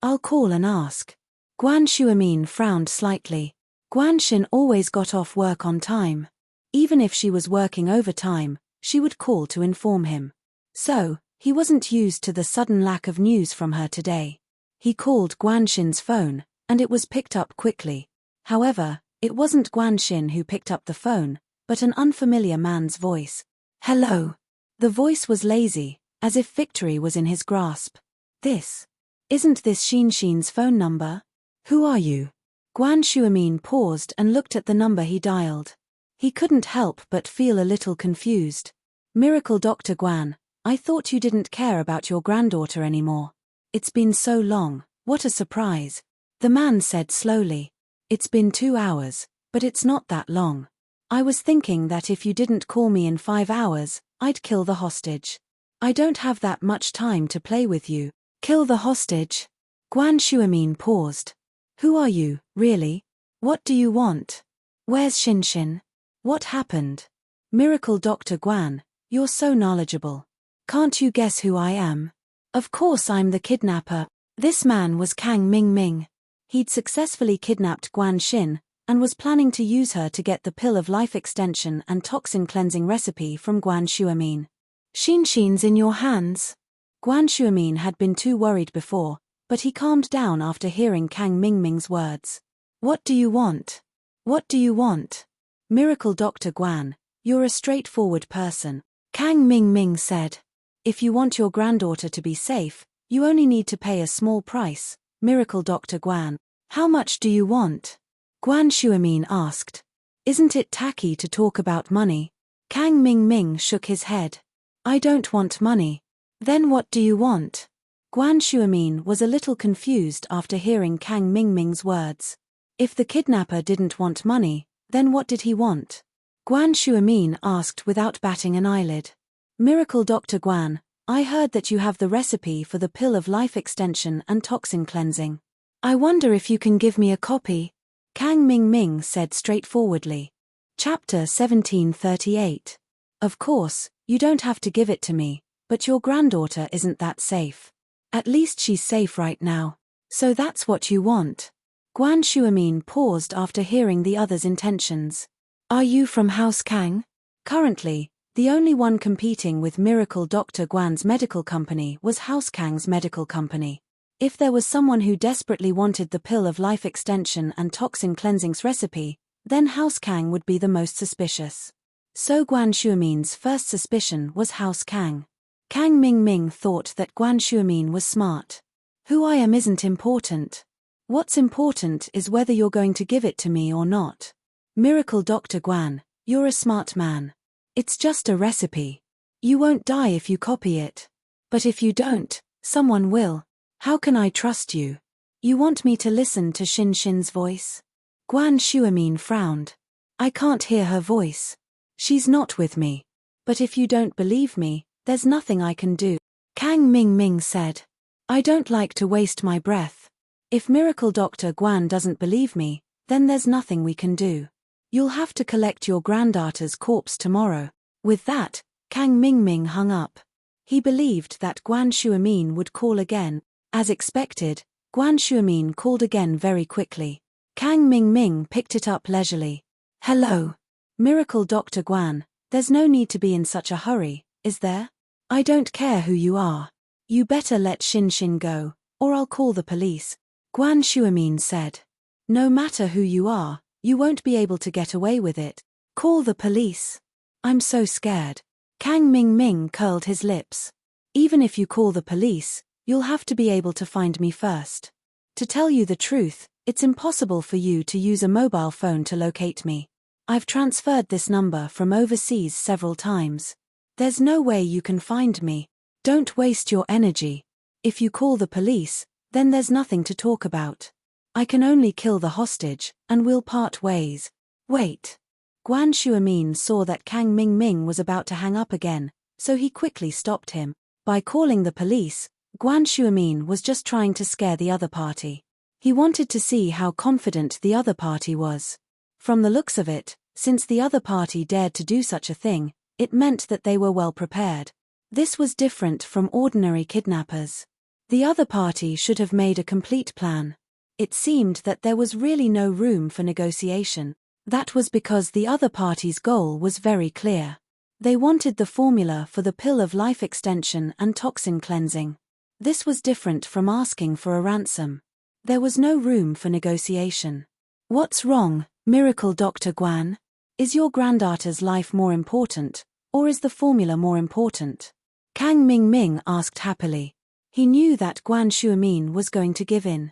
I'll call and ask. Guan Shuamin frowned slightly. Guan Xin always got off work on time. Even if she was working overtime, she would call to inform him. So, he wasn't used to the sudden lack of news from her today. He called Guan Xin's phone, and it was picked up quickly. However, it wasn't Guan Xin who picked up the phone, but an unfamiliar man's voice. Hello. The voice was lazy, as if victory was in his grasp. Isn't this Xinshin's phone number? Who are you? Guan Shuamin paused and looked at the number he dialed. He couldn't help but feel a little confused. Miracle Dr. Guan, I thought you didn't care about your granddaughter anymore. It's been so long, what a surprise. The man said slowly. It's been 2 hours, but it's not that long. I was thinking that if you didn't call me in 5 hours, I'd kill the hostage. I don't have that much time to play with you. Kill the hostage? Guan Shuamin paused. Who are you, really? What do you want? Where's Xinshin? What happened? Miracle Dr. Guan, you're so knowledgeable. Can't you guess who I am? Of course I'm the kidnapper. This man was Kang Mingming. He'd successfully kidnapped Guan Xin, and was planning to use her to get the pill of life extension and toxin cleansing recipe from Guan Shuamin. Xinshin's in your hands. Guan Shuamin had been too worried before, but he calmed down after hearing Kang Mingming's words. What do you want? What do you want? Miracle Dr. Guan, you're a straightforward person. Kang Mingming said. If you want your granddaughter to be safe, you only need to pay a small price. Miracle Dr. Guan. How much do you want? Guan Shuimin asked. Isn't it tacky to talk about money? Kang Mingming shook his head. I don't want money. Then what do you want? Guan Shuimin was a little confused after hearing Kang Mingming's words. If the kidnapper didn't want money, then what did he want? Guan Shuimin asked without batting an eyelid. Miracle Dr. Guan, I heard that you have the recipe for the pill of life extension and toxin cleansing. I wonder if you can give me a copy? Kang Mingming said straightforwardly. Chapter 1738. Of course, you don't have to give it to me, but your granddaughter isn't that safe. At least she's safe right now. So that's what you want. Guan Shuimin paused after hearing the other's intentions. Are you from House Kang? Currently, the only one competing with Miracle Dr. Guan's medical company was House Kang's medical company. If there was someone who desperately wanted the pill of life extension and toxin cleansing's recipe, then House Kang would be the most suspicious. So Guan Shuimin's first suspicion was House Kang. Kang Mingming thought that Guan Shuimin was smart. Who I am isn't important. What's important is whether you're going to give it to me or not. Miracle Dr. Guan, you're a smart man. It's just a recipe. You won't die if you copy it. But if you don't, someone will. How can I trust you? You want me to listen to Xin Xin's voice? Guan Shuimin frowned. I can't hear her voice. She's not with me. But if you don't believe me, there's nothing I can do. Kang Mingming said. I don't like to waste my breath. If Miracle Dr. Guan doesn't believe me, then there's nothing we can do. You'll have to collect your granddaughter's corpse tomorrow. With that, Kang Mingming hung up. He believed that Guan Shuimin would call again. As expected, Guan Shuimin called again very quickly. Kang Mingming picked it up leisurely. Hello. Miracle Dr. Guan, there's no need to be in such a hurry, is there? I don't care who you are. You better let Xin Xin go, or I'll call the police. Guan Shuimin said. No matter who you are, you won't be able to get away with it. Call the police. I'm so scared. Kang Mingming curled his lips. Even if you call the police, you'll have to be able to find me first. To tell you the truth, it's impossible for you to use a mobile phone to locate me. I've transferred this number from overseas several times. There's no way you can find me. Don't waste your energy. If you call the police, then there's nothing to talk about. I can only kill the hostage, and we'll part ways. Wait. Guan Shuimin saw that Kang Mingming was about to hang up again, so he quickly stopped him. By calling the police, Guan Shuimin was just trying to scare the other party. He wanted to see how confident the other party was. From the looks of it, since the other party dared to do such a thing, it meant that they were well prepared. This was different from ordinary kidnappers. The other party should have made a complete plan. It seemed that there was really no room for negotiation. That was because the other party's goal was very clear. They wanted the formula for the pill of life extension and toxin cleansing. This was different from asking for a ransom. There was no room for negotiation. What's wrong, Miracle Dr. Guan? Is your granddaughter's life more important, or is the formula more important? Kang Mingming asked happily. He knew that Guan Shuimin was going to give in.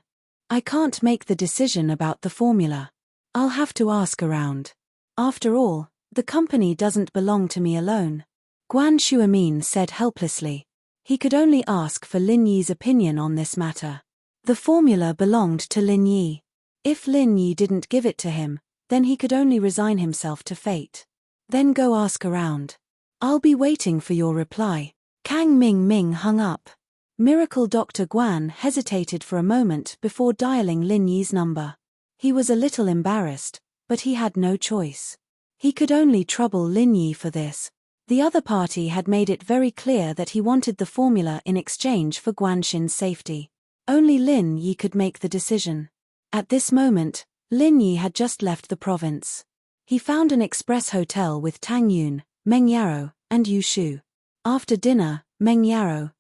I can't make the decision about the formula. I'll have to ask around. After all, the company doesn't belong to me alone. Guan Shuimin said helplessly. He could only ask for Lin Yi's opinion on this matter. The formula belonged to Lin Yi. If Lin Yi didn't give it to him, then he could only resign himself to fate. Then go ask around. I'll be waiting for your reply. Kang Mingming hung up. Miracle Dr. Guan hesitated for a moment before dialing Lin Yi's number. He was a little embarrassed, but he had no choice. He could only trouble Lin Yi for this. The other party had made it very clear that he wanted the formula in exchange for Guan Xin's safety. Only Lin Yi could make the decision. At this moment, Lin Yi had just left the province. He found an express hotel with Tang Yun, Meng Yarrow, and Yu Shu. After dinner, Meng Yarrow,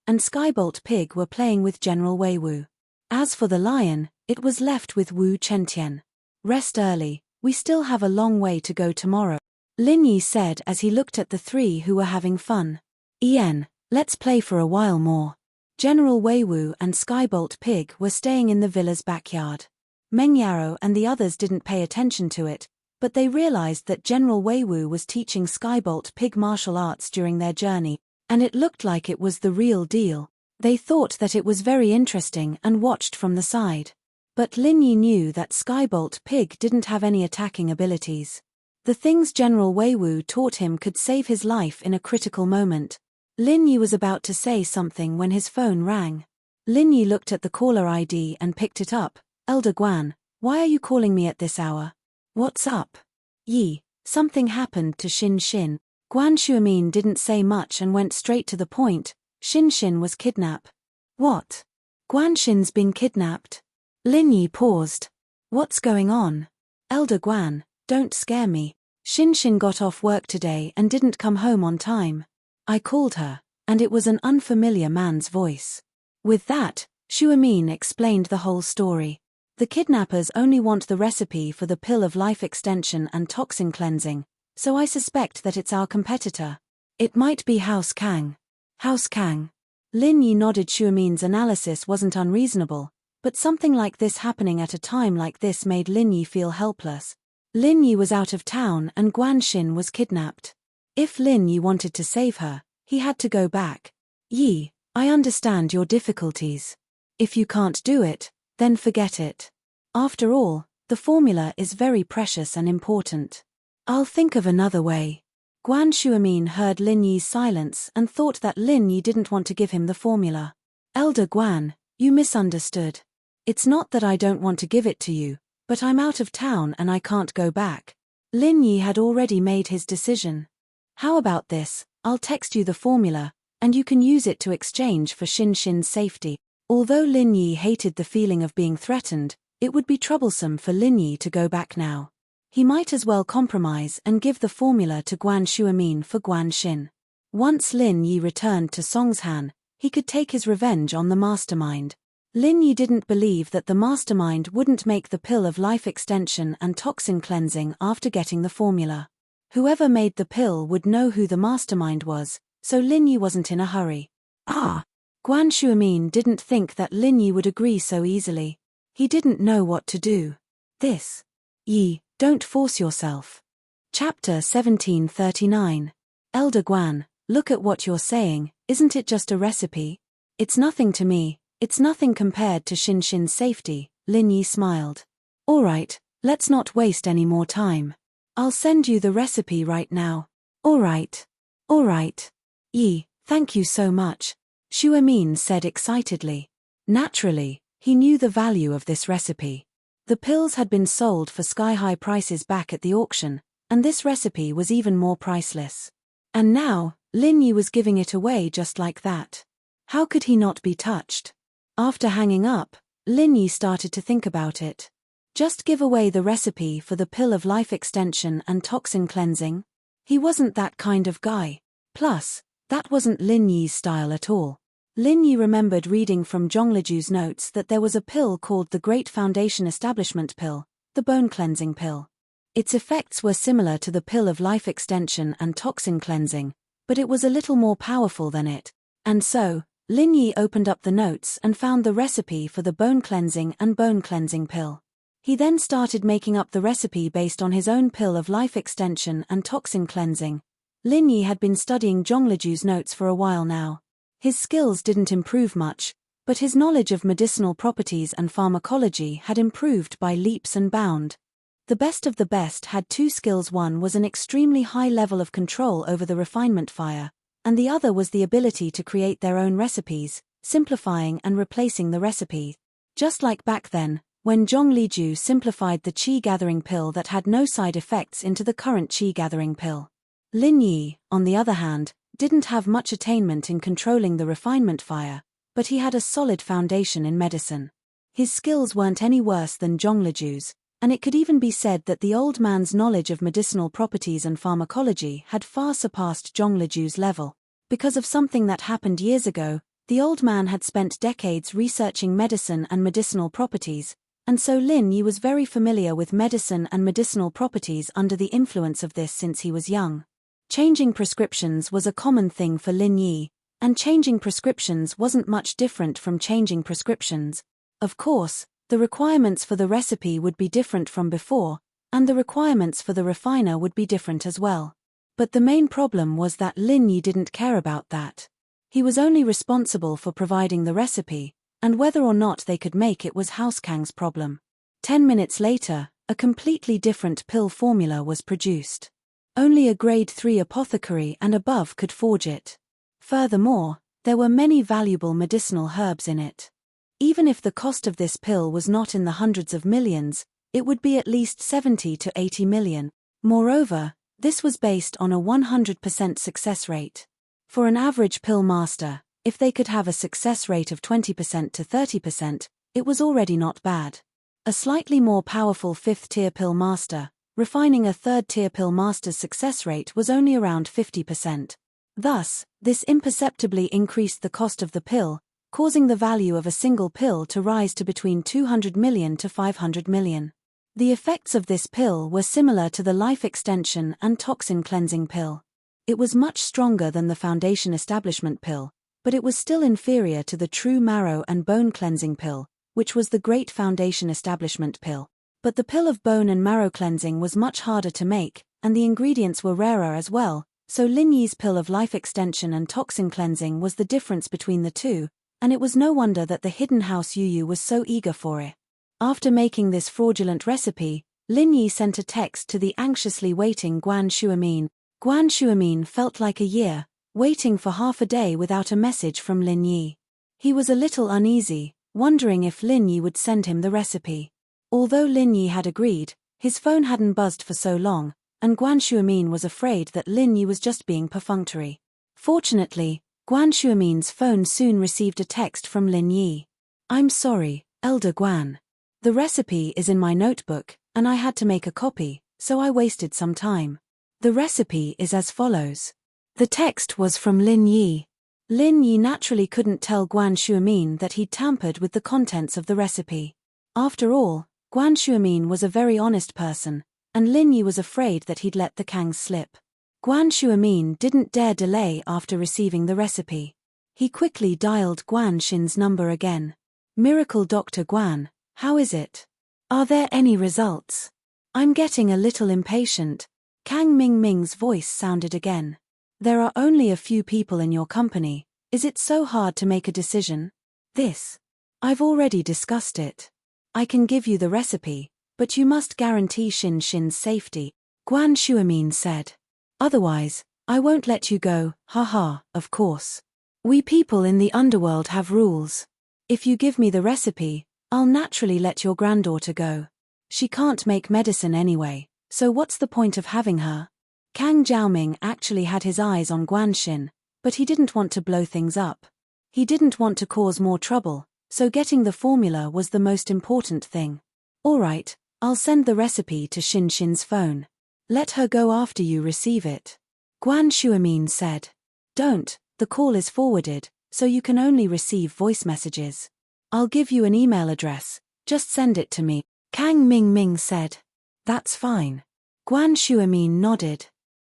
and Skybolt Pig were playing with General Wei Wu. As for the lion, it was left with Wu Chentian. Rest early, we still have a long way to go tomorrow, Lin Yi said as he looked at the three who were having fun. Ian, let's play for a while more. General Wei Wu and Skybolt Pig were staying in the villa's backyard. Meng Yaro and the others didn't pay attention to it, but they realized that General Wei Wu was teaching Skybolt pig martial arts during their journey, and it looked like it was the real deal. They thought that it was very interesting and watched from the side. But Lin Yi knew that Skybolt pig didn't have any attacking abilities. The things General Wei Wu taught him could save his life in a critical moment. Lin Yi was about to say something when his phone rang. Lin Yi looked at the caller ID and picked it up. Elder Guan, why are you calling me at this hour? What's up? Yi, something happened to Xin Xin. Guan Shuamin didn't say much and went straight to the point. Xin Xin was kidnapped. What? Guan Xin's been kidnapped? Lin Yi paused. What's going on? Elder Guan, don't scare me. Xin Xin got off work today and didn't come home on time. I called her, and it was an unfamiliar man's voice. With that, Shuamin explained the whole story. The kidnappers only want the recipe for the pill of life extension and toxin cleansing, so I suspect that it's our competitor. It might be House Kang. House Kang. Lin Yi nodded. Shuamin's analysis wasn't unreasonable, but something like this happening at a time like this made Lin Yi feel helpless. Lin Yi was out of town and Guan Xin was kidnapped. If Lin Yi wanted to save her, he had to go back. Yi, I understand your difficulties. If you can't do it, then forget it. After all, the formula is very precious and important. I'll think of another way. Guan Shuamin heard Lin Yi's silence and thought that Lin Yi didn't want to give him the formula. Elder Guan, you misunderstood. It's not that I don't want to give it to you, but I'm out of town and I can't go back. Lin Yi had already made his decision. How about this, I'll text you the formula, and you can use it to exchange for Xin Xin's safety. Although Lin Yi hated the feeling of being threatened, it would be troublesome for Lin Yi to go back now. He might as well compromise and give the formula to Guan Shuamin for Guan Xin. Once Lin Yi returned to Songshan, he could take his revenge on the mastermind. Lin Yi didn't believe that the mastermind wouldn't make the pill of life extension and toxin cleansing after getting the formula. Whoever made the pill would know who the mastermind was, so Lin Yi wasn't in a hurry. Guan Shuamin didn't think that Lin Yi would agree so easily. He didn't know what to do. Yi, don't force yourself. Chapter 1739. Elder Guan, look at what you're saying, isn't it just a recipe? It's nothing to me, it's nothing compared to Xin Xin's safety, Lin Yi smiled. Alright, let's not waste any more time. I'll send you the recipe right now. Alright. Yi, thank you so much, Shuamin said excitedly. Naturally, he knew the value of this recipe. The pills had been sold for sky-high prices back at the auction, and this recipe was even more priceless. And now, Lin Yi was giving it away just like that. How could he not be touched? After hanging up, Lin Yi started to think about it. Just give away the recipe for the pill of life extension and toxin cleansing? He wasn't that kind of guy. Plus, that wasn't Lin Yi's style at all. Lin Yi remembered reading from Zhongliju's notes that there was a pill called the Great Foundation Establishment Pill, the bone cleansing pill. Its effects were similar to the pill of life extension and toxin cleansing, but it was a little more powerful than it. And so, Lin Yi opened up the notes and found the recipe for the bone cleansing and bone cleansing pill. He then started making up the recipe based on his own pill of life extension and toxin cleansing. Lin Yi had been studying Zhongliju's notes for a while now. His skills didn't improve much, but his knowledge of medicinal properties and pharmacology had improved by leaps and bounds. The best of the best had two skills. One was an extremely high level of control over the refinement fire, and the other was the ability to create their own recipes, simplifying and replacing the recipe. Just like back then, when Zhongliju simplified the qi gathering pill that had no side effects into the current qi gathering pill. Lin Yi, on the other hand, didn't have much attainment in controlling the refinement fire, but he had a solid foundation in medicine. His skills weren't any worse than Zhongliju's, and it could even be said that the old man's knowledge of medicinal properties and pharmacology had far surpassed Zhongliju's level. Because of something that happened years ago, the old man had spent decades researching medicine and medicinal properties, and so Lin Yi was very familiar with medicine and medicinal properties under the influence of this since he was young. Changing prescriptions was a common thing for Lin Yi, and changing prescriptions wasn't much different from changing prescriptions. Of course, The requirements for the recipe would be different from before, and the requirements for the refiner would be different as well. But the main problem was that Lin Yi didn't care about that. He was only responsible for providing the recipe, and whether or not they could make it was House Kang's problem. 10 minutes later, a completely different pill formula was produced. Only a grade 3 apothecary and above could forge it. Furthermore, there were many valuable medicinal herbs in it. Even if the cost of this pill was not in the hundreds of millions, it would be at least 70 to 80 million. Moreover, this was based on a 100% success rate. For an average pill master, if they could have a success rate of 20% to 30%, it was already not bad. A slightly more powerful 5th-tier pill master, refining a 3rd-tier pill master's success rate was only around 50%. Thus, this imperceptibly increased the cost of the pill, causing the value of a single pill to rise to between 200 million to 500 million. The effects of this pill were similar to the life extension and toxin cleansing pill. It was much stronger than the foundation establishment pill, but it was still inferior to the true marrow and bone cleansing pill, which was the great foundation establishment pill. But the pill of bone and marrow cleansing was much harder to make, and the ingredients were rarer as well, so Lin Yi's pill of life extension and toxin cleansing was the difference between the two, and it was no wonder that the hidden house Yu was so eager for it. After making this fraudulent recipe, Lin Yi sent a text to the anxiously waiting Guan Shuamin. Guan Shuamin felt like a year, waiting for half a day without a message from Lin Yi. He was a little uneasy, wondering if Lin Yi would send him the recipe. Although Lin Yi had agreed, his phone hadn't buzzed for so long, and Guan Shuamin was afraid that Lin Yi was just being perfunctory. Fortunately, Guan Shuamin's phone soon received a text from Lin Yi. "I'm sorry, Elder Guan. The recipe is in my notebook, and I had to make a copy, so I wasted some time. The recipe is as follows." The text was from Lin Yi. Lin Yi naturally couldn't tell Guan Shuamin that he'd tampered with the contents of the recipe. After all, Guan Shuamin was a very honest person, and Lin Yi was afraid that he'd let the Kangs slip. Guan Shuamin didn't dare delay after receiving the recipe. He quickly dialed Guan Xin's number again. "Miracle Dr. Guan, how is it? Are there any results? I'm getting a little impatient." Kang Mingming's voice sounded again. "There are only a few people in your company. Is it so hard to make a decision?" I've already discussed it. I can give you the recipe, but you must guarantee Xin's safety," Guan Shuamin said. "Otherwise, I won't let you go." "Haha, of course. We people in the underworld have rules. If you give me the recipe, I'll naturally let your granddaughter go. She can't make medicine anyway, so what's the point of having her?" Kang Jiaoming actually had his eyes on Guan Xin, but he didn't want to blow things up. He didn't want to cause more trouble, so getting the formula was the most important thing. "All right, I'll send the recipe to Xin's phone. Let her go after you receive it," Guan Shuamin said. "Don't, the call is forwarded, so you can only receive voice messages. I'll give you an email address, just send it to me," Kang Mingming said. "That's fine." Guan Shuamin nodded.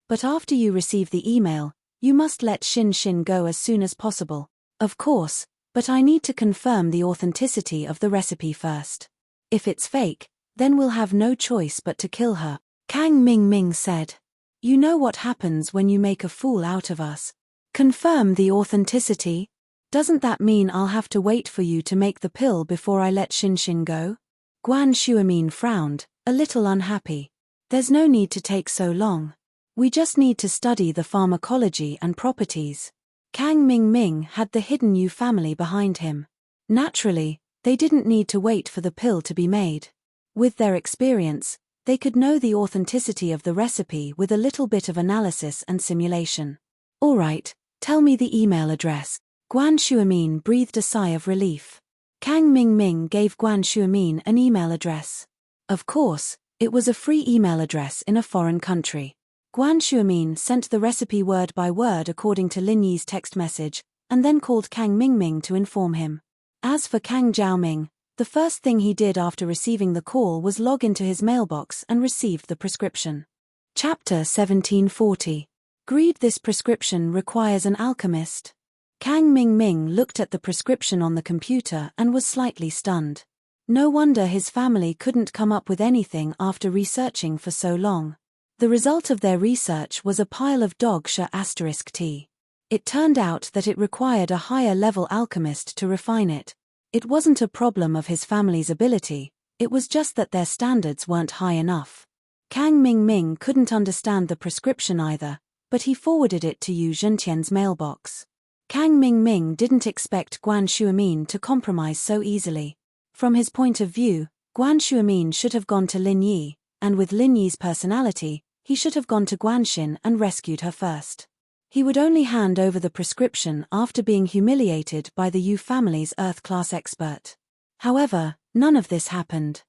"But after you receive the email, you must let Xin go as soon as possible." "Of course, but I need to confirm the authenticity of the recipe first. If it's fake, then we'll have no choice but to kill her," Kang Mingming said. "You know what happens when you make a fool out of us. Confirm the authenticity? Doesn't that mean I'll have to wait for you to make the pill before I let Xin go?" Guan Shuamin frowned, a little unhappy. "There's no need to take so long. We just need to study the pharmacology and properties." Kang Mingming had the hidden Yu family behind him. Naturally, they didn't need to wait for the pill to be made. With their experience, they could know the authenticity of the recipe with a little bit of analysis and simulation. "All right, tell me the email address." Guan Shuamin breathed a sigh of relief. Kang Mingming gave Guan Shuamin an email address. Of course, it was a free email address in a foreign country. Guan Shuamin sent the recipe word by word according to Lin Yi's text message, and then called Kang Mingming to inform him. As for Kang Jiaoming, the first thing he did after receiving the call was log into his mailbox and received the prescription. Chapter 1740. Greed. This prescription requires an alchemist. Kang Mingming looked at the prescription on the computer and was slightly stunned. No wonder his family couldn't come up with anything after researching for so long. The result of their research was a pile of dog-tea. It turned out that it required a higher-level alchemist to refine it. It wasn't a problem of his family's ability, it was just that their standards weren't high enough. Kang Mingming couldn't understand the prescription either, but he forwarded it to Yu Zhentian's mailbox. Kang Mingming didn't expect Guan Shuamin to compromise so easily. From his point of view, Guan Shuamin should have gone to Lin Yi, and with Lin Yi's personality, he should have gone to Guanxin and rescued her first. He would only hand over the prescription after being humiliated by the Yu family's Earth-class expert. However, none of this happened.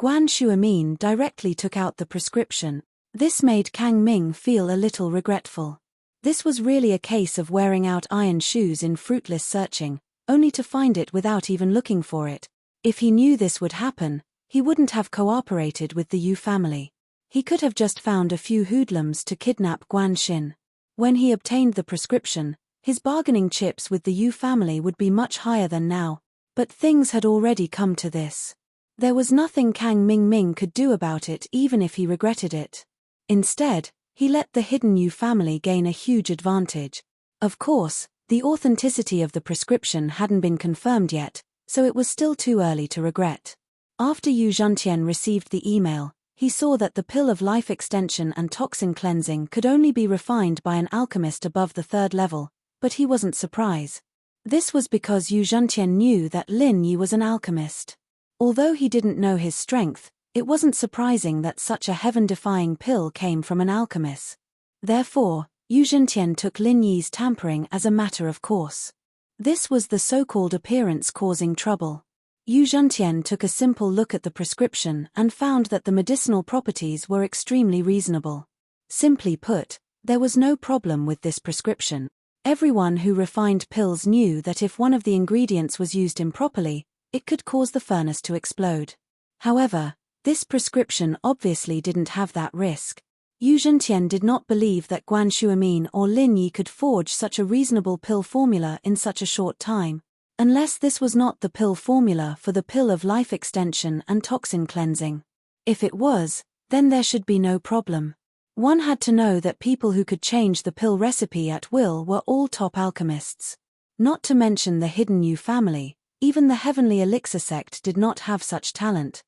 Guan Shuamin directly took out the prescription. This made Kang Ming feel a little regretful. This was really a case of wearing out iron shoes in fruitless searching, only to find it without even looking for it. If he knew this would happen, he wouldn't have cooperated with the Yu family. He could have just found a few hoodlums to kidnap Guanxin. When he obtained the prescription, his bargaining chips with the Yu family would be much higher than now, but things had already come to this. There was nothing Kang Mingming could do about it even if he regretted it. Instead, he let the hidden Yu family gain a huge advantage. Of course, the authenticity of the prescription hadn't been confirmed yet, so it was still too early to regret. After Yu Zhentian received the email, he saw that the pill of life extension and toxin cleansing could only be refined by an alchemist above the 3rd level, but he wasn't surprised. This was because Yu Zhentian knew that Lin Yi was an alchemist. Although he didn't know his strength, it wasn't surprising that such a heaven-defying pill came from an alchemist. Therefore, Yu Zhentian took Lin Yi's tampering as a matter of course. This was the so-called appearance causing trouble. Yu Zhentian took a simple look at the prescription and found that the medicinal properties were extremely reasonable. Simply put, there was no problem with this prescription. Everyone who refined pills knew that if one of the ingredients was used improperly, it could cause the furnace to explode. However, this prescription obviously didn't have that risk. Yu Zhentian did not believe that Guan Shuamin or Lin Yi could forge such a reasonable pill formula in such a short time. Unless this was not the pill formula for the pill of life extension and toxin cleansing. If it was, then there should be no problem. One had to know that people who could change the pill recipe at will were all top alchemists. Not to mention the hidden Yu family, even the heavenly elixir sect did not have such talent.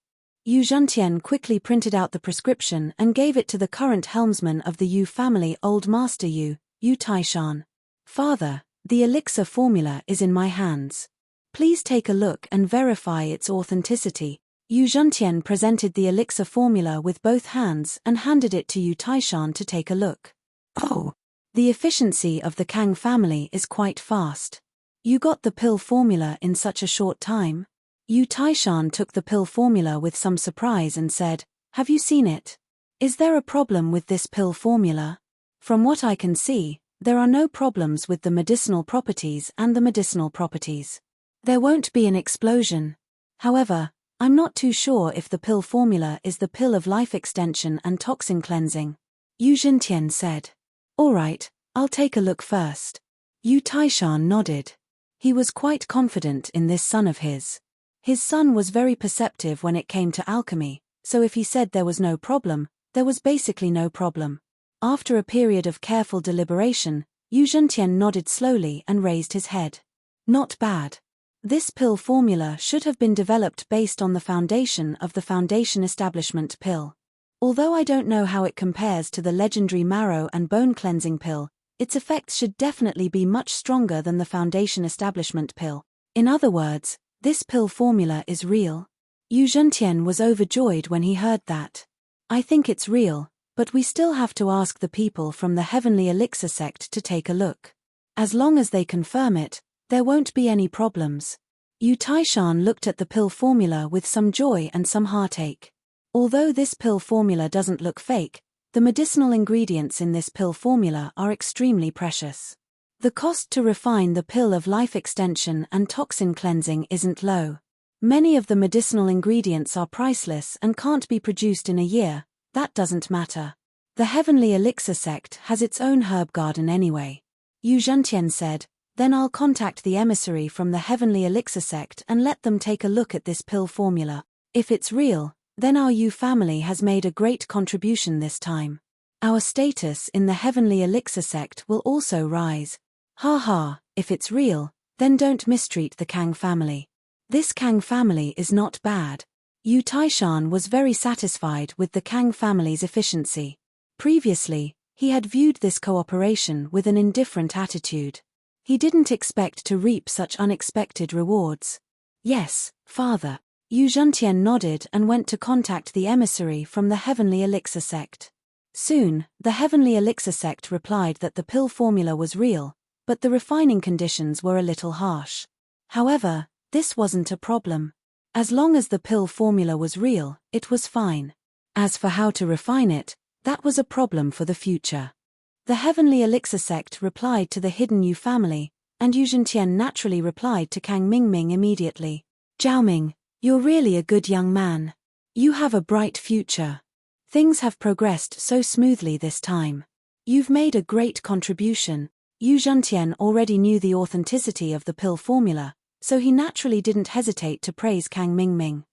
Yu Zhentian quickly printed out the prescription and gave it to the current helmsman of the Yu family, Old Master Yu Taishan. Father, the elixir formula is in my hands. Please take a look and verify its authenticity. Yu Zhentian presented the elixir formula with both hands and handed it to Yu Taishan to take a look. Oh, the efficiency of the Kang family is quite fast. You got the pill formula in such a short time? Yu Taishan took the pill formula with some surprise and said, "Have you seen it? Is there a problem with this pill formula? From what I can see, there are no problems with the medicinal properties and the medicinal properties. There won't be an explosion. However, I'm not too sure if the pill formula is the pill of life extension and toxin cleansing," Yu Zhentian said. "All right, I'll take a look first." Yu Taishan nodded. He was quite confident in this son of his. His son was very perceptive when it came to alchemy, so if he said there was no problem, there was basically no problem. After a period of careful deliberation, Yu Zhentian nodded slowly and raised his head. Not bad. This pill formula should have been developed based on the foundation of the Foundation Establishment pill. Although I don't know how it compares to the legendary marrow and bone cleansing pill, its effects should definitely be much stronger than the Foundation Establishment pill. In other words, this pill formula is real. Yu Zhentian was overjoyed when he heard that. I think it's real, but we still have to ask the people from the Heavenly Elixir sect to take a look. As long as they confirm it, there won't be any problems. Yu Taishan looked at the pill formula with some joy and some heartache. Although this pill formula doesn't look fake, the medicinal ingredients in this pill formula are extremely precious. The cost to refine the pill of life extension and toxin cleansing isn't low. Many of the medicinal ingredients are priceless and can't be produced in a year. That doesn't matter. The Heavenly Elixir sect has its own herb garden anyway. Yu Zhentian said, Then I'll contact the emissary from the Heavenly Elixir sect and let them take a look at this pill formula. If it's real, then our Yu family has made a great contribution this time. Our status in the Heavenly Elixir sect will also rise. Ha ha, if it's real, then don't mistreat the Kang family. This Kang family is not bad. Yu Taishan was very satisfied with the Kang family's efficiency. Previously, he had viewed this cooperation with an indifferent attitude. He didn't expect to reap such unexpected rewards. Yes, father. Yu Zhentian nodded and went to contact the emissary from the Heavenly Elixir sect. Soon, the Heavenly Elixir sect replied that the pill formula was real, but the refining conditions were a little harsh. However, this wasn't a problem. As long as the pill formula was real, it was fine. As for how to refine it, that was a problem for the future. The Heavenly Elixir sect replied to the hidden Yu family, and Yu Zhentian naturally replied to Kang Mingming immediately. Zhaoming, you're really a good young man. You have a bright future. Things have progressed so smoothly this time. You've made a great contribution. Yu Zhentian already knew the authenticity of the pill formula, so he naturally didn't hesitate to praise Kang Mingming.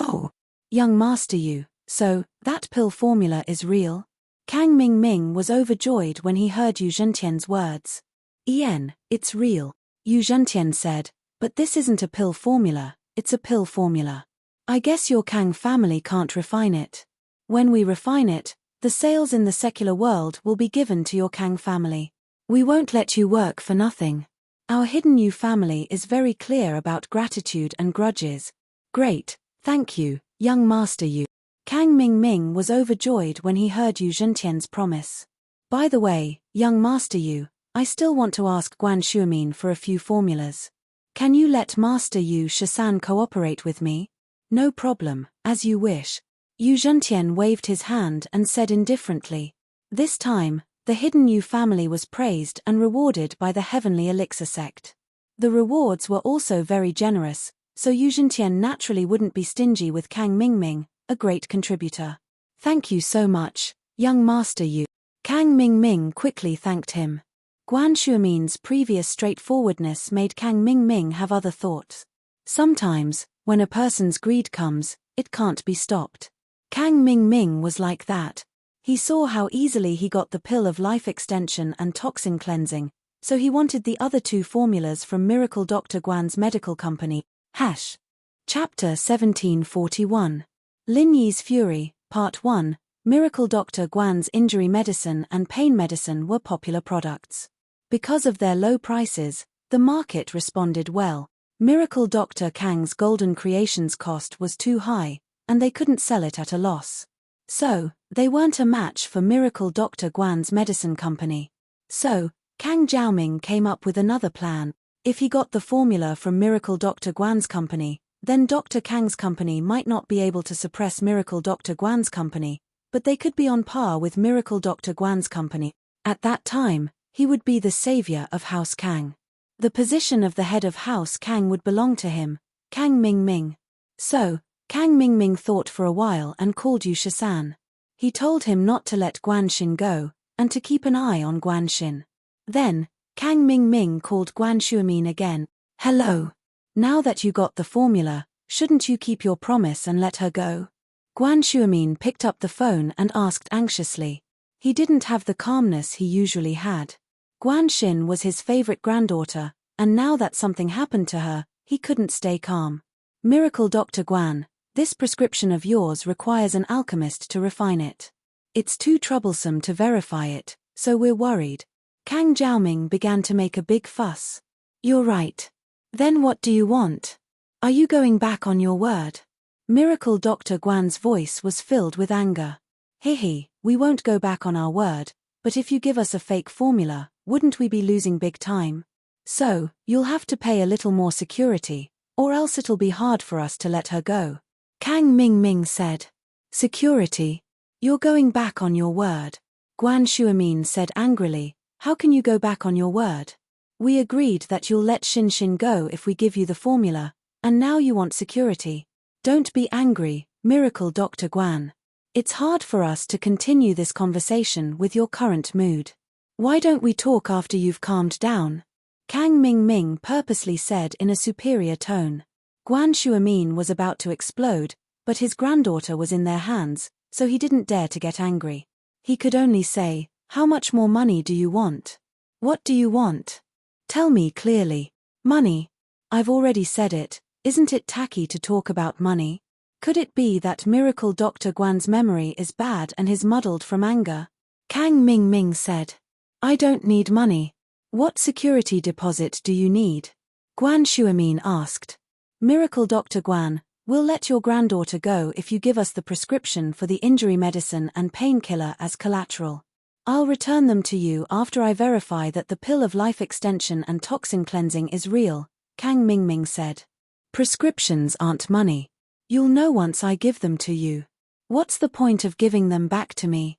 Oh, young Master Yu, so that pill formula is real? Kang Mingming was overjoyed when he heard Yu Zhentian's words. It's real, Yu Zhentian said, but this isn't a pill formula, it's a pill formula. I guess your Kang family can't refine it. When we refine it, the sales in the secular world will be given to your Kang family. We won't let you work for nothing. Our hidden Yu family is very clear about gratitude and grudges. Great, thank you, young Master Yu. Kang Mingming was overjoyed when he heard Yu Zhentian's promise. By the way, young Master Yu, I still want to ask Guan Shuamin for a few formulas. Can you let Master Yu Shisan cooperate with me? No problem, as you wish. Yu Zhentian waved his hand and said indifferently. This time, the hidden Yu family was praised and rewarded by the Heavenly Elixir sect. The rewards were also very generous, so Yu Zhentian naturally wouldn't be stingy with Kang Mingming, a great contributor. Thank you so much, young Master Yu. Kang Mingming quickly thanked him. Guan Shuamin's previous straightforwardness made Kang Mingming have other thoughts. Sometimes, when a person's greed comes, it can't be stopped. Kang Mingming was like that. He saw how easily he got the pill of life extension and toxin cleansing, so he wanted the other two formulas from Miracle Dr. Guan's medical company. Chapter 1741. Lin Yi's Fury, Part 1, Miracle Dr. Guan's injury medicine and pain medicine were popular products. Because of their low prices, the market responded well. Miracle Dr. Kang's Golden Creations cost was too high, and they couldn't sell it at a loss. So, they weren't a match for Miracle Dr. Guan's medicine company. So, Kang Zhaoming came up with another plan. If he got the formula from Miracle Dr. Guan's company, then Dr. Kang's company might not be able to suppress Miracle Dr. Guan's company, but they could be on par with Miracle Dr. Guan's company. At that time, he would be the savior of House Kang. The position of the head of House Kang would belong to him, Kang Mingming. So, Kang Mingming thought for a while and called Yu Shisan. He told him not to let Guan Xin go, and to keep an eye on Guan Xin. Then, Kang Mingming called Guan Shuamin again. Hello. Now that you got the formula, shouldn't you keep your promise and let her go? Guan Shuamin picked up the phone and asked anxiously. He didn't have the calmness he usually had. Guan Xin was his favorite granddaughter, and now that something happened to her, he couldn't stay calm. Miracle Dr. Guan, this prescription of yours requires an alchemist to refine it. It's too troublesome to verify it, so we're worried. Kang Zhaoming began to make a big fuss. You're right. Then what do you want? Are you going back on your word? Miracle Dr. Guan's voice was filled with anger. Hehe, we won't go back on our word, but if you give us a fake formula, wouldn't we be losing big time? So, you'll have to pay a little more security, or else it'll be hard for us to let her go. Kang Mingming said. Security? You're going back on your word. Guan Shuamin said angrily, how can you go back on your word? We agreed that you'll let Xin Xin go if we give you the formula, and now you want security. Don't be angry, Miracle Dr. Guan. It's hard for us to continue this conversation with your current mood. Why don't we talk after you've calmed down? Kang Ming purposely said in a superior tone. Guan Shuamin was about to explode, but his granddaughter was in their hands, so he didn't dare to get angry. He could only say, "How much more money do you want? What do you want? Tell me clearly." "Money. I've already said it. Isn't it tacky to talk about money? Could it be that Miracle Dr. Guan's memory is bad and he's muddled from anger?" Kang Ming said. "I don't need money. What security deposit do you need?" Guan Shuamin asked. "Miracle Dr. Guan, we'll let your granddaughter go if you give us the prescription for the injury medicine and painkiller as collateral. I'll return them to you after I verify that the pill of life extension and toxin cleansing is real," Kang Ming said. "Prescriptions aren't money. You'll know once I give them to you. What's the point of giving them back to me?"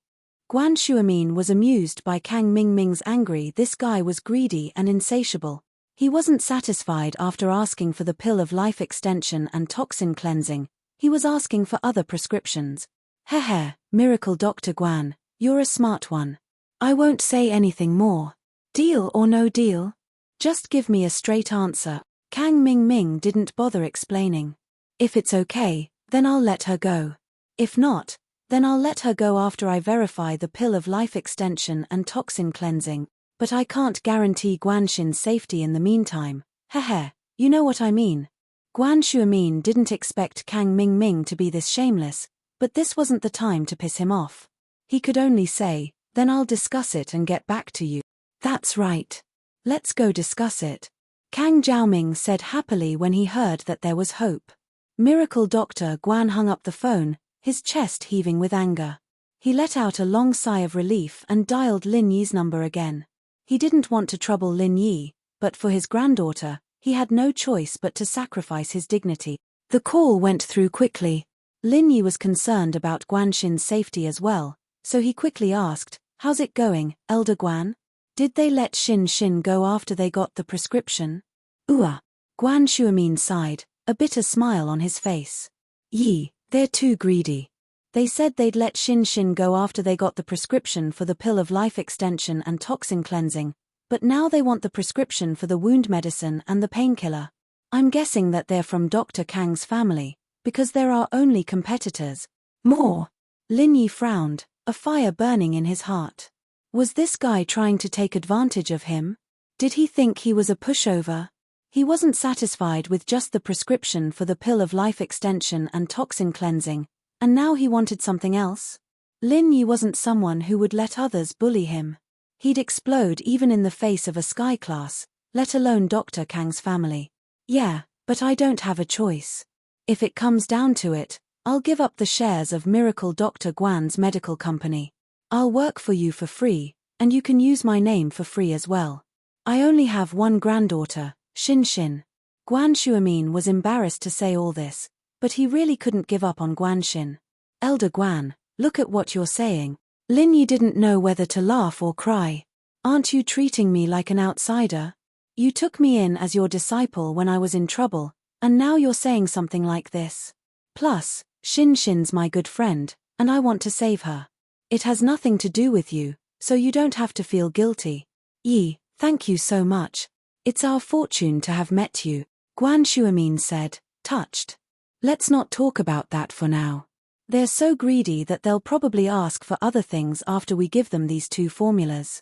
Guan Shuamin was amused by Kang Ming's angry. This guy was greedy and insatiable. He wasn't satisfied after asking for the pill of life extension and toxin cleansing. He was asking for other prescriptions. Heh, Miracle Dr. Guan, you're a smart one. I won't say anything more. Deal or no deal? Just give me a straight answer. Kang Ming didn't bother explaining. "If it's okay, then I'll let her go. If not, then I'll let her go after I verify the pill of life extension and toxin cleansing, but I can't guarantee Guanxin's safety in the meantime. Heh, you know what I mean." Guan Shuamin didn't expect Kang Ming to be this shameless, but this wasn't the time to piss him off. He could only say, "Then I'll discuss it and get back to you." "That's right. Let's go discuss it," Kang Jiaoming said happily when he heard that there was hope. Miracle Dr. Guan hung up the phone, his chest heaving with anger. He let out a long sigh of relief and dialed Lin Yi's number again. He didn't want to trouble Lin Yi, but for his granddaughter, he had no choice but to sacrifice his dignity. The call went through quickly. Lin Yi was concerned about Guanxin's safety as well, so he quickly asked, "How's it going, Elder Guan? Did they let Xin go after they got the prescription?" "Guan Shuamin sighed, a bitter smile on his face. "Yi, they're too greedy. They said they'd let Xin go after they got the prescription for the pill of life extension and toxin cleansing, but now they want the prescription for the wound medicine and the painkiller. I'm guessing that they're from Dr. Kang's family, because they're our only competitors." "More?" Lin Yi frowned, a fire burning in his heart. Was this guy trying to take advantage of him? Did he think he was a pushover? He wasn't satisfied with just the prescription for the pill of life extension and toxin cleansing, and now he wanted something else? Lin Yi wasn't someone who would let others bully him. He'd explode even in the face of a sky class, let alone Dr. Kang's family. "Yeah, but I don't have a choice. If it comes down to it, I'll give up the shares of Miracle Dr. Guan's medical company. I'll work for you for free, and you can use my name for free as well. I only have one granddaughter, Xin." Guan Shuamin was embarrassed to say all this, but he really couldn't give up on Guanxin. "Elder Guan, look at what you're saying." Lin Yi didn't know whether to laugh or cry. "Aren't you treating me like an outsider? You took me in as your disciple when I was in trouble, and now you're saying something like this. Plus, Xin's my good friend, and I want to save her. It has nothing to do with you, so you don't have to feel guilty." "Yi, thank you so much. It's our fortune to have met you," Guan Shuamin said, touched. "Let's not talk about that for now. They're so greedy that they'll probably ask for other things after we give them these 2 formulas.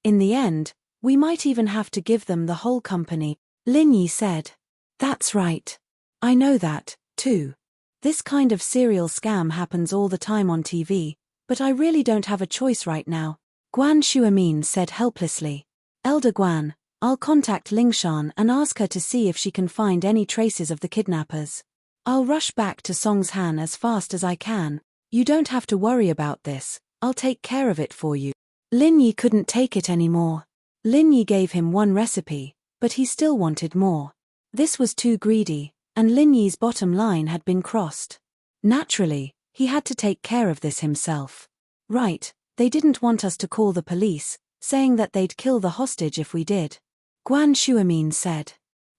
In the end, we might even have to give them the whole company," Lin Yi said. "That's right. I know that, too. This kind of serial scam happens all the time on TV, but I really don't have a choice right now," Guan Shuamin said helplessly. "Elder Guan, I'll contact Lingshan and ask her to see if she can find any traces of the kidnappers. I'll rush back to Songshan as fast as I can. You don't have to worry about this, I'll take care of it for you." Lin Yi couldn't take it anymore. Lin Yi gave him one recipe, but he still wanted more. This was too greedy, and Lin Yi's bottom line had been crossed. Naturally, he had to take care of this himself. "Right, they didn't want us to call the police, saying that they'd kill the hostage if we did," Guan Shuamin said.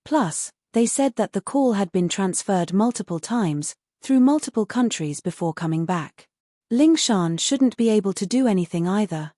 "Plus, they said that the call had been transferred multiple times, through multiple countries before coming back. Lingshan shouldn't be able to do anything either."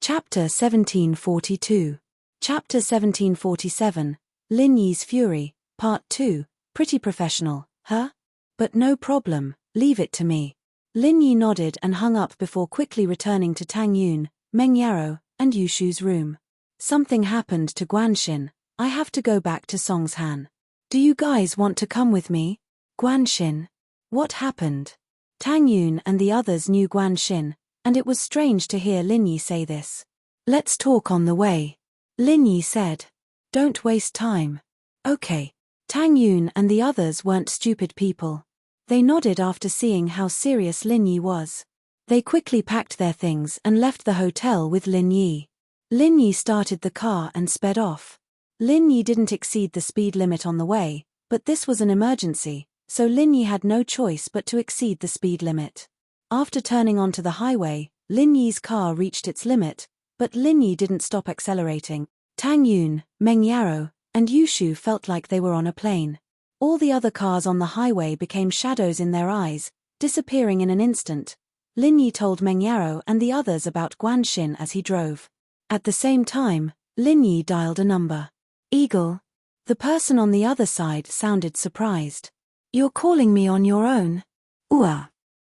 Chapter 1742. Chapter 1747, Lin Yi's Fury, Part 2, Pretty professional, huh? But no problem, leave it to me. Lin Yi nodded and hung up before quickly returning to Tang Yun, Meng Yaro, and Yushu's room. Something happened to Guanxin. I have to go back to Songshan. Do you guys want to come with me? Guanxin. What happened? Tang Yun and the others knew Guanxin, and it was strange to hear Lin Yi say this. Let's talk on the way. Lin Yi said. Don't waste time. Okay. Tang Yun and the others weren't stupid people. They nodded after seeing how serious Lin Yi was. They quickly packed their things and left the hotel with Lin Yi. Lin Yi started the car and sped off. Lin Yi didn't exceed the speed limit on the way, but this was an emergency, so Lin Yi had no choice but to exceed the speed limit. After turning onto the highway, Lin Yi's car reached its limit, but Lin Yi didn't stop accelerating. Tang Yun, Meng Yaro, and Yushu felt like they were on a plane. All the other cars on the highway became shadows in their eyes, disappearing in an instant. Lin Yi told Meng Yaro and the others about Guanxin as he drove. At the same time, Lin Yi dialed a number. Eagle. The person on the other side sounded surprised. You're calling me on your own?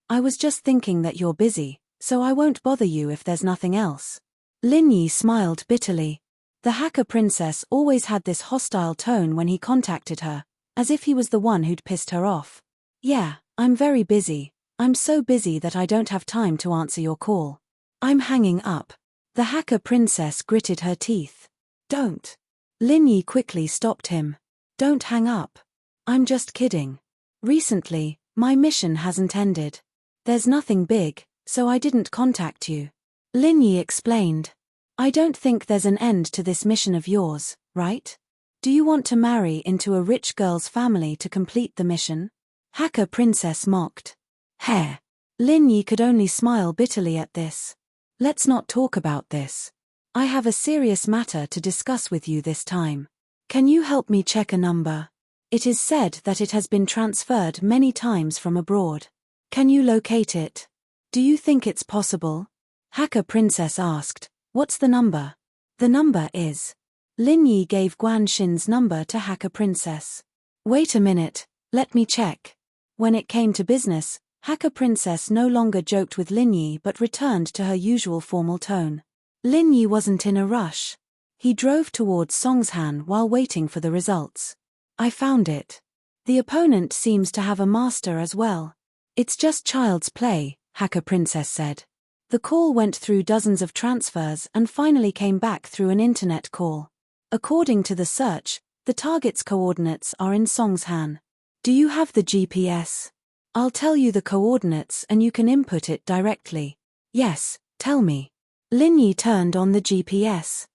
I was just thinking that you're busy, so I won't bother you if there's nothing else. Lin Yi smiled bitterly. The hacker princess always had this hostile tone when he contacted her, as if he was the one who'd pissed her off. Yeah, I'm very busy. I'm so busy that I don't have time to answer your call. I'm hanging up. The hacker princess gritted her teeth. Don't. Lin Yi quickly stopped him. Don't hang up. I'm just kidding. Recently, my mission hasn't ended. There's nothing big, so I didn't contact you. Lin Yi explained. I don't think there's an end to this mission of yours, right? Do you want to marry into a rich girl's family to complete the mission? Hacker princess mocked. Heh. Lin Yi could only smile bitterly at this. Let's not talk about this. I have a serious matter to discuss with you this time. Can you help me check a number? It is said that it has been transferred many times from abroad. Can you locate it? Do you think it's possible? Hacker princess asked. What's the number? The number is. Lin Yi gave Guanxin's number to hacker princess. Wait a minute, let me check. When it came to business, hacker princess no longer joked with Lin Yi but returned to her usual formal tone. Lin Yi wasn't in a rush. He drove towards Songshan while waiting for the results. I found it. The opponent seems to have a master as well. It's just child's play, hacker princess said. The call went through dozens of transfers and finally came back through an internet call. According to the search, the target's coordinates are in Songshan. Do you have the GPS? I'll tell you the coordinates and you can input it directly. Yes, tell me. Lin Yi turned on the GPS.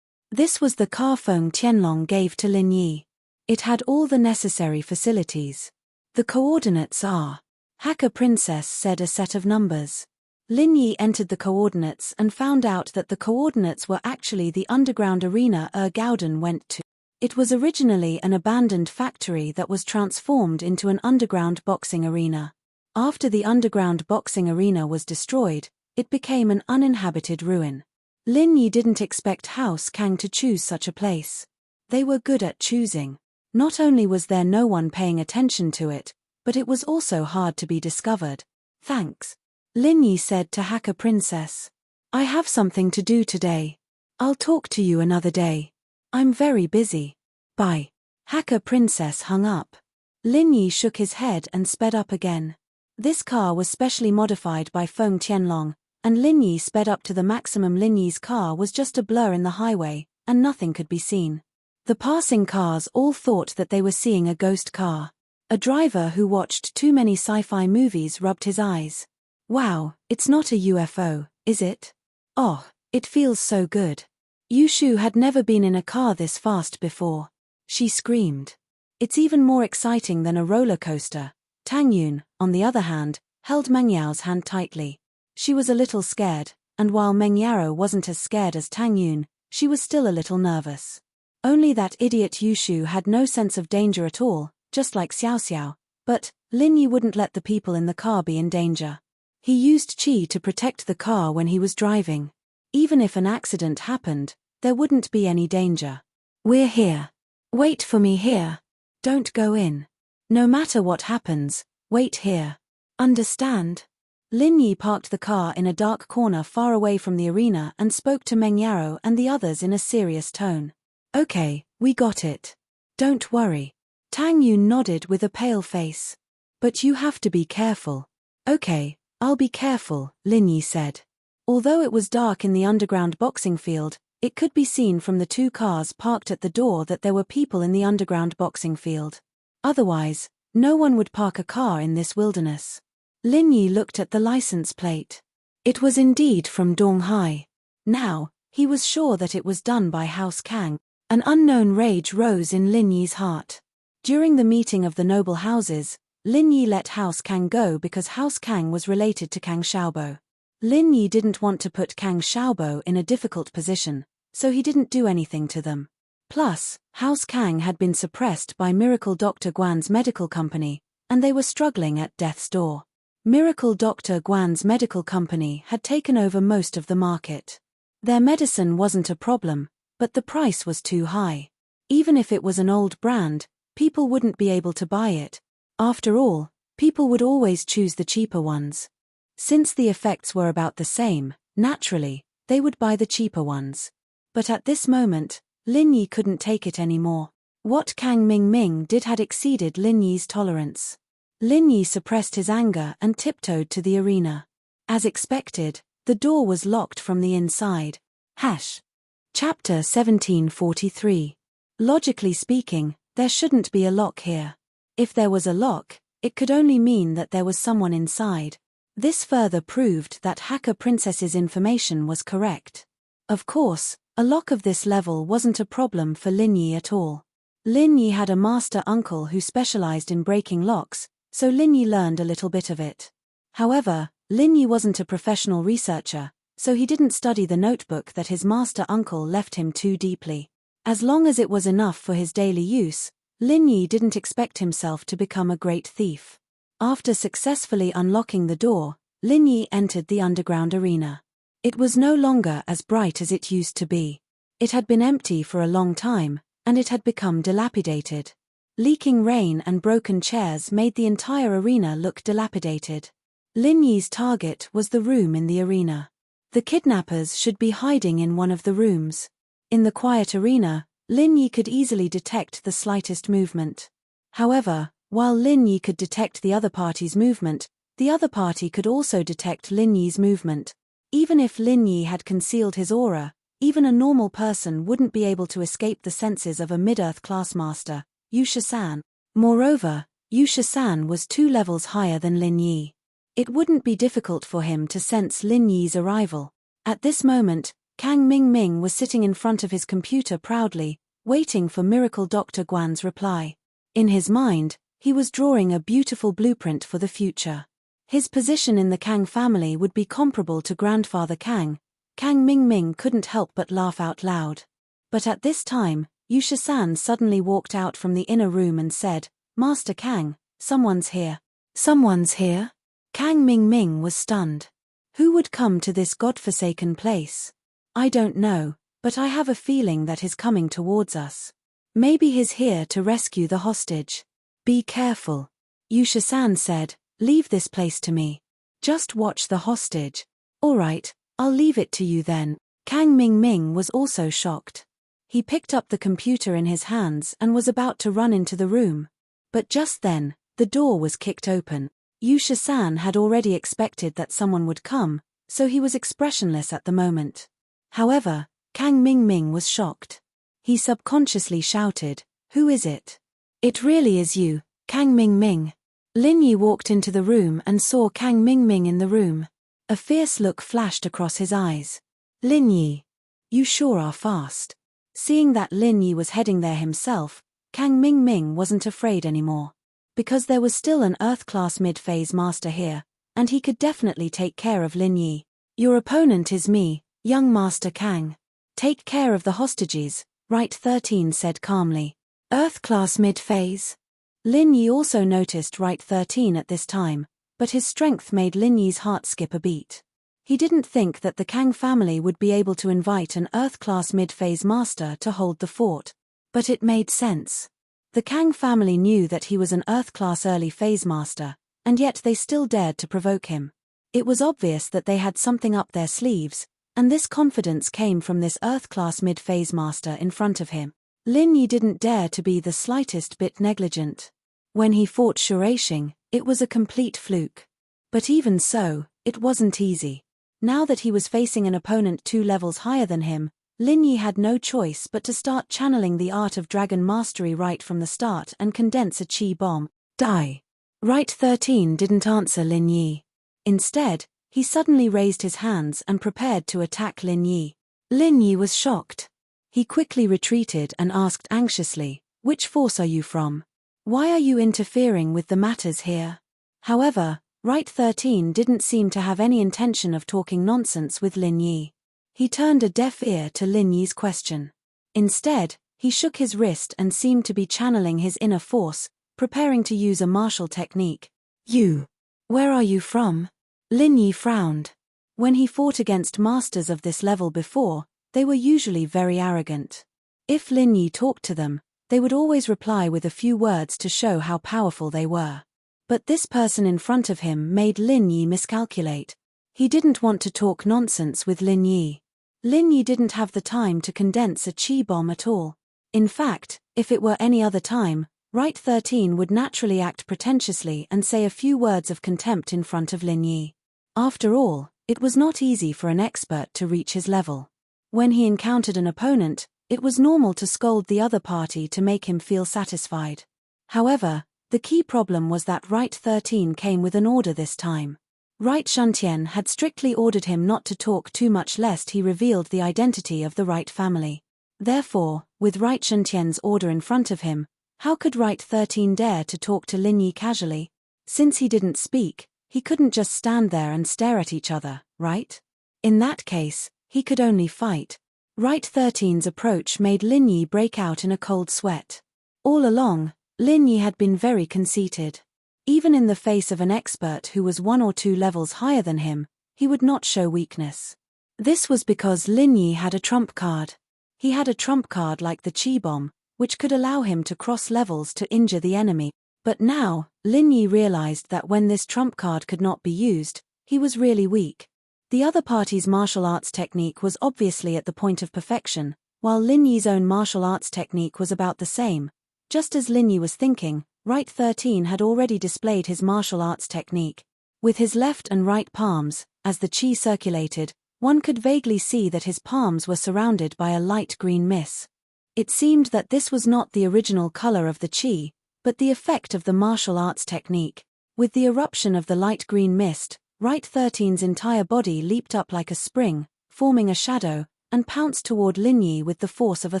This was the car Feng Tianlong gave to Lin Yi. It had all the necessary facilities. The coordinates are. Hacker princess said a set of numbers. Lin Yi entered the coordinates and found out that the coordinates were actually the underground arena Gauden went to. It was originally an abandoned factory that was transformed into an underground boxing arena. After the underground boxing arena was destroyed, it became an uninhabited ruin. Lin Yi didn't expect House Kang to choose such a place. They were good at choosing. Not only was there no one paying attention to it, but it was also hard to be discovered. Thanks. Lin Yi said to hacker princess. I have something to do today. I'll talk to you another day. I'm very busy. Bye. Hacker princess hung up. Lin Yi shook his head and sped up again. This car was specially modified by Feng Tianlong, and Lin Yi sped up to the maximum. Lin Yi's car was just a blur in the highway, and nothing could be seen. The passing cars all thought that they were seeing a ghost car. A driver who watched too many sci-fi movies rubbed his eyes. Wow, it's not a UFO, is it? Oh, it feels so good. Yushu had never been in a car this fast before. She screamed. It's even more exciting than a roller coaster. Tang Yun, on the other hand, held Meng Yao's hand tightly. She was a little scared, and while Meng Yao wasn't as scared as Tang Yun, she was still a little nervous. Only that idiot Yushu had no sense of danger at all, just like Xiao Xiao, but Lin Yi wouldn't let the people in the car be in danger. He used qi to protect the car when he was driving. Even if an accident happened, there wouldn't be any danger. We're here. Wait for me here. Don't go in. No matter what happens, wait here. Understand? Lin Yi parked the car in a dark corner far away from the arena and spoke to Meng Yaro and the others in a serious tone. Okay, we got it. Don't worry. Tang Yun nodded with a pale face. But you have to be careful. Okay, I'll be careful, Lin Yi said. Although it was dark in the underground boxing field, it could be seen from the 2 cars parked at the door that there were people in the underground boxing field. Otherwise, no one would park a car in this wilderness. Lin Yi looked at the license plate. It was indeed from Donghai. Now, he was sure that it was done by House Kang. An unknown rage rose in Lin Yi's heart. During the meeting of the noble houses, Lin Yi let House Kang go because House Kang was related to Kang Xiaobo. Lin Yi didn't want to put Kang Xiaobo in a difficult position, so he didn't do anything to them. Plus, House Kang had been suppressed by Miracle Dr. Guan's medical company, and they were struggling at death's door. Miracle Dr. Guan's medical company had taken over most of the market. Their medicine wasn't a problem, but the price was too high. Even if it was an old brand, people wouldn't be able to buy it. After all, people would always choose the cheaper ones. Since the effects were about the same, naturally, they would buy the cheaper ones. But at this moment, Lin Yi couldn't take it anymore. What Kang Ming did had exceeded Lin Yi's tolerance. Lin Yi suppressed his anger and tiptoed to the arena. As expected, the door was locked from the inside. Chapter 1743. Logically speaking, there shouldn't be a lock here. If there was a lock, it could only mean that there was someone inside. This further proved that Hacker Princess's information was correct. Of course, a lock of this level wasn't a problem for Lin Yi at all. Lin Yi had a master uncle who specialized in breaking locks, so Lin Yi learned a little bit of it. However, Lin Yi wasn't a professional researcher, so he didn't study the notebook that his master uncle left him too deeply. As long as it was enough for his daily use, Lin Yi didn't expect himself to become a great thief. After successfully unlocking the door, Lin Yi entered the underground arena. It was no longer as bright as it used to be. It had been empty for a long time, and it had become dilapidated. Leaking rain and broken chairs made the entire arena look dilapidated. Lin Yi's target was the room in the arena. The kidnappers should be hiding in one of the rooms. In the quiet arena, Lin Yi could easily detect the slightest movement. However, while Lin Yi could detect the other party's movement, the other party could also detect Lin Yi's movement. Even if Lin Yi had concealed his aura, even a normal person wouldn't be able to escape the senses of a mid-earth class master, Yusha-san. Moreover, Yusha-san was 2 levels higher than Lin Yi. It wouldn't be difficult for him to sense Lin Yi's arrival. At this moment, Kang Ming was sitting in front of his computer proudly, waiting for Miracle Dr. Guan's reply. In his mind, he was drawing a beautiful blueprint for the future. His position in the Kang family would be comparable to Grandfather Kang. Kang Ming couldn't help but laugh out loud. But at this time, Yusha-san suddenly walked out from the inner room and said, "Master Kang, someone's here." "Someone's here?" Kang Ming was stunned. Who would come to this godforsaken place? "I don't know, but I have a feeling that he's coming towards us. Maybe he's here to rescue the hostage." "Be careful," Yusha-san said, "leave this place to me. Just watch the hostage." "All right, I'll leave it to you then." Kang Ming was also shocked. He picked up the computer in his hands and was about to run into the room. But just then, the door was kicked open. Yusha-san had already expected that someone would come, so he was expressionless at the moment. However, Kang Ming was shocked. He subconsciously shouted, "Who is it?" "It really is you, Kang Ming." Lin Yi walked into the room and saw Kang Ming in the room. A fierce look flashed across his eyes. "Lin Yi, you sure are fast." Seeing that Lin Yi was heading there himself, Kang Ming wasn't afraid anymore. Because there was still an Earth-class mid-phase master here, and he could definitely take care of Lin Yi. "Your opponent is me, young Master Kang. Take care of the hostages," Right 13 said calmly. "Earth-class mid-phase?" Lin Yi also noticed Right 13 at this time, but his strength made Lin Yi's heart skip a beat. He didn't think that the Kang family would be able to invite an Earth-class mid-phase master to hold the fort. But it made sense. The Kang family knew that he was an Earth-class early phase master, and yet they still dared to provoke him. It was obvious that they had something up their sleeves, and this confidence came from this Earth-class mid-phase master in front of him. Lin Yi didn't dare to be the slightest bit negligent. When he fought Shurashing, it was a complete fluke. But even so, it wasn't easy. Now that he was facing an opponent 2 levels higher than him, Lin Yi had no choice but to start channeling the art of dragon mastery right from the start and condense a chi bomb. Die. Right 13 didn't answer Lin Yi. Instead, he suddenly raised his hands and prepared to attack Lin Yi. Lin Yi was shocked. He quickly retreated and asked anxiously, "Which force are you from? Why are you interfering with the matters here?" However, Right 13 didn't seem to have any intention of talking nonsense with Lin Yi. He turned a deaf ear to Lin Yi's question. Instead, he shook his wrist and seemed to be channeling his inner force, preparing to use a martial technique. "You. Where are you from?" Lin Yi frowned. When he fought against masters of this level before, they were usually very arrogant. If Lin Yi talked to them, they would always reply with a few words to show how powerful they were. But this person in front of him made Lin Yi miscalculate. He didn't want to talk nonsense with Lin Yi. Lin Yi didn't have the time to condense a chi bomb at all. In fact, if it were any other time, Right 13 would naturally act pretentiously and say a few words of contempt in front of Lin Yi. After all, it was not easy for an expert to reach his level. When he encountered an opponent, it was normal to scold the other party to make him feel satisfied. However, the key problem was that Right 13 came with an order this time. Right Shuntian had strictly ordered him not to talk too much lest he revealed the identity of the Right family. Therefore, with Right Shuntian's order in front of him, how could Right 13 dare to talk to Lin Yi casually? Since he didn't speak, he couldn't just stand there and stare at each other, right? In that case, he could only fight. Right 13's approach made Lin Yi break out in a cold sweat. All along, Lin Yi had been very conceited. Even in the face of an expert who was 1 or 2 levels higher than him, he would not show weakness. This was because Lin Yi had a trump card. He had a trump card like the chi bomb, which could allow him to cross levels to injure the enemy. But now, Lin Yi realized that when this trump card could not be used, he was really weak. The other party's martial arts technique was obviously at the point of perfection, while Lin Yi's own martial arts technique was about the same. Just as Lin Yi was thinking, Right 13 had already displayed his martial arts technique. With his left and right palms, as the chi circulated, one could vaguely see that his palms were surrounded by a light green mist. It seemed that this was not the original color of the chi, but the effect of the martial arts technique. With the eruption of the light green mist, Right 13's entire body leaped up like a spring, forming a shadow, and pounced toward Lin Yi with the force of a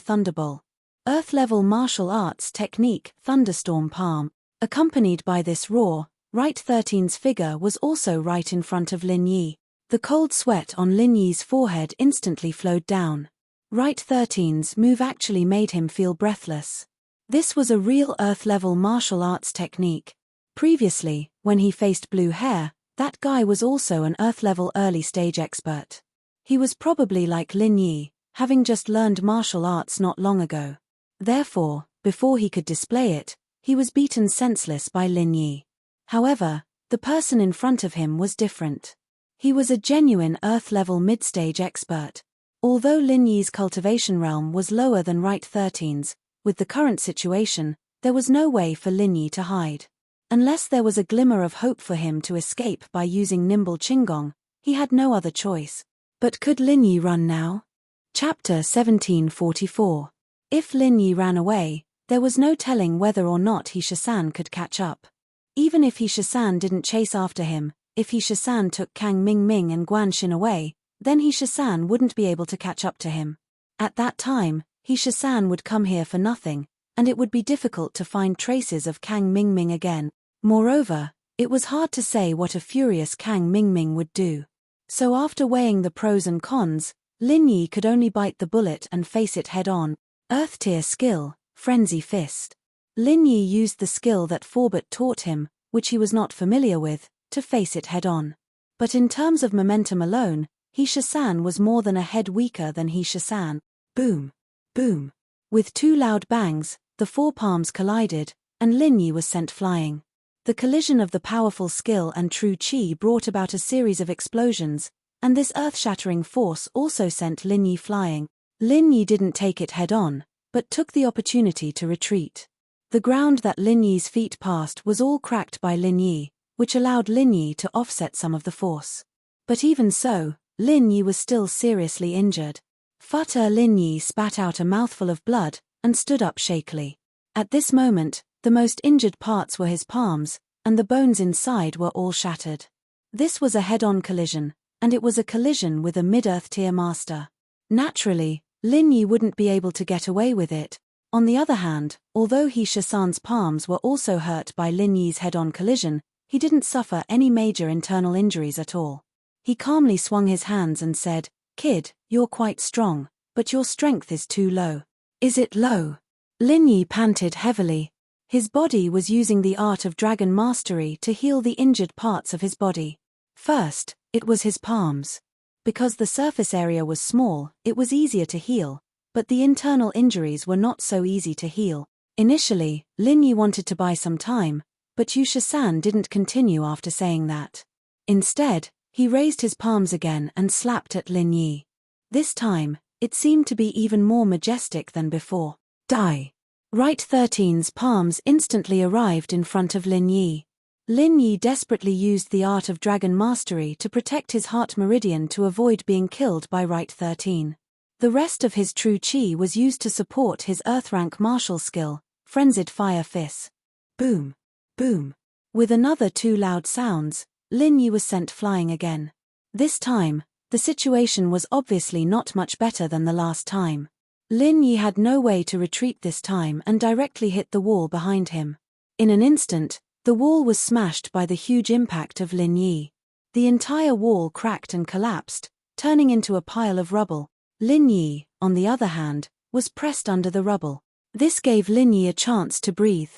thunderbolt. Earth-level martial arts technique, thunderstorm palm. Accompanied by this roar, Right 13's figure was also right in front of Lin Yi. The cold sweat on Lin Yi's forehead instantly flowed down. Right 13's move actually made him feel breathless. This was a real Earth-level martial arts technique. Previously, when he faced Blue Hair, that guy was also an Earth-level early-stage expert. He was probably like Lin Yi, having just learned martial arts not long ago. Therefore, before he could display it, he was beaten senseless by Lin Yi. However, the person in front of him was different. He was a genuine Earth-level mid-stage expert. Although Lin Yi's cultivation realm was lower than Right 13's, with the current situation, there was no way for Lin Yi to hide. Unless there was a glimmer of hope for him to escape by using Nimble Qinggong, he had no other choice. But could Lin Yi run now? Chapter 1744. If Lin Yi ran away, there was no telling whether or not He Shisan could catch up. Even if He Shisan didn't chase after him, if He Shisan took Kang Mingming and Guan Xin away, then He Shisan wouldn't be able to catch up to him. At that time, He Shisan would come here for nothing, and it would be difficult to find traces of Kang Mingming again. Moreover, it was hard to say what a furious Kang Mingming would do. So after weighing the pros and cons, Lin Yi could only bite the bullet and face it head-on. Earth-tier skill, Frenzy Fist. Lin Yi used the skill that Forbert taught him, which he was not familiar with, to face it head-on. But in terms of momentum alone, He Shasan was more than a head weaker than He Shasan. Boom! Boom! With two loud bangs, the four palms collided, and Lin Yi was sent flying. The collision of the powerful skill and true chi brought about a series of explosions, and this earth-shattering force also sent Lin Yi flying. Lin Yi didn't take it head-on, but took the opportunity to retreat. The ground that Lin Yi's feet passed was all cracked by Lin Yi, which allowed Lin Yi to offset some of the force. But even so, Lin Yi was still seriously injured. Lin Yi spat out a mouthful of blood, and stood up shakily. At this moment, the most injured parts were his palms, and the bones inside were all shattered. This was a head-on collision, and it was a collision with a mid-earth tier master. Naturally, Lin Yi wouldn't be able to get away with it. On the other hand, although He Shasan's palms were also hurt by Lin Yi's head-on collision, he didn't suffer any major internal injuries at all. He calmly swung his hands and said, "Kid, you're quite strong, but your strength is too low." "Is it low?" Lin Yi panted heavily. His body was using the art of dragon mastery to heal the injured parts of his body. First, it was his palms. Because the surface area was small, it was easier to heal, but the internal injuries were not so easy to heal. Initially, Lin Yi wanted to buy some time, but Yu Shasan didn't continue after saying that. Instead, he raised his palms again and slapped at Lin Yi. This time, it seemed to be even more majestic than before. Die! Right 13's palms instantly arrived in front of Lin Yi. Lin Yi desperately used the art of dragon mastery to protect his heart meridian to avoid being killed by Right 13. The rest of his true chi was used to support his earth-rank martial skill, Frenzied Fire Fist. Boom! Boom! With another two loud sounds, Lin Yi was sent flying again. This time, the situation was obviously not much better than the last time. Lin Yi had no way to retreat this time and directly hit the wall behind him. In an instant, the wall was smashed by the huge impact of Lin Yi. The entire wall cracked and collapsed, turning into a pile of rubble. Lin Yi, on the other hand, was pressed under the rubble. This gave Lin Yi a chance to breathe.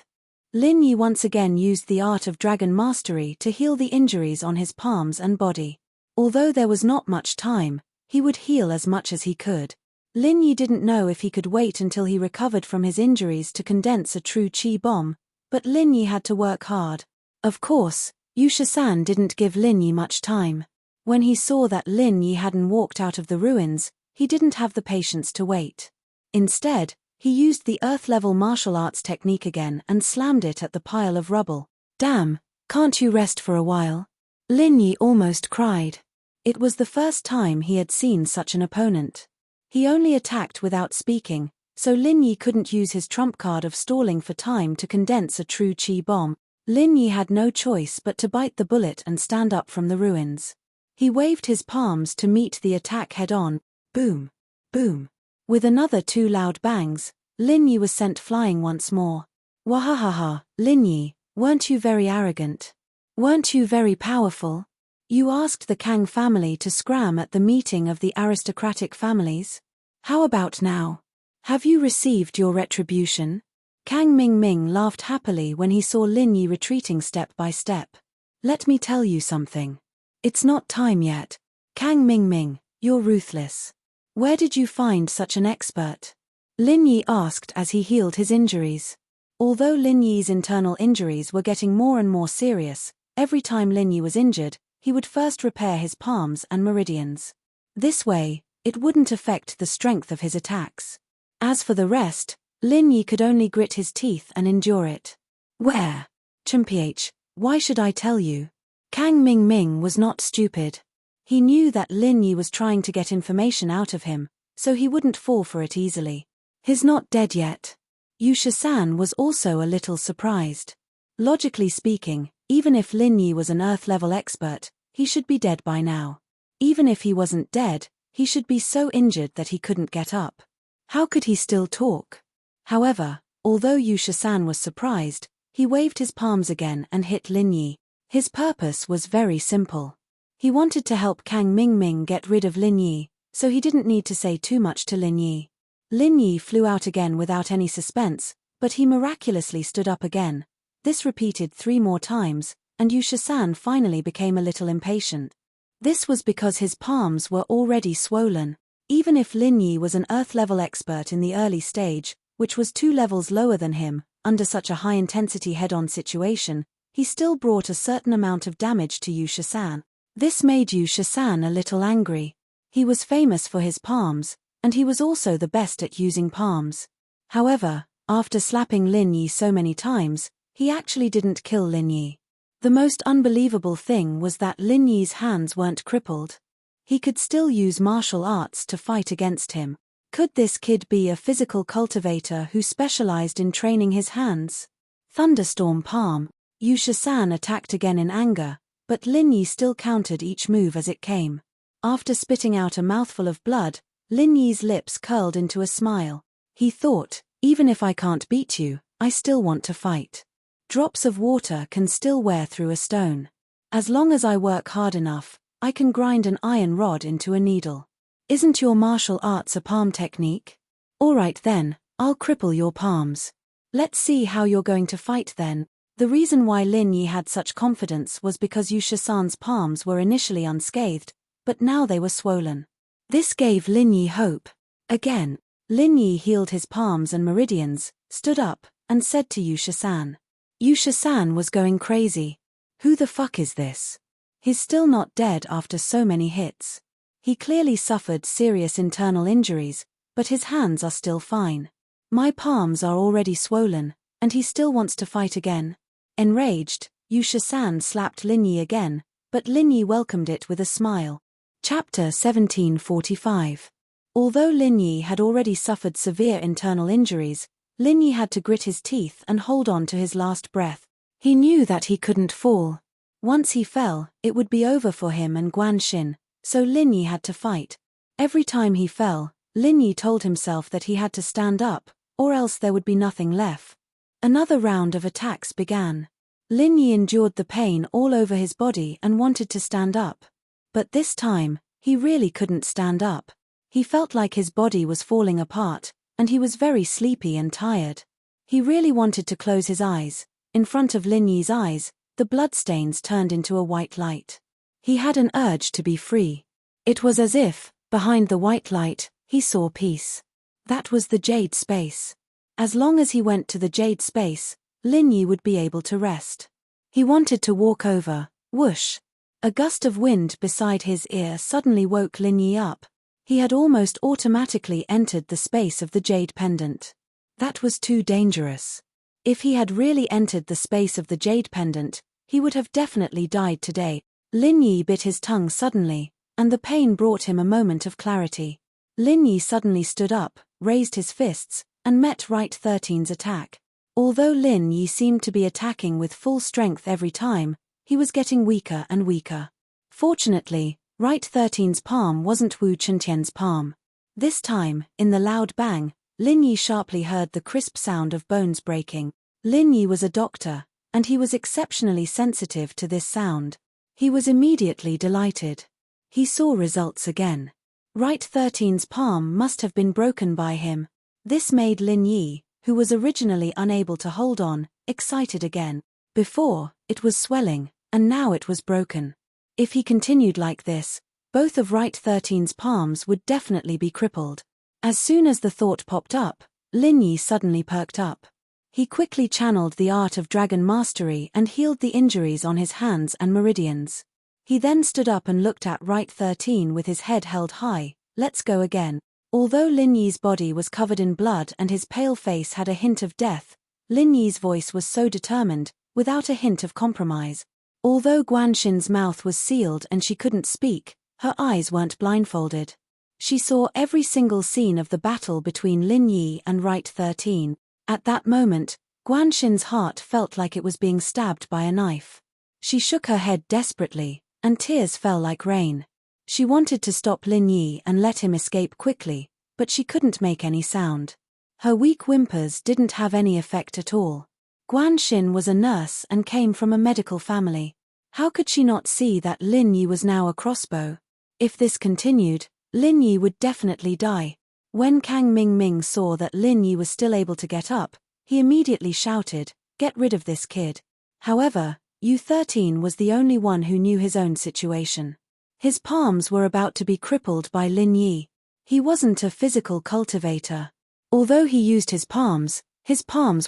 Lin Yi once again used the art of dragon mastery to heal the injuries on his palms and body. Although there was not much time, he would heal as much as he could. Lin Yi didn't know if he could wait until he recovered from his injuries to condense a true chi bomb, but Lin Yi had to work hard. Of course, Yu Shasan didn't give Lin Yi much time. When he saw that Lin Yi hadn't walked out of the ruins, he didn't have the patience to wait. Instead, he used the earth-level martial arts technique again and slammed it at the pile of rubble. "Damn, can't you rest for a while?" Lin Yi almost cried. It was the first time he had seen such an opponent. He only attacked without speaking, so Lin Yi couldn't use his trump card of stalling for time to condense a true chi bomb. Lin Yi had no choice but to bite the bullet and stand up from the ruins. He waved his palms to meet the attack head-on. Boom! Boom! With another two loud bangs, Lin Yi was sent flying once more. Wahahaha, Lin Yi, weren't you very arrogant? Weren't you very powerful? You asked the Kang family to scram at the meeting of the aristocratic families? How about now? Have you received your retribution? Kang Ming laughed happily when he saw Lin Yi retreating step by step. Let me tell you something. It's not time yet. Kang Ming, you're ruthless. Where did you find such an expert? Lin Yi asked as he healed his injuries. Although Lin Yi's internal injuries were getting more and more serious, every time Lin Yi was injured, he would first repair his palms and meridians. This way, it wouldn't affect the strength of his attacks. As for the rest, Lin Yi could only grit his teeth and endure it. Where? Chumph, why should I tell you? Kang Ming was not stupid. He knew that Lin Yi was trying to get information out of him, so he wouldn't fall for it easily. He's not dead yet. Yu Shasan was also a little surprised. Logically speaking, even if Lin Yi was an Earth-level expert, he should be dead by now. Even if he wasn't dead, he should be so injured that he couldn't get up. How could he still talk? However, although Yu Shasan was surprised, he waved his palms again and hit Lin Yi. His purpose was very simple. He wanted to help Kang Ming get rid of Lin Yi, so he didn't need to say too much to Lin Yi. Lin Yi flew out again without any suspense, but he miraculously stood up again. This repeated 3 more times, and Yu Shasan finally became a little impatient. This was because his palms were already swollen. Even if Lin Yi was an Earth-level expert in the early stage, which was 2 levels lower than him, under such a high-intensity head-on situation, he still brought a certain amount of damage to Yu Shisan. This made Yu Shisan a little angry. He was famous for his palms, and he was also the best at using palms. However, after slapping Lin Yi so many times, he actually didn't kill Lin Yi. The most unbelievable thing was that Lin Yi's hands weren't crippled. He could still use martial arts to fight against him. Could this kid be a physical cultivator who specialized in training his hands? Thunderstorm Palm. Yu Shisan attacked again in anger, but Lin Yi still countered each move as it came. After spitting out a mouthful of blood, Lin Yi's lips curled into a smile. He thought, even if I can't beat you, I still want to fight. Drops of water can still wear through a stone. As long as I work hard enough, I can grind an iron rod into a needle. Isn't your martial arts a palm technique? Alright then, I'll cripple your palms. Let's see how you're going to fight then. The reason why Lin Yi had such confidence was because Yu Shisan's palms were initially unscathed, but now they were swollen. This gave Lin Yi hope. Again, Lin Yi healed his palms and meridians, stood up, and said to Yu Shisan. Yu Shisan was going crazy. Who the fuck is this? He's still not dead after so many hits. He clearly suffered serious internal injuries, but his hands are still fine. My palms are already swollen, and he still wants to fight again. Enraged, Yu Shisan slapped Lin Yi again, but Lin Yi welcomed it with a smile. Chapter 1745. Although Lin Yi had already suffered severe internal injuries, Lin Yi had to grit his teeth and hold on to his last breath. He knew that he couldn't fall. Once he fell, it would be over for him and Guan Xin, so Lin Yi had to fight. Every time he fell, Lin Yi told himself that he had to stand up, or else there would be nothing left. Another round of attacks began. Lin Yi endured the pain all over his body and wanted to stand up. But this time, he really couldn't stand up. He felt like his body was falling apart, and he was very sleepy and tired. He really wanted to close his eyes. In front of Lin Yi's eyes, the bloodstains turned into a white light. He had an urge to be free. It was as if, behind the white light, he saw peace. That was the jade space. As long as he went to the jade space, Lin Yi would be able to rest. He wanted to walk over. Whoosh! A gust of wind beside his ear suddenly woke Lin Yi up. He had almost automatically entered the space of the jade pendant. That was too dangerous. If he had really entered the space of the jade pendant, he would have definitely died today. Lin Yi bit his tongue suddenly, and the pain brought him a moment of clarity. Lin Yi suddenly stood up, raised his fists, and met Right 13's attack. Although Lin Yi seemed to be attacking with full strength every time, he was getting weaker and weaker. Fortunately, Right 13's palm wasn't Wu Chuntian's palm. This time, in the loud bang, Lin Yi sharply heard the crisp sound of bones breaking. Lin Yi was a doctor, and he was exceptionally sensitive to this sound. He was immediately delighted. He saw results again. Right 13's palm must have been broken by him. This made Lin Yi, who was originally unable to hold on, excited again. Before, it was swelling, and now it was broken. If he continued like this, both of Right 13's palms would definitely be crippled. As soon as the thought popped up, Lin Yi suddenly perked up. He quickly channeled the art of dragon mastery and healed the injuries on his hands and meridians. He then stood up and looked at Right 13 with his head held high. Let's go again. Although Lin Yi's body was covered in blood and his pale face had a hint of death, Lin Yi's voice was so determined, without a hint of compromise. Although Guan Xin's mouth was sealed and she couldn't speak, her eyes weren't blindfolded. She saw every single scene of the battle between Lin Yi and Right 13. At that moment, Guan Xin's heart felt like it was being stabbed by a knife. She shook her head desperately, and tears fell like rain. She wanted to stop Lin Yi and let him escape quickly, but she couldn't make any sound. Her weak whimpers didn't have any effect at all. Guan Xin was a nurse and came from a medical family. How could she not see that Lin Yi was now a crossbow? If this continued, Lin Yi would definitely die. When Kang Ming saw that Lin Yi was still able to get up, he immediately shouted, "Get rid of this kid." However, Yu 13 was the only one who knew his own situation. His palms were about to be crippled by Lin Yi. He wasn't a physical cultivator. Although he used his palms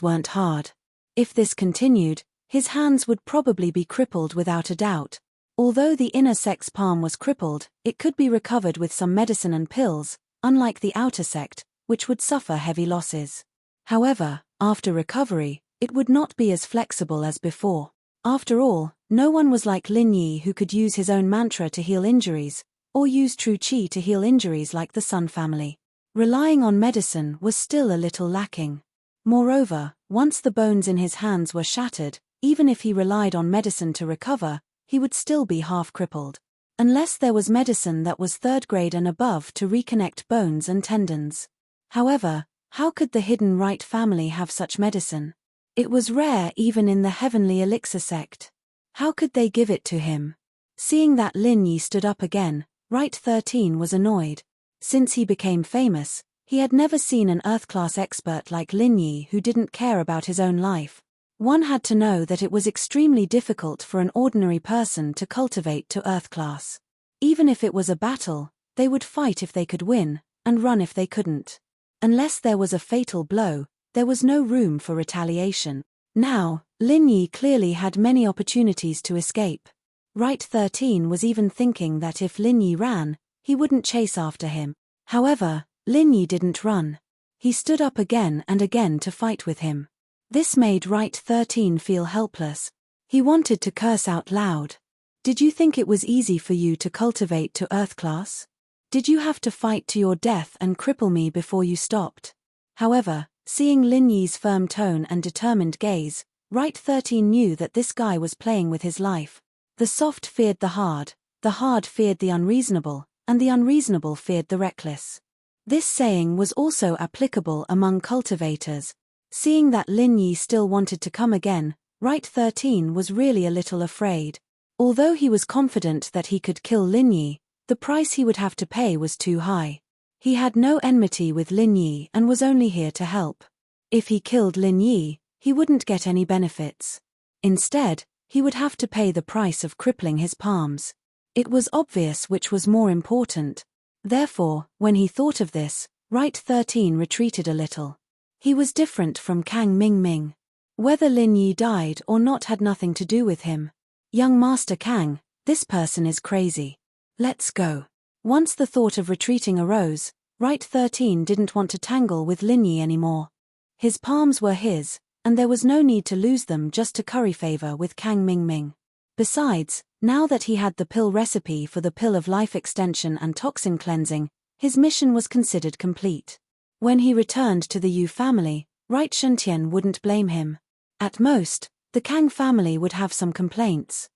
weren't hard. If this continued, his hands would probably be crippled without a doubt. Although the inner sect palm was crippled, it could be recovered with some medicine and pills, unlike the outer sect, which would suffer heavy losses. However, after recovery, it would not be as flexible as before. After all, no one was like Lin Yi who could use his own mantra to heal injuries, or use true qi to heal injuries like the Sun family. Relying on medicine was still a little lacking. Moreover, once the bones in his hands were shattered, even if he relied on medicine to recover, he would still be half crippled. Unless there was medicine that was third grade and above to reconnect bones and tendons. However, how could the hidden Wright family have such medicine? It was rare even in the heavenly elixir sect. How could they give it to him? Seeing that Lin Yi stood up again, Wright 13 was annoyed. Since he became famous, he had never seen an Earth-class expert like Lin Yi who didn't care about his own life. One had to know that it was extremely difficult for an ordinary person to cultivate to Earth-class. Even if it was a battle, they would fight if they could win, and run if they couldn't. Unless there was a fatal blow, there was no room for retaliation. Now, Lin Yi clearly had many opportunities to escape. Wright 13 was even thinking that if Lin Yi ran, he wouldn't chase after him. However, Lin Yi didn't run. He stood up again and again to fight with him. This made Wright 13 feel helpless. He wanted to curse out loud. Did you think it was easy for you to cultivate to Earth class? Did you have to fight to your death and cripple me before you stopped? However, seeing Lin Yi's firm tone and determined gaze, Wright 13 knew that this guy was playing with his life. The soft feared the hard feared the unreasonable, and the unreasonable feared the reckless. This saying was also applicable among cultivators. Seeing that Lin Yi still wanted to come again, Wright 13 was really a little afraid. Although he was confident that he could kill Lin Yi, the price he would have to pay was too high. He had no enmity with Lin Yi and was only here to help. If he killed Lin Yi, he wouldn't get any benefits. Instead, he would have to pay the price of crippling his palms. It was obvious which was more important. Therefore, when he thought of this, Wright 13 retreated a little. He was different from Kang Ming. Whether Lin Yi died or not had nothing to do with him. Young Master Kang, this person is crazy. Let's go. Once the thought of retreating arose, Wright 13 didn't want to tangle with Lin Yi anymore. His palms were his, and there was no need to lose them just to curry favor with Kang Ming. Besides, now that he had the pill recipe for the pill of life extension and toxin cleansing, his mission was considered complete. When he returned to the Yu family, Wright Shuntian wouldn't blame him. At most, the Kang family would have some complaints.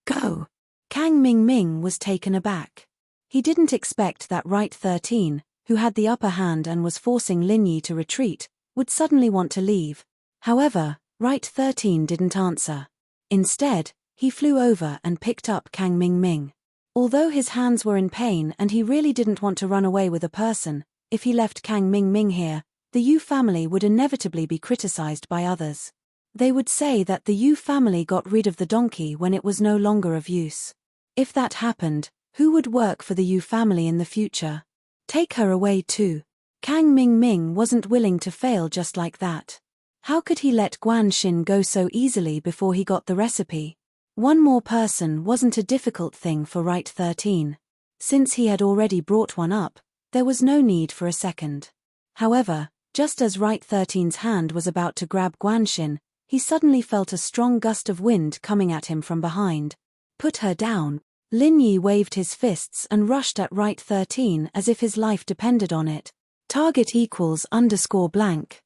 Go. Kang Ming was taken aback. He didn't expect that Wright 13, who had the upper hand and was forcing Lin Yi to retreat, would suddenly want to leave. However, Wright 13 didn't answer. Instead, he flew over and picked up Kang Ming. Although his hands were in pain and he really didn't want to run away with a person, if he left Kang Ming here, the Yu family would inevitably be criticized by others. They would say that the Yu family got rid of the donkey when it was no longer of use. If that happened, who would work for the Yu family in the future? Take her away too. Kang Ming wasn't willing to fail just like that. How could he let Guan Xin go so easily before he got the recipe? One more person wasn't a difficult thing for Wright 13. Since he had already brought one up, there was no need for a second. However, just as Wright 13's hand was about to grab Guan Xin, he suddenly felt a strong gust of wind coming at him from behind. Put her down. Lin Yi waved his fists and rushed at Wright 13 as if his life depended on it. Target =_blank.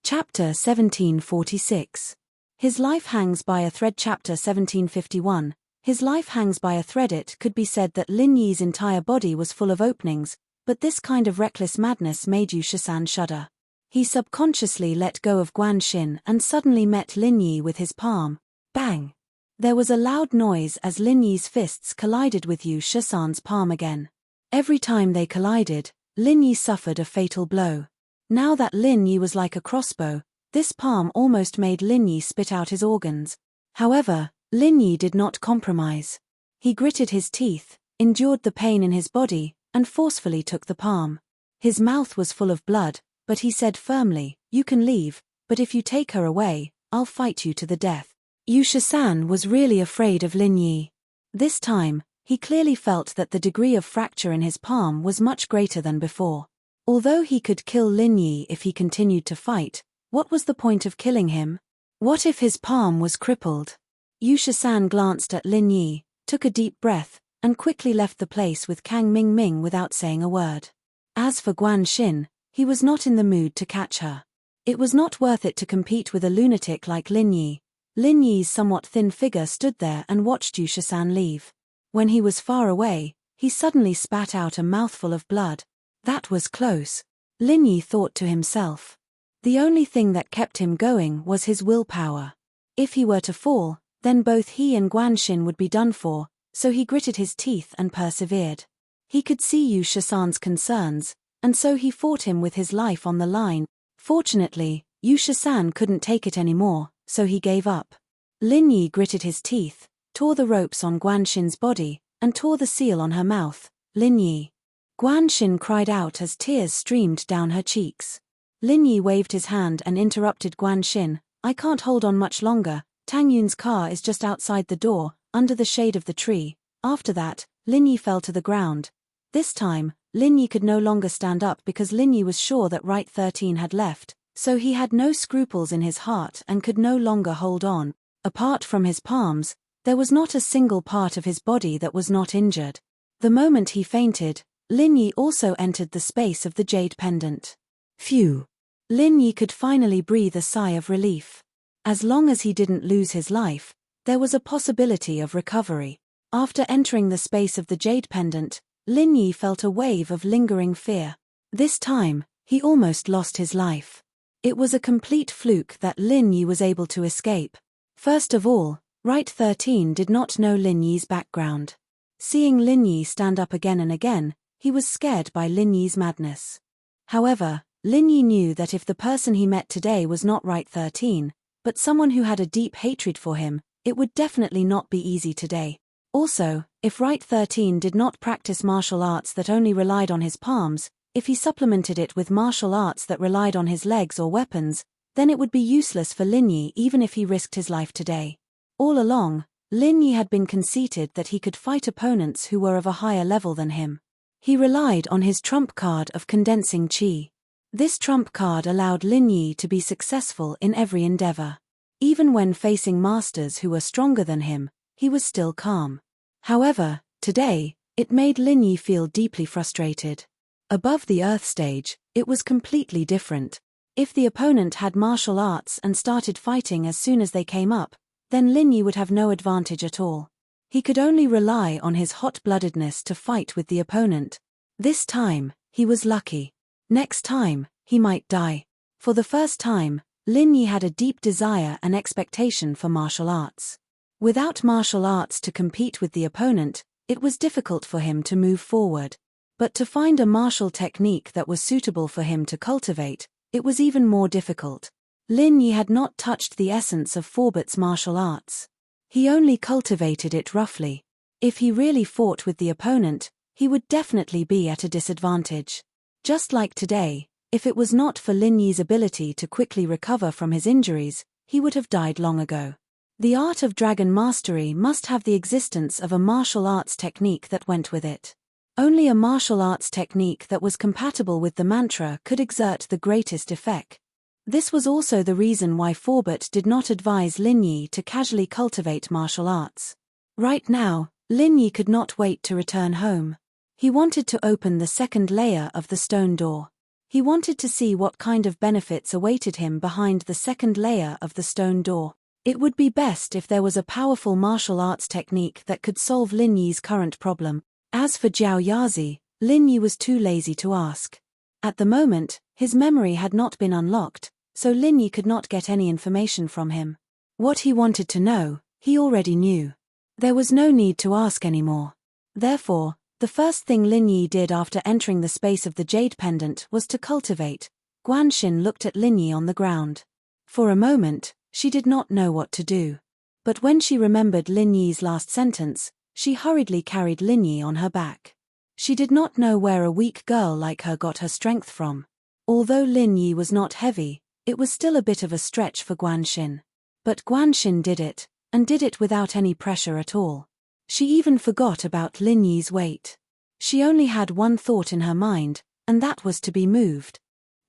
Chapter 1746. His life hangs by a thread. Chapter 1751. His life hangs by a thread. It could be said that Lin Yi's entire body was full of openings, but this kind of reckless madness made Yu Shisan shudder. He subconsciously let go of Guan Xin and suddenly met Lin Yi with his palm. Bang! There was a loud noise as Lin Yi's fists collided with Yu Shisan's palm again. Every time they collided, Lin Yi suffered a fatal blow. Now that Lin Yi was like a crossbow, this palm almost made Lin Yi spit out his organs. However, Lin Yi did not compromise. He gritted his teeth, endured the pain in his body, and forcefully took the palm. His mouth was full of blood, but he said firmly, "You can leave, but if you take her away, I'll fight you to the death." Yusha-san was really afraid of Lin Yi. This time, he clearly felt that the degree of fracture in his palm was much greater than before. Although he could kill Lin Yi if he continued to fight, what was the point of killing him? What if his palm was crippled? Yusha-san glanced at Lin Yi, took a deep breath, and quickly left the place with Kang Ming without saying a word. As for Guan Xin, he was not in the mood to catch her. It was not worth it to compete with a lunatic like Lin Yi. Lin Yi's somewhat thin figure stood there and watched Yusha-san leave. When he was far away, he suddenly spat out a mouthful of blood. That was close. Lin Yi thought to himself. The only thing that kept him going was his willpower. If he were to fall, then both he and Guan Xin would be done for, so he gritted his teeth and persevered. He could see Yusha-san's concerns, and so he fought him with his life on the line. Fortunately, Yusha-san couldn't take it anymore, so he gave up. Lin Yi gritted his teeth, tore the ropes on Guan Xin's body, and tore the seal on her mouth. Lin Yi. Guan Xin cried out as tears streamed down her cheeks. Lin Yi waved his hand and interrupted Guan Xin. "I can't hold on much longer. Tang Yun's car is just outside the door, under the shade of the tree." After that, Lin Yi fell to the ground. This time, Lin Yi could no longer stand up because Lin Yi was sure that Right 13 had left, so he had no scruples in his heart and could no longer hold on. Apart from his palms, there was not a single part of his body that was not injured. The moment he fainted, Lin Yi also entered the space of the jade pendant. Phew! Lin Yi could finally breathe a sigh of relief. As long as he didn't lose his life, there was a possibility of recovery. After entering the space of the jade pendant, Lin Yi felt a wave of lingering fear. This time, he almost lost his life. It was a complete fluke that Lin Yi was able to escape. First of all, Right 13 did not know Lin Yi's background. Seeing Lin Yi stand up again and again, he was scared by Lin Yi's madness. However, Lin Yi knew that if the person he met today was not Right 13, but someone who had a deep hatred for him, it would definitely not be easy today. Also, if Right 13 did not practice martial arts that only relied on his palms, if he supplemented it with martial arts that relied on his legs or weapons, then it would be useless for Lin Yi even if he risked his life today. All along, Lin Yi had been conceited that he could fight opponents who were of a higher level than him. He relied on his trump card of condensing qi. This trump card allowed Lin Yi to be successful in every endeavor. Even when facing masters who were stronger than him, he was still calm. However, today, it made Lin Yi feel deeply frustrated. Above the Earth stage, it was completely different. If the opponent had martial arts and started fighting as soon as they came up, then Lin Yi would have no advantage at all. He could only rely on his hot-bloodedness to fight with the opponent. This time, he was lucky. Next time, he might die. For the first time, Lin Yi had a deep desire and expectation for martial arts. Without martial arts to compete with the opponent, it was difficult for him to move forward. But to find a martial technique that was suitable for him to cultivate, it was even more difficult. Lin Yi had not touched the essence of Forbert's martial arts. He only cultivated it roughly. If he really fought with the opponent, he would definitely be at a disadvantage. Just like today, if it was not for Lin Yi's ability to quickly recover from his injuries, he would have died long ago. The art of dragon mastery must have the existence of a martial arts technique that went with it. Only a martial arts technique that was compatible with the mantra could exert the greatest effect. This was also the reason why Forbert did not advise Lin Yi to casually cultivate martial arts. Right now, Lin Yi could not wait to return home. He wanted to open the second layer of the stone door. He wanted to see what kind of benefits awaited him behind the second layer of the stone door. It would be best if there was a powerful martial arts technique that could solve Lin Yi's current problem. As for Jiao Yazi, Lin Yi was too lazy to ask. At the moment, his memory had not been unlocked, so Lin Yi could not get any information from him. What he wanted to know, he already knew. There was no need to ask anymore. Therefore, the first thing Lin Yi did after entering the space of the jade pendant was to cultivate. Guan Xin looked at Lin Yi on the ground. For a moment, she did not know what to do. But when she remembered Lin Yi's last sentence, She hurriedly carried Lin Yi on her back. She did not know where a weak girl like her got her strength from. Although Lin Yi was not heavy, it was still a bit of a stretch for Guanxin. But Guanxin did it, and did it without any pressure at all. She even forgot about Lin Yi's weight. She only had one thought in her mind, and that was to be moved.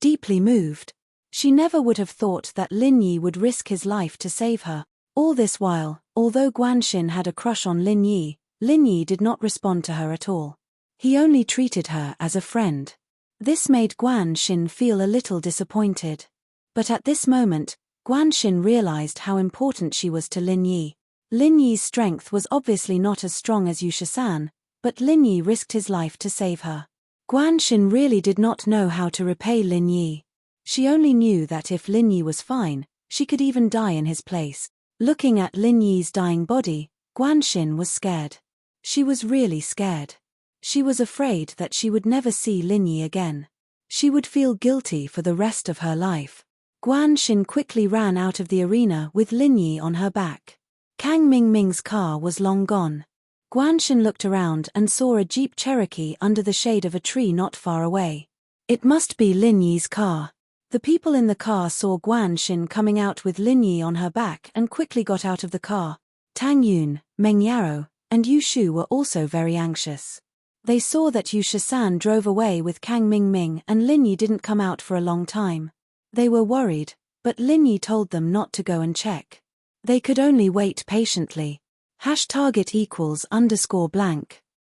Deeply moved. She never would have thought that Lin Yi would risk his life to save her. All this while, although Guanxin had a crush on Lin Yi did not respond to her at all. He only treated her as a friend. This made Guanxin feel a little disappointed. But at this moment, Guanxin realized how important she was to Lin Yi. Lin Yi's strength was obviously not as strong as Yu Shisan, but Lin Yi risked his life to save her. Guanxin really did not know how to repay Lin Yi. She only knew that if Lin Yi was fine, she could even die in his place. Looking at Lin Yi's dying body, Guanxin was scared. She was really scared. She was afraid that she would never see Lin Yi again. She would feel guilty for the rest of her life. Guanxin quickly ran out of the arena with Lin Yi on her back. Kang Mingming's car was long gone. Guanxin looked around and saw a Jeep Cherokee under the shade of a tree not far away. It must be Lin Yi's car. The people in the car saw Guanxin coming out with Lin Yi on her back and quickly got out of the car. Tang Yun, Meng Yaro, and Yu Shu were also very anxious. They saw that Yu Shisan drove away with Kang Mingming and Lin Yi didn't come out for a long time. They were worried, but Lin Yi told them not to go and check. They could only wait patiently. #target =_.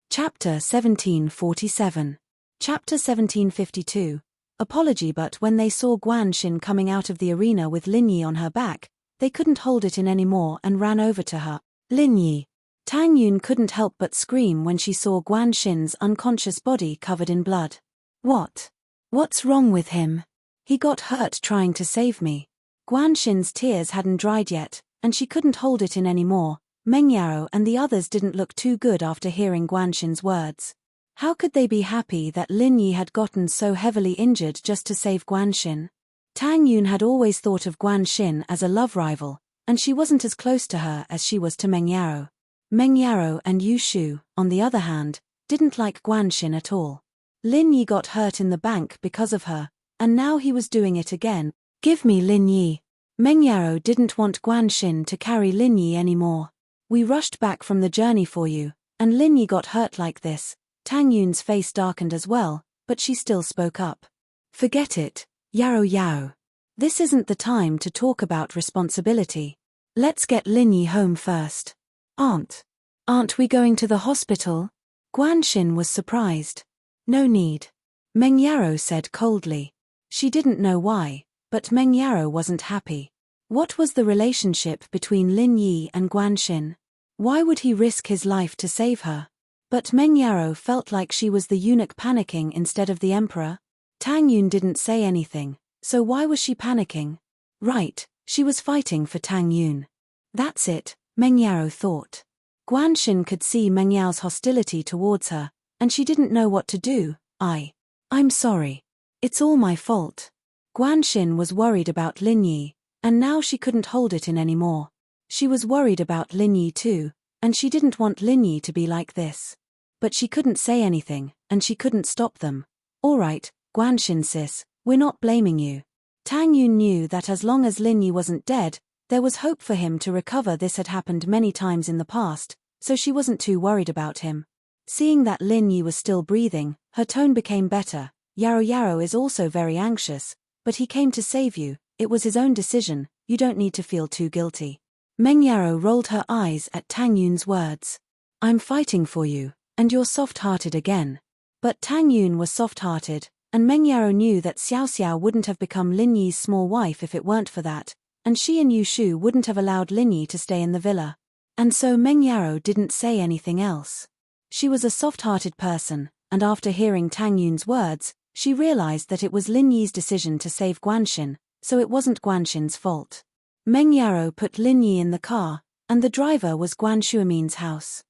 Chapter 1747. Chapter 1752. Apology. But when they saw Guanxin coming out of the arena with Lin Yi on her back, they couldn't hold it in anymore and ran over to her. Lin Yi. Tang Yun couldn't help but scream when she saw Guanxin's unconscious body covered in blood. What's wrong with him? He got hurt trying to save me. Guanxin's tears hadn't dried yet, and she couldn't hold it in anymore. Meng Yaro and the others didn't look too good after hearing Guanxin's words. How could they be happy that Lin Yi had gotten so heavily injured just to save Guanxin? Tang Yun had always thought of Guanxin as a love rival, and she wasn't as close to her as she was to Meng Yaro. Meng Yaro and Yu Shu, on the other hand, didn't like Guanxin at all. Lin Yi got hurt in the bank because of her, and now he was doing it again. Give me Lin Yi. Meng Yaro didn't want Guanxin to carry Lin Yi anymore. We rushed back from the journey for you, and Lin Yi got hurt like this. Tang Yun's face darkened as well, but she still spoke up. Forget it, Yaro. This isn't the time to talk about responsibility. Let's get Lin Yi home first. Aren't we going to the hospital? Guanxin was surprised. No need. Meng Yaro said coldly. She didn't know why, but Meng Yaro wasn't happy. What was the relationship between Lin Yi and Guanxin? Why would he risk his life to save her? But Meng Yaro felt like she was the eunuch panicking instead of the emperor. Tang Yun didn't say anything, so why was she panicking? Right, she was fighting for Tang Yun. That's it, Meng Yaro thought. Guanxin could see Meng Yao's hostility towards her, and she didn't know what to do. I'm sorry. It's all my fault. Guanxin was worried about Lin Yi, and now she couldn't hold it in anymore. She was worried about Lin Yi too, and she didn't want Lin Yi to be like this. But she couldn't say anything, and she couldn't stop them. All right, Guanxin sis, we're not blaming you. Tang Yun knew that as long as Lin Yi wasn't dead, there was hope for him to recover. This had happened many times in the past, so she wasn't too worried about him. Seeing that Lin Yi was still breathing, her tone became better. Yaro is also very anxious, but he came to save you. It was his own decision, you don't need to feel too guilty. Meng Yaro rolled her eyes at Tang Yun's words. I'm fighting for you, and you're soft-hearted again. But Tang Yun was soft-hearted, and Meng Yaro knew that Xiao Xiao wouldn't have become Lin Yi's small wife if it weren't for that, and she and Yu Shu wouldn't have allowed Lin Yi to stay in the villa. And so Meng Yaro didn't say anything else. She was a soft-hearted person, and after hearing Tang Yun's words, she realized that it was Lin Yi's decision to save Guanxin, so it wasn't Guanxin's fault. Meng Yaro put Lin Yi in the car, and the driver was Guan Shuamin's house.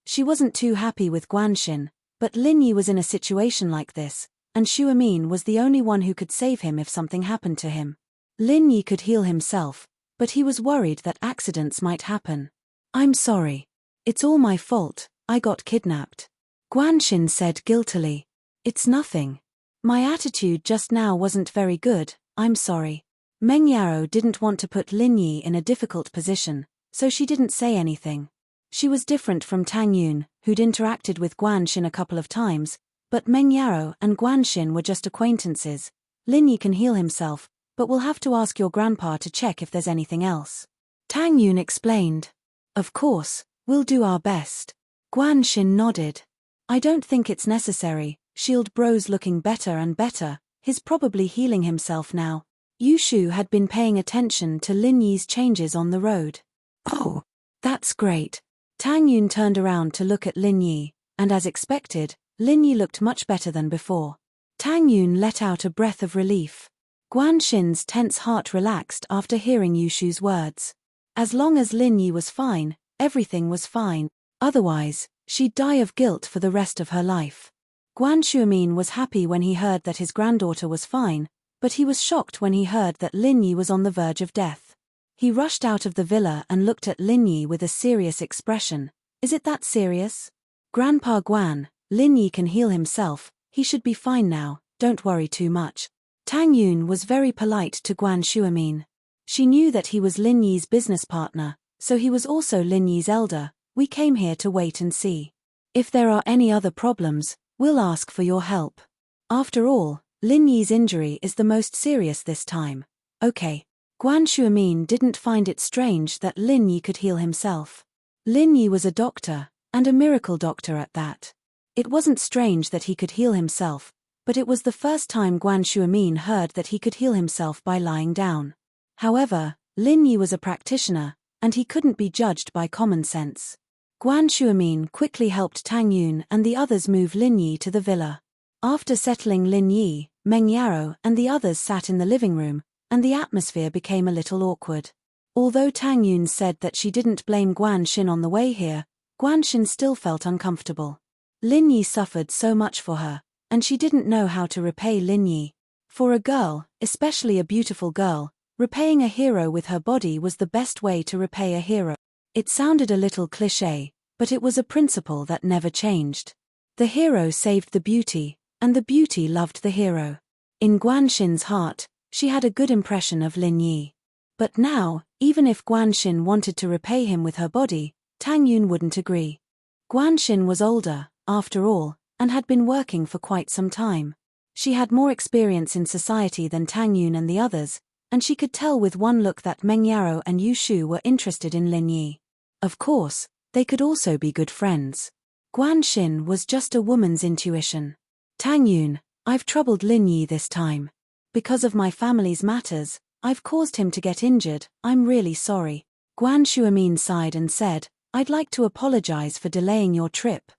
She wasn't too happy with Guanxin, but Lin Yi was in a situation like this, and Shuamin was the only one who could save him if something happened to him. Lin Yi could heal himself, but he was worried that accidents might happen. I'm sorry. It's all my fault, I got kidnapped. Guanxin said guiltily. It's nothing. My attitude just now wasn't very good, I'm sorry. Meng Yaro didn't want to put Lin Yi in a difficult position, so she didn't say anything. She was different from Tang Yun, who'd interacted with Guanxin a couple of times, but Meng Yaro and Guanxin were just acquaintances. Lin Yi can heal himself, but we'll have to ask your grandpa to check if there's anything else. Tang Yun explained. Of course, we'll do our best. Guanxin nodded. I don't think it's necessary, Shield Bro's looking better and better, he's probably healing himself now. Yushu had been paying attention to Lin Yi's changes on the road. Oh, that's great. Tang Yun turned around to look at Lin Yi, and as expected, Lin Yi looked much better than before. Tang Yun let out a breath of relief. Guanxin's tense heart relaxed after hearing Yushu's words. As long as Lin Yi was fine, everything was fine, otherwise, she'd die of guilt for the rest of her life. Guan Shuimin was happy when he heard that his granddaughter was fine, but he was shocked when he heard that Lin Yi was on the verge of death. He rushed out of the villa and looked at Lin Yi with a serious expression. Is it that serious? Grandpa Guan, Lin Yi can heal himself, he should be fine now, don't worry too much. Tang Yun was very polite to Guan Shuimin. She knew that he was Lin Yi's business partner, so he was also Lin Yi's elder. We came here to wait and see. If there are any other problems, we'll ask for your help. After all, Lin Yi's injury is the most serious this time. Okay. Guan Shuimin didn't find it strange that Lin Yi could heal himself. Lin Yi was a doctor, and a miracle doctor at that. It wasn't strange that he could heal himself, but it was the first time Guan Shuimin heard that he could heal himself by lying down. However, Lin Yi was a practitioner, and he couldn't be judged by common sense. Guan Shuimin quickly helped Tang Yun and the others move Lin Yi to the villa. After settling Lin Yi, Meng Yaro and the others sat in the living room, and the atmosphere became a little awkward. Although Tang Yun said that she didn't blame Guanxin on the way here, Guanxin still felt uncomfortable. Lin Yi suffered so much for her, and she didn't know how to repay Lin Yi. For a girl, especially a beautiful girl, repaying a hero with her body was the best way to repay a hero. It sounded a little cliché, but it was a principle that never changed. The hero saved the beauty, and the beauty loved the hero. In Guanxin's heart, she had a good impression of Lin Yi. But now, even if Guanxin wanted to repay him with her body, Tang Yun wouldn't agree. Guanxin was older, after all, and had been working for quite some time. She had more experience in society than Tang Yun and the others, and she could tell with one look that Meng Yaro and Yushu were interested in Lin Yi. Of course, they could also be good friends. Guanxin was just a woman's intuition. Tang Yun, I've troubled Lin Yi this time. Because of my family's matters, I've caused him to get injured, I'm really sorry. Guan Shuimin sighed and said, I'd like to apologize for delaying your trip.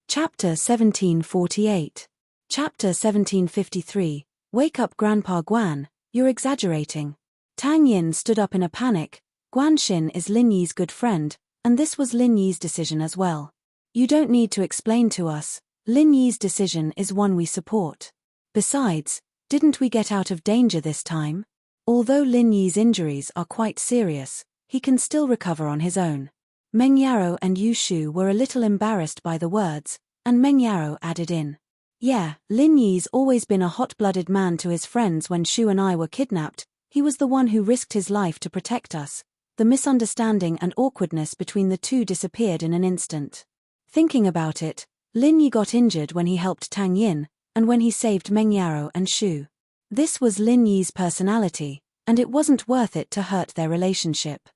Chapter 1748. Chapter 1753. Wake up Grandpa Guan, you're exaggerating. Tang Yin stood up in a panic. Guanxin is Lin Yi's good friend, and this was Lin Yi's decision as well. You don't need to explain to us, Lin Yi's decision is one we support. Besides, didn't we get out of danger this time? Although Lin Yi's injuries are quite serious, he can still recover on his own. Meng Yaro and Yushu were a little embarrassed by the words, and Meng Yaro added in. Yeah, Lin Yi's always been a hot-blooded man to his friends. When Shu and I were kidnapped, he was the one who risked his life to protect us. The misunderstanding and awkwardness between the two disappeared in an instant. Thinking about it, Lin Yi got injured when he helped Tang Yin, and when he saved Meng Yaro and Shu. This was Lin Yi's personality, and it wasn't worth it to hurt their relationship.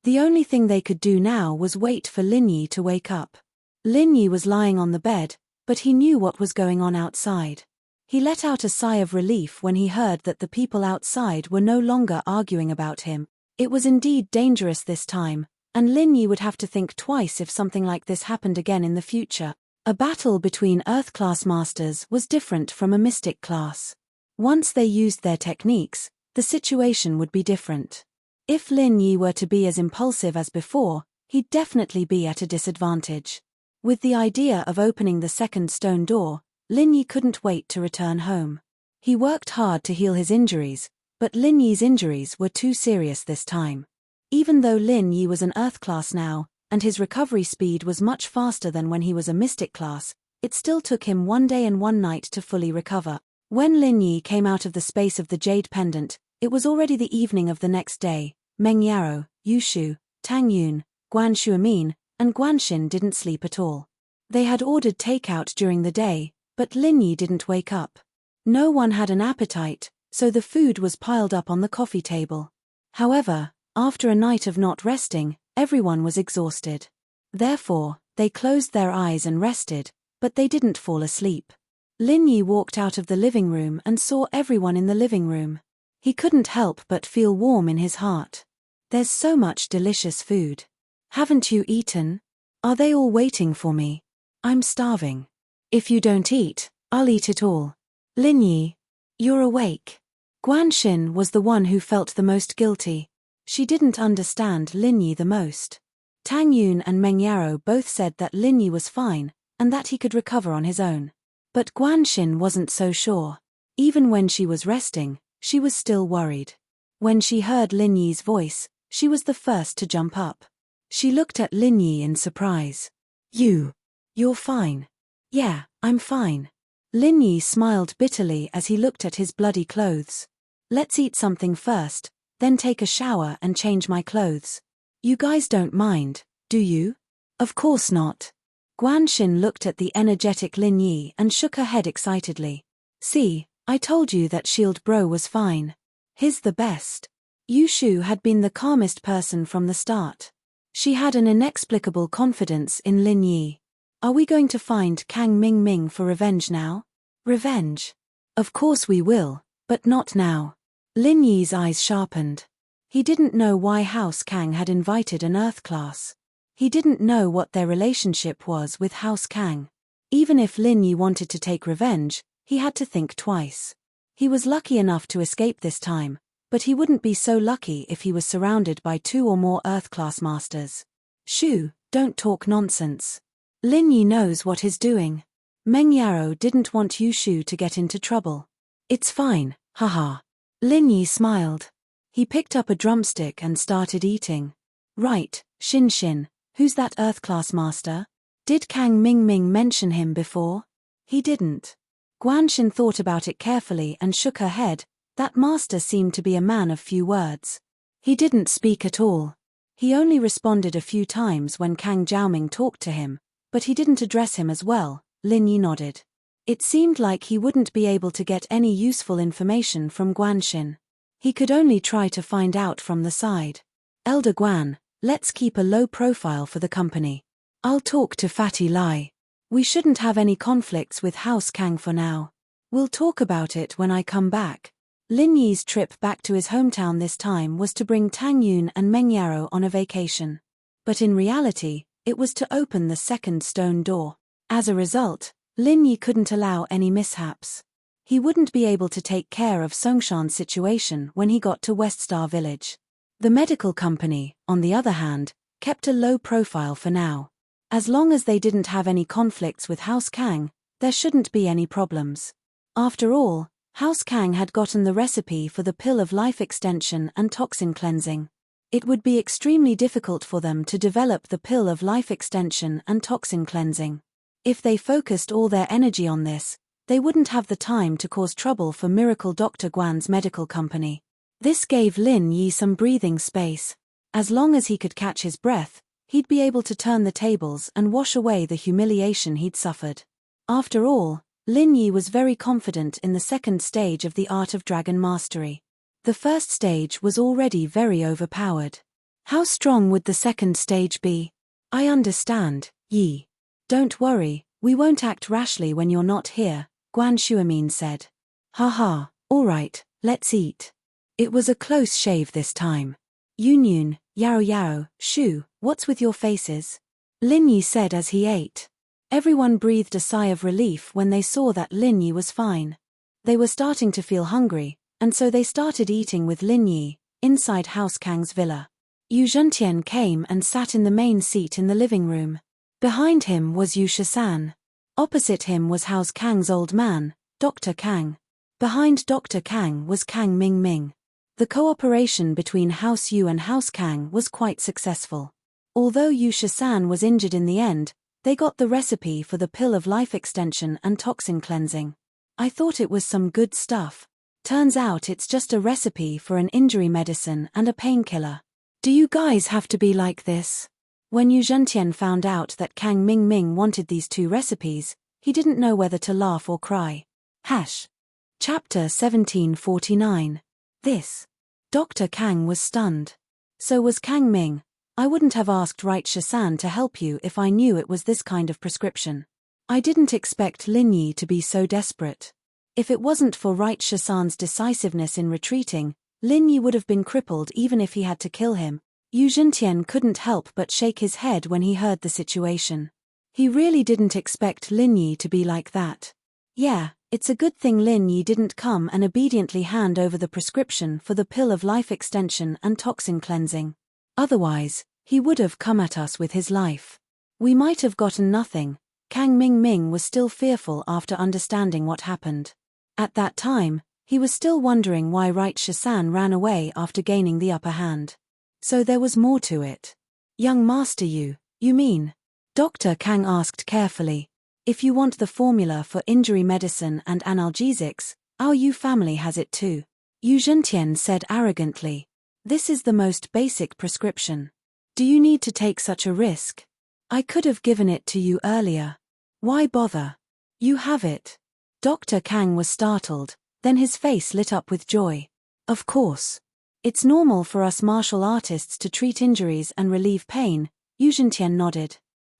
The only thing they could do now was wait for Lin Yi to wake up. Lin Yi was lying on the bed, but he knew what was going on outside. He let out a sigh of relief when he heard that the people outside were no longer arguing about him. It was indeed dangerous this time, and Lin Yi would have to think twice if something like this happened again in the future. A battle between Earth-class masters was different from a mystic class. Once they used their techniques, the situation would be different. If Lin Yi were to be as impulsive as before, he'd definitely be at a disadvantage. With the idea of opening the second stone door, Lin Yi couldn't wait to return home. He worked hard to heal his injuries, but Lin Yi's injuries were too serious this time. Even though Lin Yi was an Earth class now, and his recovery speed was much faster than when he was a mystic class. It still took him 1 day and 1 night to fully recover. When Lin Yi came out of the space of the jade pendant, it was already the evening of the next day. Meng Yaro, Yu Shu, Tang Yun, Guan Shuamin, and Guan Xin didn't sleep at all. They had ordered takeout during the day, but Lin Yi didn't wake up. No one had an appetite, so the food was piled up on the coffee table. However, after a night of not resting, everyone was exhausted. Therefore, they closed their eyes and rested, but they didn't fall asleep. Lin Yi walked out of the living room and saw everyone in the living room. He couldn't help but feel warm in his heart. There's so much delicious food. Haven't you eaten? Are they all waiting for me? I'm starving. If you don't eat, I'll eat it all. Lin Yi, you're awake. Guan Xin was the one who felt the most guilty. She didn't understand Lin Yi the most. Tang Yun and Meng Yaro both said that Lin Yi was fine, and that he could recover on his own. But Guan Xin wasn't so sure. Even when she was resting, she was still worried. When she heard Lin Yi's voice, she was the first to jump up. She looked at Lin Yi in surprise. You're fine. Yeah, I'm fine. Lin Yi smiled bitterly as he looked at his bloody clothes. Let's eat something first, then take a shower and change my clothes. You guys don't mind, do you? Of course not. Guan Xin looked at the energetic Lin Yi and shook her head excitedly. See, I told you that Shield Bro was fine. He's the best. Yu Shu had been the calmest person from the start. She had an inexplicable confidence in Lin Yi. Are we going to find Kang Ming Ming for revenge now? Revenge? Of course we will, but not now. Lin Yi's eyes sharpened. He didn't know why House Kang had invited an Earth class. He didn't know what their relationship was with House Kang. Even if Lin Yi wanted to take revenge, he had to think twice. He was lucky enough to escape this time, but he wouldn't be so lucky if he was surrounded by 2 or more Earth-class masters. Shu, don't talk nonsense. Lin Yi knows what he's doing. Meng Yaro didn't want Yu Shu to get into trouble. It's fine, haha. Lin Yi smiled. He picked up a drumstick and started eating. Right, Xin Xin, who's that Earth-class master? Did Kang Ming Ming mention him before? He didn't. Guan Xin thought about it carefully and shook her head. That master seemed to be a man of few words. He didn't speak at all. He only responded a few times when Kang Jiaoming talked to him, but he didn't address him as well. Lin Yi nodded. It seemed like he wouldn't be able to get any useful information from Guan Xin. He could only try to find out from the side. Elder Guan, let's keep a low profile for the company. I'll talk to Fatty Lai. We shouldn't have any conflicts with House Kang for now. We'll talk about it when I come back. Lin Yi's trip back to his hometown this time was to bring Tang Yun and Meng Yaro on a vacation. But in reality, it was to open the second stone door. As a result, Lin Yi couldn't allow any mishaps. He wouldn't be able to take care of Songshan's situation when he got to West Star Village. The medical company, on the other hand, kept a low profile for now. As long as they didn't have any conflicts with House Kang, there shouldn't be any problems. After all, House Kang had gotten the recipe for the pill of life extension and toxin cleansing. It would be extremely difficult for them to develop the pill of life extension and toxin cleansing. If they focused all their energy on this, they wouldn't have the time to cause trouble for Miracle Dr. Guan's medical company. This gave Lin Yi some breathing space. As long as he could catch his breath, he'd be able to turn the tables and wash away the humiliation he'd suffered. After all, Lin Yi was very confident in the second stage of the Art of Dragon Mastery. The first stage was already very overpowered. How strong would the second stage be? I understand, Yi. Don't worry, we won't act rashly when you're not here, Guan Shuamin said. Haha, alright, let's eat. It was a close shave this time. Yun, Yaro, Shu, what's with your faces? Lin Yi said as he ate. Everyone breathed a sigh of relief when they saw that Lin Yi was fine. They were starting to feel hungry, and so they started eating with Lin Yi, inside House Kang's villa. Yu Zhentian came and sat in the main seat in the living room. Behind him was Yu Shisan. Opposite him was House Kang's old man, Dr. Kang. Behind Dr. Kang was Kang Ming Ming. The cooperation between House Yu and House Kang was quite successful. Although Yu Shisan was injured in the end, they got the recipe for the pill of life extension and toxin cleansing. I thought it was some good stuff. Turns out it's just a recipe for an injury medicine and a painkiller. Do you guys have to be like this? When Yu Zhentian found out that Kang Mingming wanted these two recipes, he didn't know whether to laugh or cry. Chapter 1749. This. Dr. Kang was stunned. So was Kang Ming. I wouldn't have asked Right Shisan to help you if I knew it was this kind of prescription. I didn't expect Lin Yi to be so desperate. If it wasn't for Right Shisan's decisiveness in retreating, Lin Yi would have been crippled even if he had to kill him. Yu Zhentian couldn't help but shake his head when he heard the situation. He really didn't expect Lin Yi to be like that. Yeah, it's a good thing Lin Yi didn't come and obediently hand over the prescription for the pill of life extension and toxin cleansing. Otherwise, he would have come at us with his life. We might have gotten nothing. Kang Mingming was still fearful after understanding what happened. At that time, he was still wondering why Right Shisan ran away after gaining the upper hand. So there was more to it. Young Master you mean? Dr. Kang asked carefully. If you want the formula for injury medicine and analgesics, our Yu family has it too. Yu Zhentian said arrogantly. This is the most basic prescription. Do you need to take such a risk? I could have given it to you earlier. Why bother? You have it. Dr. Kang was startled, then his face lit up with joy. Of course. It's normal for us martial artists to treat injuries and relieve pain, Yu Zhentian nodded.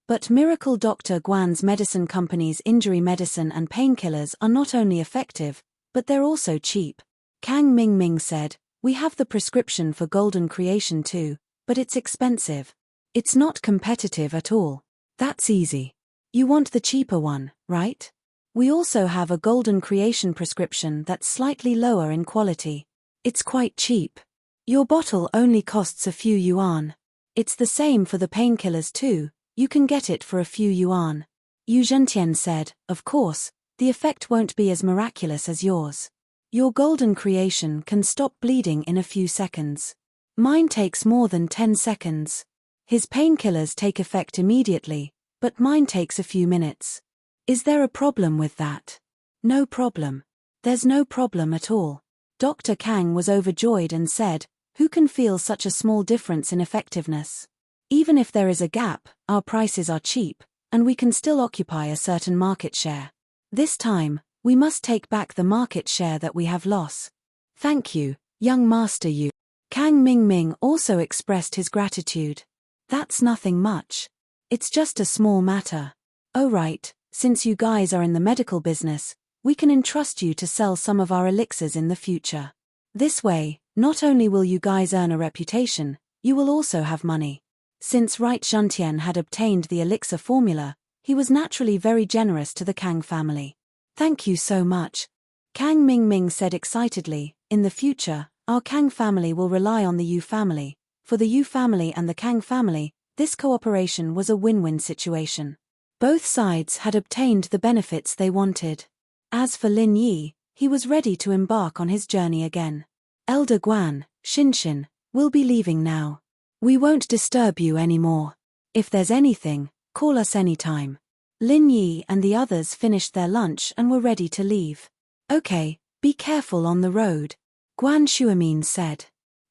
But Miracle Dr. Guan's medicine company's injury medicine and painkillers are not only effective, but they're also cheap. Kang Mingming said, we have the prescription for golden creation too, but it's expensive. It's not competitive at all. That's easy. You want the cheaper one, right? We also have a golden creation prescription that's slightly lower in quality. It's quite cheap. Your bottle only costs a few yuan. It's the same for the painkillers too. You can get it for a few yuan. Yu Zhentian said, of course, the effect won't be as miraculous as yours. Your golden creation can stop bleeding in a few seconds. Mine takes more than 10 seconds. His painkillers take effect immediately, but mine takes a few minutes. Is there a problem with that? No problem. There's no problem at all. Dr. Kang was overjoyed and said, who can feel such a small difference in effectiveness? Even if there is a gap, our prices are cheap, and we can still occupy a certain market share. This time, we must take back the market share that we have lost. Thank you, young master Yu. Kang Mingming also expressed his gratitude. That's nothing much. It's just a small matter. Oh right, since you guys are in the medical business, we can entrust you to sell some of our elixirs in the future. This way, not only will you guys earn a reputation, you will also have money. Since Right Zhentian had obtained the elixir formula, he was naturally very generous to the Kang family. Thank you so much. Kang Mingming said excitedly, in the future, our Kang family will rely on the Yu family. For the Yu family and the Kang family, this cooperation was a win-win situation. Both sides had obtained the benefits they wanted. As for Lin Yi, he was ready to embark on his journey again. Elder Guan, Shinshin, we'll be leaving now. We won't disturb you anymore. If there's anything, call us anytime. Lin Yi and the others finished their lunch and were ready to leave. Okay, be careful on the road, Guan Shuamin said.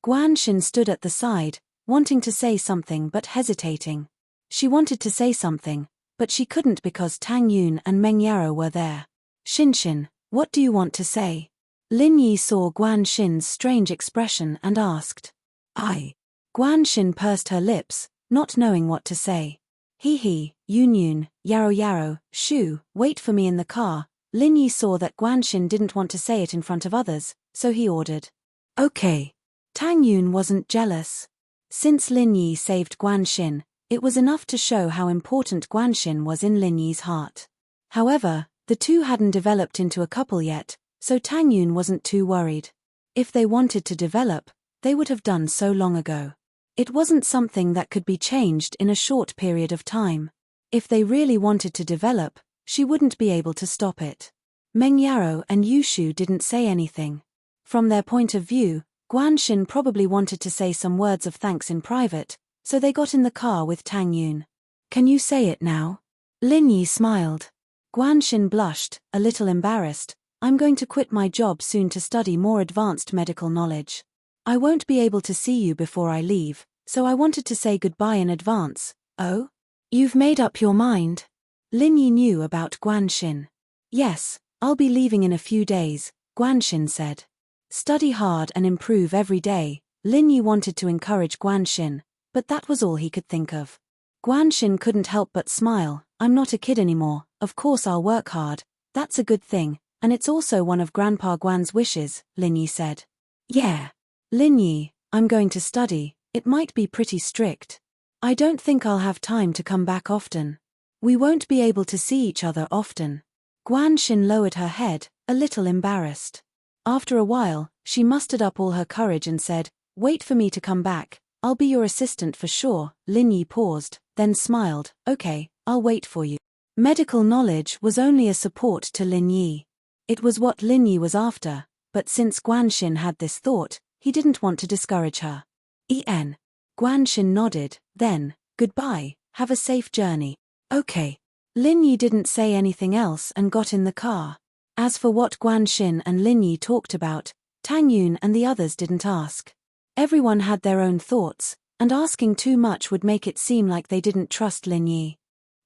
Guan Shin stood at the side, wanting to say something but hesitating. She wanted to say something, but she couldn't because Tang Yun and Meng Yaro were there. Shinshin, what do you want to say? Lin Yi saw Guan Shin's strange expression and asked. Guan Shin pursed her lips, not knowing what to say. Yun Yun, Yaro, Shu, wait for me in the car. Lin Yi saw that Guan Shin didn't want to say it in front of others, so he ordered. Okay. Tang Yun wasn't jealous. Since Lin Yi saved Guan Shin, it was enough to show how important Guan Shin was in Lin Yi's heart. However, the two hadn't developed into a couple yet, so Tang Yun wasn't too worried. If they wanted to develop, they would have done so long ago. It wasn't something that could be changed in a short period of time. If they really wanted to develop, she wouldn't be able to stop it. Meng Yaro and Yushu didn't say anything. From their point of view, Guan Shin probably wanted to say some words of thanks in private, so they got in the car with Tang Yun. Can you say it now? Lin Yi smiled. Guanxin blushed, a little embarrassed. I'm going to quit my job soon to study more advanced medical knowledge. I won't be able to see you before I leave, so I wanted to say goodbye in advance. Oh? You've made up your mind? Lin Yi knew about Guanxin. Yes, I'll be leaving in a few days, Guanxin said. Study hard and improve every day. Lin Yi wanted to encourage Guanxin, but that was all he could think of. Guanxin couldn't help but smile. I'm not a kid anymore, of course I'll work hard. That's a good thing, and it's also one of Grandpa Guan's wishes, Lin Yi said. Yeah. Lin Yi, I'm going to study. It might be pretty strict. I don't think I'll have time to come back often. We won't be able to see each other often. Guanxin lowered her head, a little embarrassed. After a while, she mustered up all her courage and said, Wait for me to come back. I'll be your assistant for sure. Lin Yi paused, then smiled. Okay, I'll wait for you. Medical knowledge was only a support to Lin Yi. It was what Lin Yi was after, but since Guanxin had this thought, he didn't want to discourage her. Guanxin nodded, then, goodbye, have a safe journey. Okay. Lin Yi didn't say anything else and got in the car. As for what Guanxin and Lin Yi talked about, Tang Yun and the others didn't ask. Everyone had their own thoughts, and asking too much would make it seem like they didn't trust Lin Yi.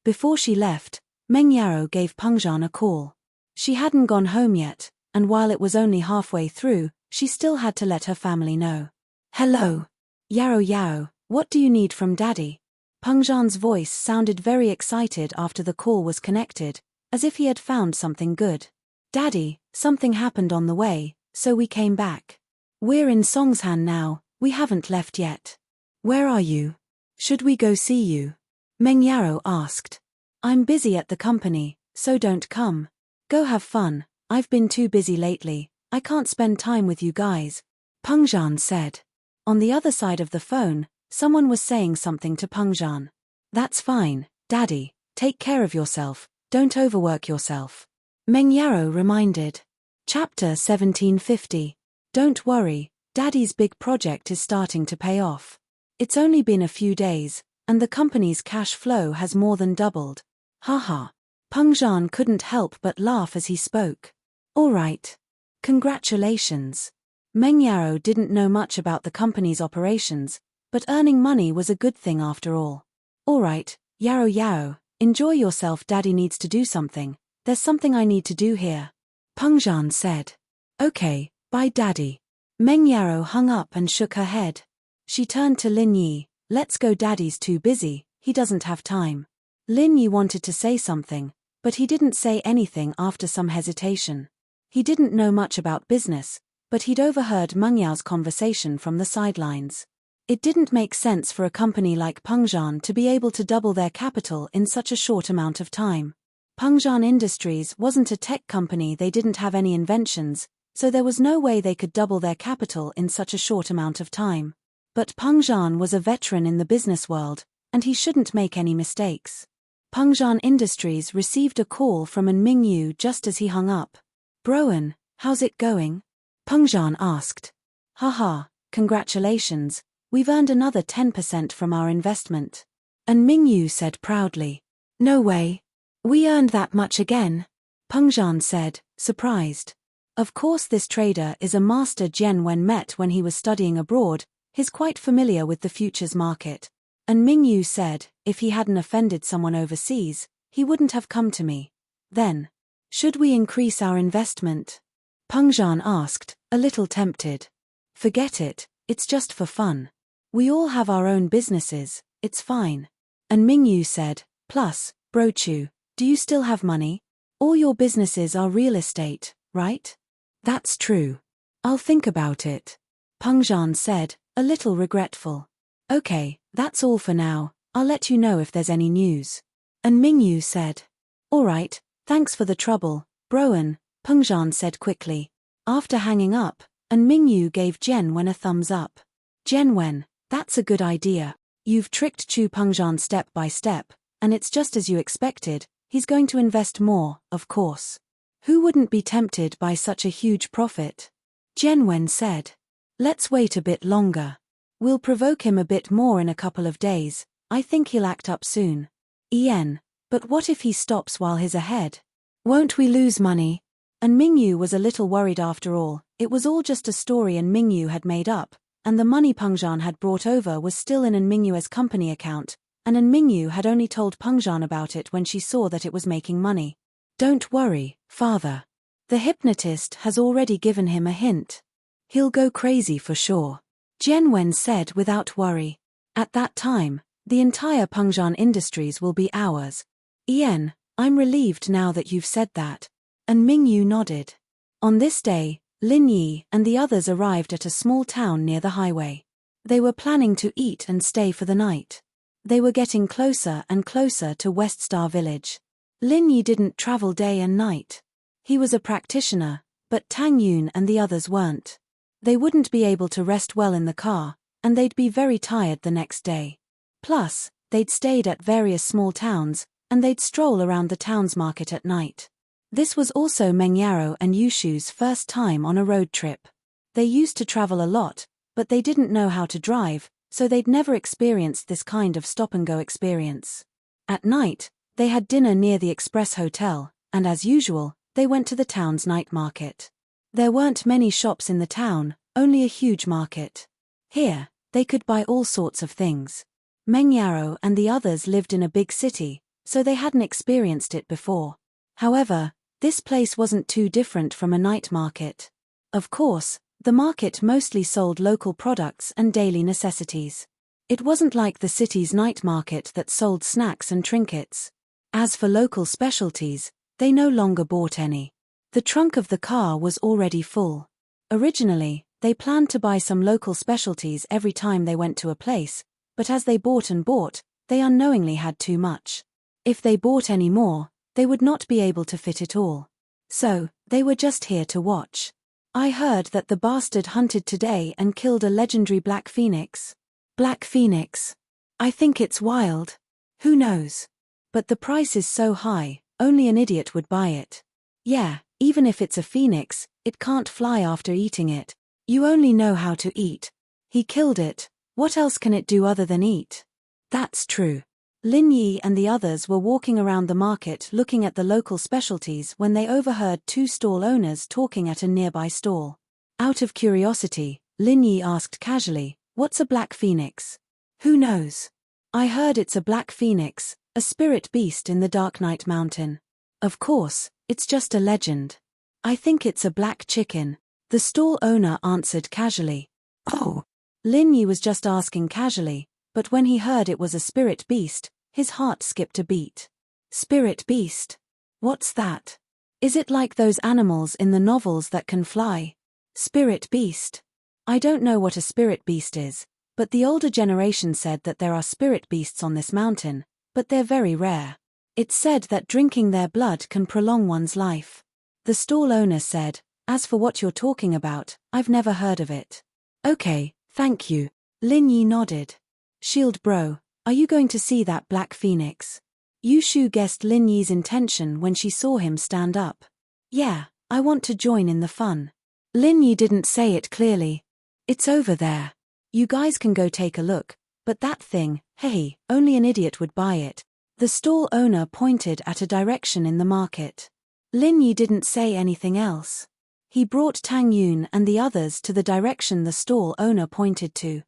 Before she left, Meng Yaro gave Pengzhan a call. She hadn't gone home yet, and while it was only halfway through, she still had to let her family know. Hello. Yaro, what do you need from Daddy? Pengzhan's voice sounded very excited after the call was connected, as if he had found something good. Daddy, something happened on the way, so we came back. We're in Songshan now, we haven't left yet. Where are you? Should we go see you? Meng Yaro asked. I'm busy at the company, so don't come. Go have fun, I've been too busy lately, I can't spend time with you guys. Pengzhan said. On the other side of the phone, someone was saying something to Pengzhan. That's fine, Daddy, take care of yourself, don't overwork yourself. Meng Yaro reminded. Chapter 1750. Don't worry, Daddy's big project is starting to pay off. It's only been a few days, and the company's cash flow has more than doubled. Haha. Pengzhan couldn't help but laugh as he spoke. All right. Congratulations. Meng Yaro didn't know much about the company's operations, but earning money was a good thing after all. All right, Yaro, enjoy yourself. Daddy needs to do something. There's something I need to do here. Pengzhan said. Okay, bye Daddy. Meng Yaro hung up and shook her head. She turned to Lin Yi. Let's go, Daddy's too busy, he doesn't have time. Lin Yi wanted to say something, but he didn't say anything after some hesitation. He didn't know much about business, but he'd overheard Meng Yao's conversation from the sidelines. It didn't make sense for a company like Pengzhan to be able to double their capital in such a short amount of time. Pengzhan Industries wasn't a tech company, they didn't have any inventions, so there was no way they could double their capital in such a short amount of time. But Pengzhan was a veteran in the business world, and he shouldn't make any mistakes. Pengzhan Industries received a call from An Mingyu just as he hung up. Broen, how's it going? Pengzhan asked. Haha, congratulations, we've earned another 10% from our investment. An Mingyu said proudly. No way. We earned that much again? Pengzhan said, surprised. Of course, this trader is a master. Jian Wen met when he was studying abroad, he's quite familiar with the futures market. And Mingyu said, if he hadn't offended someone overseas, he wouldn't have come to me. Then, should we increase our investment? Pengzhan asked, a little tempted. Forget it, it's just for fun. We all have our own businesses, it's fine. And Mingyu said, plus, Brochu, do you still have money? All your businesses are real estate, right? That's true. I'll think about it. Pengzhan said, a little regretful. Okay, that's all for now, I'll let you know if there's any news. And Mingyu said. All right, thanks for the trouble, Broen, Pengzhan said quickly. After hanging up, and Mingyu gave Jian Wen a thumbs up. Jian Wen, that's a good idea. You've tricked Chu Pengzhan step by step, and it's just as you expected, he's going to invest more, of course. Who wouldn't be tempted by such a huge profit? Jian Wen said. Let's wait a bit longer. We'll provoke him a bit more in a couple of days. I think he'll act up soon. Ian, but what if he stops while he's ahead? Won't we lose money? And Mingyu was a little worried after all. It was all just a story and Mingyu had made up, and the money Pengzhan had brought over was still in Mingyu's company account, and Mingyu had only told Pengzhan about it when she saw that it was making money. Don't worry, father. The hypnotist has already given him a hint. He'll go crazy for sure. Jianwen said without worry. At that time, the entire Pengzhan Industries will be ours. Ian, I'm relieved now that you've said that. And Mingyu nodded. On this day, Lin Yi and the others arrived at a small town near the highway. They were planning to eat and stay for the night. They were getting closer and closer to West Star Village. Lin Yi didn't travel day and night. He was a practitioner, but Tang Yun and the others weren't. They wouldn't be able to rest well in the car, and they'd be very tired the next day. Plus, they'd stayed at various small towns, and they'd stroll around the town's market at night. This was also Meng Yaro and Yushu's first time on a road trip. They used to travel a lot, but they didn't know how to drive, so they'd never experienced this kind of stop-and-go experience. At night, they had dinner near the Express Hotel, and as usual, they went to the town's night market. There weren't many shops in the town, only a huge market. Here, they could buy all sorts of things. Meng Yaro and the others lived in a big city, so they hadn't experienced it before. However, this place wasn't too different from a night market. Of course, the market mostly sold local products and daily necessities. It wasn't like the city's night market that sold snacks and trinkets. As for local specialties, they no longer bought any. The trunk of the car was already full. Originally, they planned to buy some local specialties every time they went to a place, but as they bought and bought, they unknowingly had too much. If they bought any more, they would not be able to fit it all. So, they were just here to watch. I heard that the bastard hunted today and killed a legendary Black Phoenix. Black Phoenix. I think it's wild. Who knows? But the price is so high, only an idiot would buy it. Yeah, even if it's a phoenix, it can't fly after eating it. You only know how to eat. He killed it. What else can it do other than eat? That's true. Lin Yi and the others were walking around the market looking at the local specialties when they overheard two stall owners talking at a nearby stall. Out of curiosity, Lin Yi asked casually, "What's a black phoenix?" "Who knows? I heard it's a black phoenix, a spirit beast in the Dark Night Mountain. Of course, it's just a legend. I think it's a black chicken," the stall owner answered casually. Oh. Lin Yi was just asking casually, but when he heard it was a spirit beast, his heart skipped a beat. Spirit beast? What's that? Is it like those animals in the novels that can fly? Spirit beast? I don't know what a spirit beast is, but the older generation said that there are spirit beasts on this mountain, but they're very rare. It's said that drinking their blood can prolong one's life. The stall owner said, "As for what you're talking about, I've never heard of it." "Okay, thank you." Lin Yi nodded. "Shield bro, are you going to see that black phoenix?" Yushu guessed Lin Yi's intention when she saw him stand up. "Yeah, I want to join in the fun." Lin Yi didn't say it clearly. "It's over there. You guys can go take a look, but that thing, hey, only an idiot would buy it." The stall owner pointed at a direction in the market. Lin Yi didn't say anything else. He brought Tang Yun and the others to the direction the stall owner pointed to.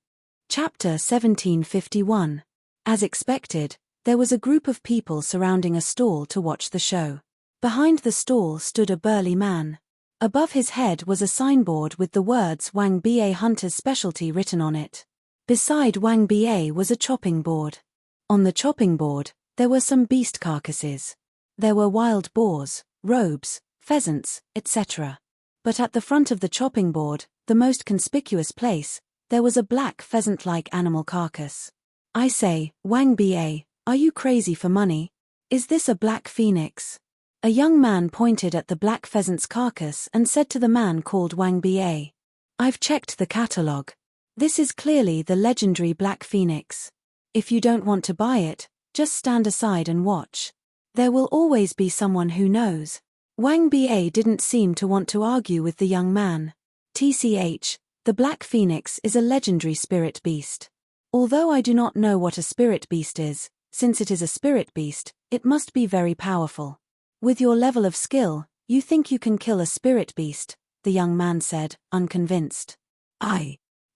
Chapter 1751. As expected, there was a group of people surrounding a stall to watch the show. Behind the stall stood a burly man. Above his head was a signboard with the words Wang Ba Hunter's Specialty written on it. Beside Wang Ba was a chopping board. On the chopping board, there were some beast carcasses. There were wild boars, robes, pheasants, etc. But at the front of the chopping board, the most conspicuous place, there was a black pheasant-like animal carcass. "I say, Wang Ba, are you crazy for money? Is this a black phoenix?" A young man pointed at the black pheasant's carcass and said to the man called Wang Ba, "I've checked the catalogue. This is clearly the legendary black phoenix. If you don't want to buy it, just stand aside and watch. There will always be someone who knows." Wang Ba didn't seem to want to argue with the young man. TCH, The black phoenix is a legendary spirit beast. Although I do not know what a spirit beast is, since it is a spirit beast, it must be very powerful. With your level of skill, you think you can kill a spirit beast, the young man said, unconvinced.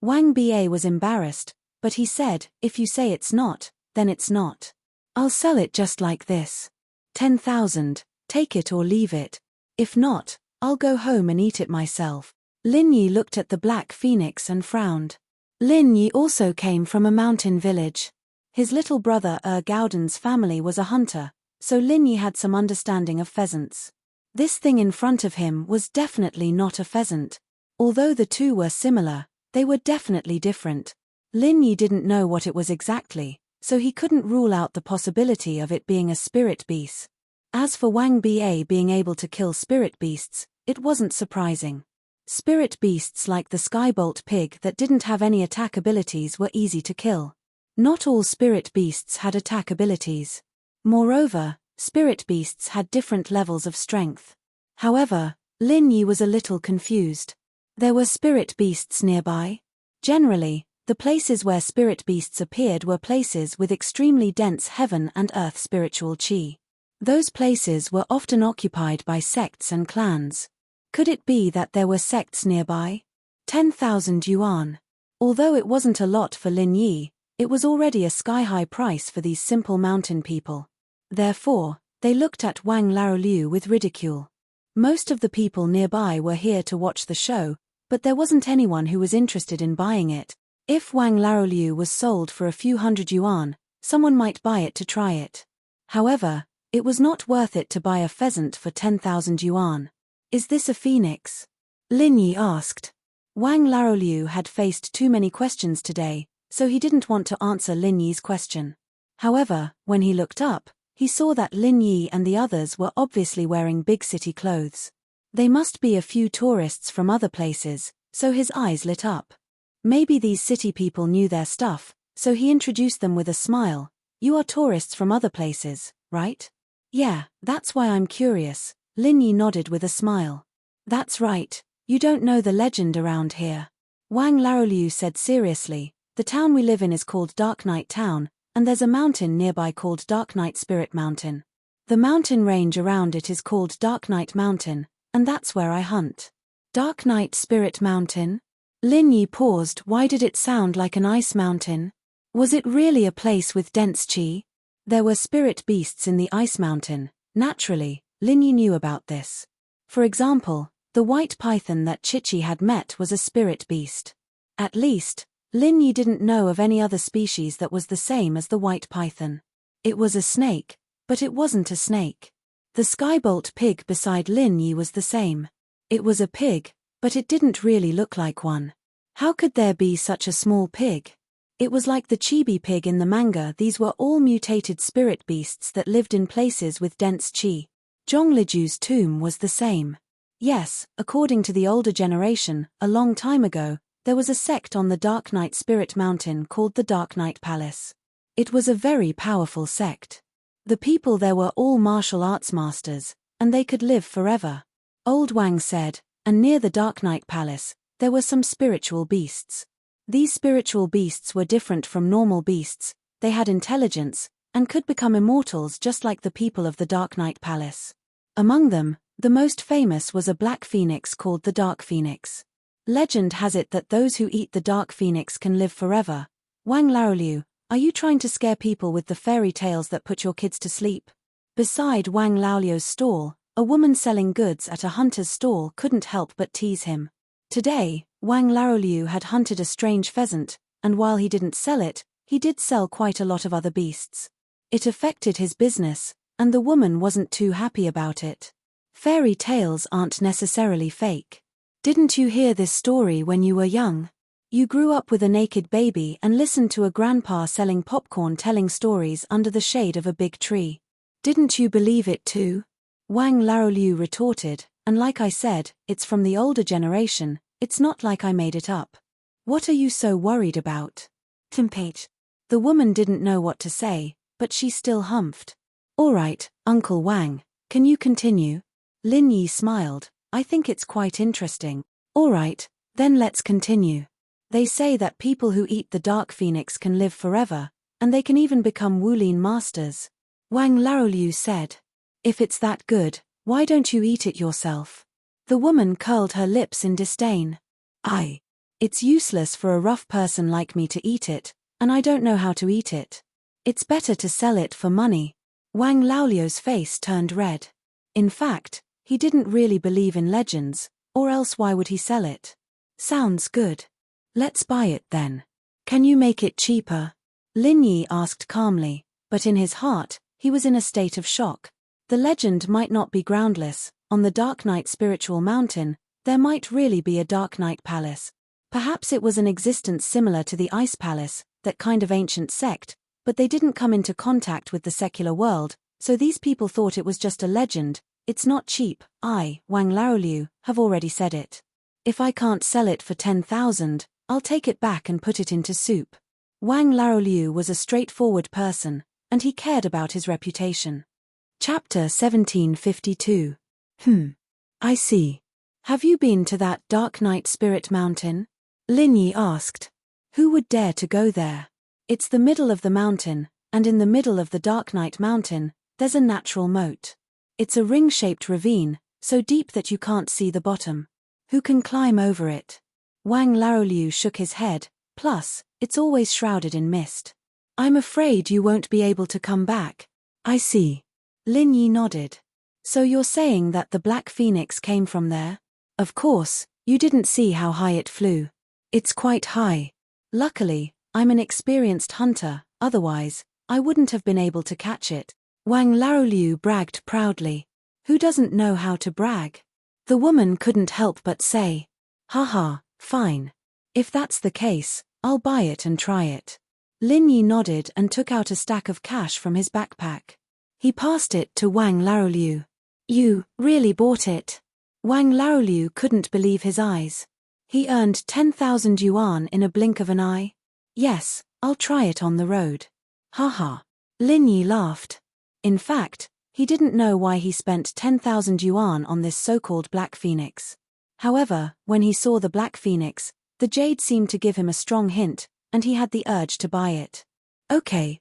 Wang Ba was embarrassed, but he said, if you say it's not, then it's not. I'll sell it just like this. 10,000, take it or leave it. If not, I'll go home and eat it myself. Lin Yi looked at the black phoenix and frowned. Lin Yi also came from a mountain village. His little brother Gauden's family was a hunter, so Lin Yi had some understanding of pheasants. This thing in front of him was definitely not a pheasant. Although the two were similar, they were definitely different. Lin Yi didn't know what it was exactly, so he couldn't rule out the possibility of it being a spirit beast. As for Wang Ba being able to kill spirit beasts, it wasn't surprising. Spirit beasts like the skybolt pig that didn't have any attack abilities were easy to kill. Not all spirit beasts had attack abilities. Moreover, spirit beasts had different levels of strength. However, Lin Yi was a little confused. There were spirit beasts nearby. Generally, the places where spirit beasts appeared were places with extremely dense heaven and earth spiritual qi. Those places were often occupied by sects and clans. Could it be that there were sects nearby? 10,000 yuan. Although it wasn't a lot for Lin Yi, it was already a sky-high price for these simple mountain people. Therefore, they looked at Wang Laoliu with ridicule. Most of the people nearby were here to watch the show, but there wasn't anyone who was interested in buying it. If Wang Laoliu was sold for a few hundred yuan, someone might buy it to try it. However, it was not worth it to buy a pheasant for 10,000 yuan. Is this a phoenix? Lin Yi asked. Wang Laoliu had faced too many questions today, so he didn't want to answer Lin Yi's question. However, when he looked up, he saw that Lin Yi and the others were obviously wearing big city clothes. They must be a few tourists from other places, so his eyes lit up. Maybe these city people knew their stuff, so he introduced them with a smile. You are tourists from other places, right? Yeah, that's why I'm curious. Lin Yi nodded with a smile. That's right, you don't know the legend around here. Wang Laoliu said seriously, the town we live in is called Dark Night Town, and there's a mountain nearby called Dark Night Spirit Mountain. The mountain range around it is called Dark Night Mountain, and that's where I hunt. Dark Night Spirit Mountain? Lin Yi paused. Why did it sound like an ice mountain? Was it really a place with dense qi? There were spirit beasts in the ice mountain. Naturally, Lin Yi knew about this. For example, the white python that Chichi had met was a spirit beast. At least, Lin Yi didn't know of any other species that was the same as the white python. It was a snake, but it wasn't a snake. The skybolt pig beside Lin Yi was the same. It was a pig, but it didn't really look like one. How could there be such a small pig? It was like the chibi pig in the manga. These were all mutated spirit beasts that lived in places with dense qi. Zhongliju's tomb was the same. Yes, according to the older generation, a long time ago, there was a sect on the Dark Night Spirit Mountain called the Dark Night Palace. It was a very powerful sect. The people there were all martial arts masters, and they could live forever. Old Wang said, and near the Dark Night Palace, there were some spiritual beasts. These spiritual beasts were different from normal beasts, they had intelligence, and could become immortals just like the people of the Dark Night Palace. Among them, the most famous was a black phoenix called the Dark Phoenix. Legend has it that those who eat the Dark Phoenix can live forever. Wang Laoliu, are you trying to scare people with the fairy tales that put your kids to sleep? Beside Wang Laoliu's stall, a woman selling goods at a hunter's stall couldn't help but tease him. Today, Wang Laoliu had hunted a strange pheasant, and while he didn't sell it, he did sell quite a lot of other beasts. It affected his business, and the woman wasn't too happy about it. Fairy tales aren't necessarily fake. Didn't you hear this story when you were young? You grew up with a naked baby and listened to a grandpa selling popcorn telling stories under the shade of a big tree. Didn't you believe it too? Wang Laoliu retorted, and like I said, it's from the older generation, it's not like I made it up. What are you so worried about? Timpate. The woman didn't know what to say, but she still humphed. All right, Uncle Wang, can you continue? Lin Yi smiled. I think it's quite interesting. All right, Then let's continue. They say that people who eat the dark phoenix can live forever, and they can even become Wulin masters. Wang Laoliu said. If it's that good, why don't you eat it yourself? The woman curled her lips in disdain. It's useless for a rough person like me to eat it, and I don't know how to eat it. It's better to sell it for money. Wang Laoliu's face turned red. In fact, he didn't really believe in legends, or else why would he sell it? Sounds good. Let's buy it then. Can you make it cheaper? Lin Yi asked calmly, but in his heart, he was in a state of shock. The legend might not be groundless. On the Dark Knight Spiritual Mountain, there might really be a Dark Knight Palace. Perhaps it was an existence similar to the Ice Palace, that kind of ancient sect, but they didn't come into contact with the secular world, so these people thought it was just a legend. It's not cheap. I, Wang Laoliu, have already said it. If I can't sell it for 10,000, I'll take it back and put it into soup. Wang Laoliu was a straightforward person, and he cared about his reputation. Chapter 1752. I see. Have you been to that Dark Knight Spirit Mountain? Lin Yi asked. Who would dare to go there? It's the middle of the mountain, and in the middle of the Dark Knight Mountain, there's a natural moat. It's a ring-shaped ravine, so deep that you can't see the bottom. Who can climb over it? Wang Laoliu shook his head, plus, it's always shrouded in mist. I'm afraid you won't be able to come back. I see. Lin Yi nodded. So you're saying that the Black Phoenix came from there? Of course, you didn't see how high it flew. It's quite high. Luckily, I'm an experienced hunter, otherwise, I wouldn't have been able to catch it. Wang Laoliu bragged proudly. Who doesn't know how to brag? The woman couldn't help but say. Haha, fine. If that's the case, I'll buy it and try it. Lin Yi nodded and took out a stack of cash from his backpack. He passed it to Wang Laoliu. You really bought it? Wang Laoliu couldn't believe his eyes. He earned 10,000 yuan in a blink of an eye. Yes, I'll try it on the road. Haha. Lin Yi laughed. In fact, he didn't know why he spent 10,000 yuan on this so-called Black Phoenix. However, when he saw the Black Phoenix, the jade seemed to give him a strong hint, and he had the urge to buy it. Okay.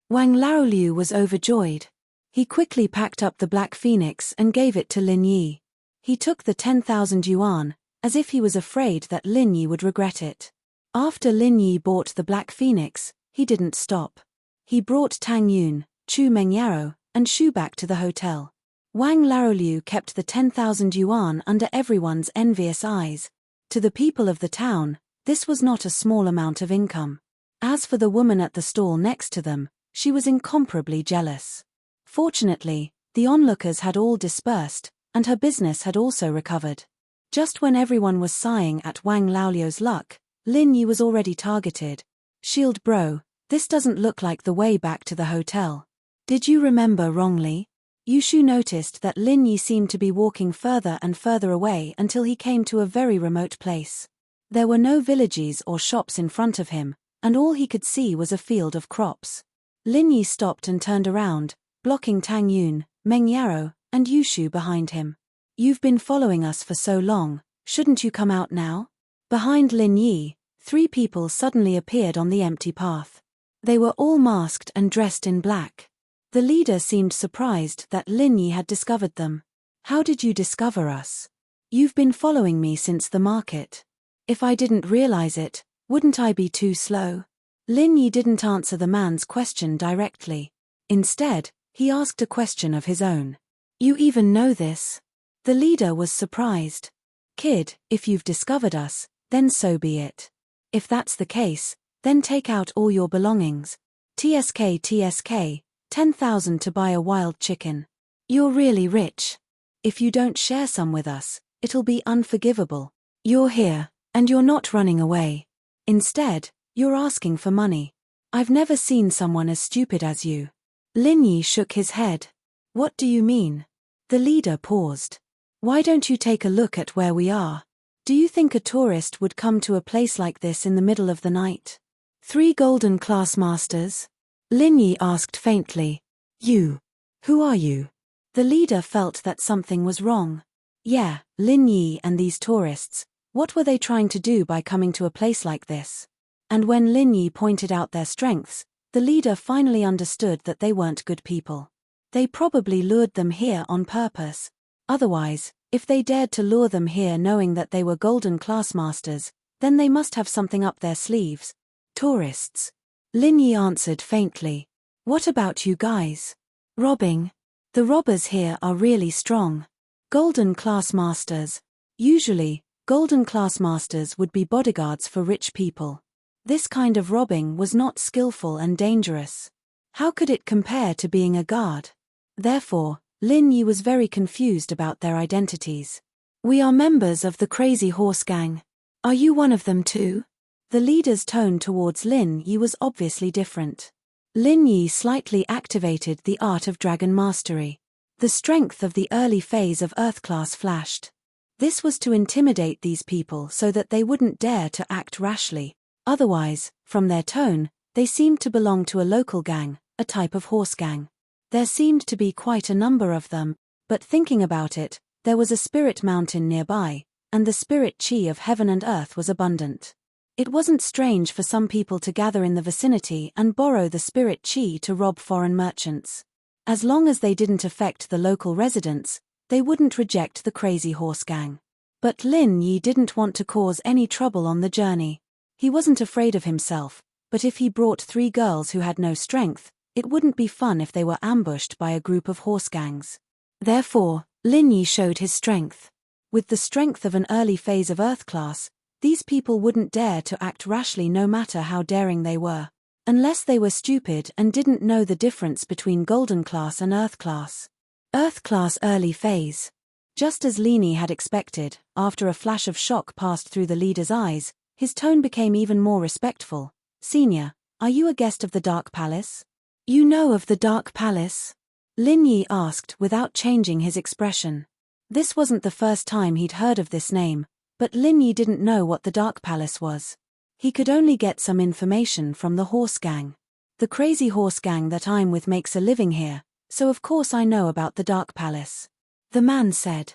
Wang Laoliu was overjoyed. He quickly packed up the Black Phoenix and gave it to Lin Yi. He took the 10,000 yuan, as if he was afraid that Lin Yi would regret it. After Lin Yi bought the Black Phoenix, he didn't stop. He brought Tang Yun, Chu Mengyaro, and Shu back to the hotel. Wang Laoliu kept the 10,000 yuan under everyone's envious eyes. To the people of the town, this was not a small amount of income. As for the woman at the stall next to them, she was incomparably jealous. Fortunately, the onlookers had all dispersed, and her business had also recovered. Just when everyone was sighing at Wang Laoliu's luck, Lin Yi was already targeted. Shield bro, this doesn't look like the way back to the hotel. Did you remember wrongly? Yushu noticed that Lin Yi seemed to be walking further and further away until he came to a very remote place. There were no villages or shops in front of him, and all he could see was a field of crops. Lin Yi stopped and turned around, blocking Tang Yun, Meng Yarrow, and Yushu behind him. You've been following us for so long, shouldn't you come out now? Behind Lin Yi, 3 people suddenly appeared on the empty path. They were all masked and dressed in black. The leader seemed surprised that Lin Yi had discovered them. How did you discover us? You've been following me since the market. If I didn't realize it, wouldn't I be too slow? Lin Yi didn't answer the man's question directly. Instead, he asked a question of his own. You even know this? The leader was surprised. Kid, if you've discovered us, then so be it. If that's the case, then take out all your belongings. TSK, 10,000 to buy a wild chicken. You're really rich. If you don't share some with us, it'll be unforgivable. You're here, and you're not running away. Instead, you're asking for money. I've never seen someone as stupid as you. Lin Yi shook his head. What do you mean? The leader paused. Why don't you take a look at where we are? Do you think a tourist would come to a place like this in the middle of the night? 3 golden class masters? Lin Yi asked faintly. You. Who are you? The leader felt that something was wrong. Yeah, Lin Yi and these tourists, What were they trying to do by coming to a place like this? And when Lin Yi pointed out their strengths, the leader finally understood that they weren't good people. They probably lured them here on purpose. Otherwise, if they dared to lure them here knowing that they were golden class masters, then they must have something up their sleeves. Tourists. Lin Yi answered faintly. What about you guys? Robbing. The robbers here are really strong. Golden class masters. Usually, golden class masters would be bodyguards for rich people. This kind of robbing was not skillful and dangerous. How could it compare to being a guard? Therefore, Lin Yi was very confused about their identities. We are members of the Crazy Horse Gang. Are you one of them too? The leader's tone towards Lin Yi was obviously different. Lin Yi slightly activated the art of dragon mastery. The strength of the early phase of Earth class flashed. This was to intimidate these people so that they wouldn't dare to act rashly. Otherwise, from their tone, they seemed to belong to a local gang, a type of horse gang. There seemed to be quite a number of them, but thinking about it, there was a spirit mountain nearby, and the spirit chi of heaven and earth was abundant. It wasn't strange for some people to gather in the vicinity and borrow the spirit chi to rob foreign merchants. As long as they didn't affect the local residents, they wouldn't reject the Crazy Horse Gang. But Lin Yi didn't want to cause any trouble on the journey. He wasn't afraid of himself, but if he brought 3 girls who had no strength, it wouldn't be fun if they were ambushed by a group of horse gangs. Therefore, Lin Yi showed his strength. With the strength of an early phase of Earth class, these people wouldn't dare to act rashly no matter how daring they were. Unless they were stupid and didn't know the difference between Golden class and Earth class. Earth class early phase. Just as Lin Yi had expected, after a flash of shock passed through the leader's eyes, his tone became even more respectful. Senior, are you a guest of the Dark Palace? You know of the Dark Palace? Lin Yi asked without changing his expression. This wasn't the first time he'd heard of this name, but Lin Yi didn't know what the Dark Palace was. He could only get some information from the horse gang. The Crazy Horse Gang that I'm with makes a living here, so of course I know about the Dark Palace. The man said.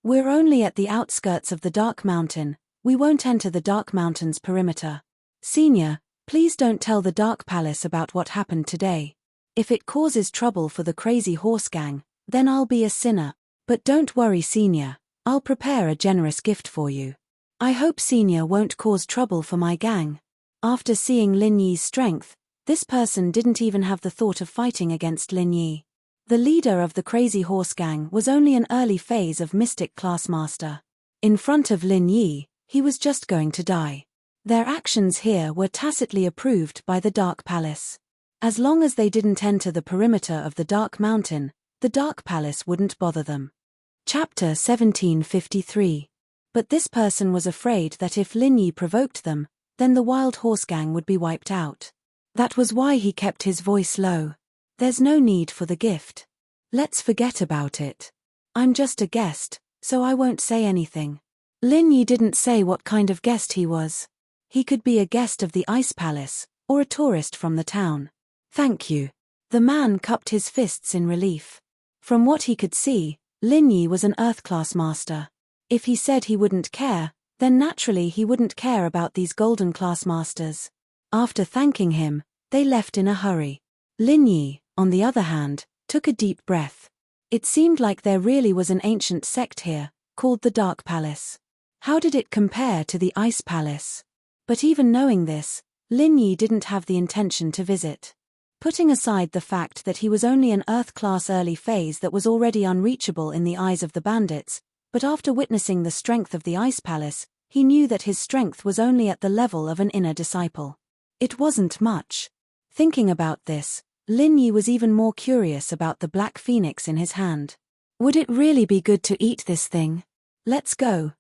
We're only at the outskirts of the Dark Mountain, we won't enter the Dark Mountain's perimeter. Senior, please don't tell the Dark Palace about what happened today. If it causes trouble for the Crazy Horse Gang, then I'll be a sinner. But don't worry, Senior, I'll prepare a generous gift for you. I hope Senior won't cause trouble for my gang. After seeing Lin Yi's strength, this person didn't even have the thought of fighting against Lin Yi. The leader of the Crazy Horse Gang was only an early phase of Mystic Class Master. In front of Lin Yi, he was just going to die. Their actions here were tacitly approved by the Dark Palace. As long as they didn't enter the perimeter of the Dark Mountain, the Dark Palace wouldn't bother them. Chapter 1753. But this person was afraid that if Lin Yi provoked them, then the Wild Horse Gang would be wiped out. That was why he kept his voice low. There's no need for the gift. Let's forget about it. I'm just a guest, so I won't say anything. Lin Yi didn't say what kind of guest he was. He could be a guest of the Ice Palace, or a tourist from the town. Thank you. The man cupped his fists in relief. From what he could see, Lin Yi was an Earth class master. If he said he wouldn't care, then naturally he wouldn't care about these Golden class masters. After thanking him, they left in a hurry. Lin Yi, on the other hand, took a deep breath. It seemed like there really was an ancient sect here, called the Dark Palace. How did it compare to the Ice Palace? But even knowing this, Lin Yi didn't have the intention to visit. Putting aside the fact that he was only an Earth-class early phase that was already unreachable in the eyes of the bandits, but after witnessing the strength of the Ice Palace, he knew that his strength was only at the level of an inner disciple. It wasn't much. Thinking about this, Lin Yi was even more curious about the black phoenix in his hand. Would it really be good to eat this thing? Let's go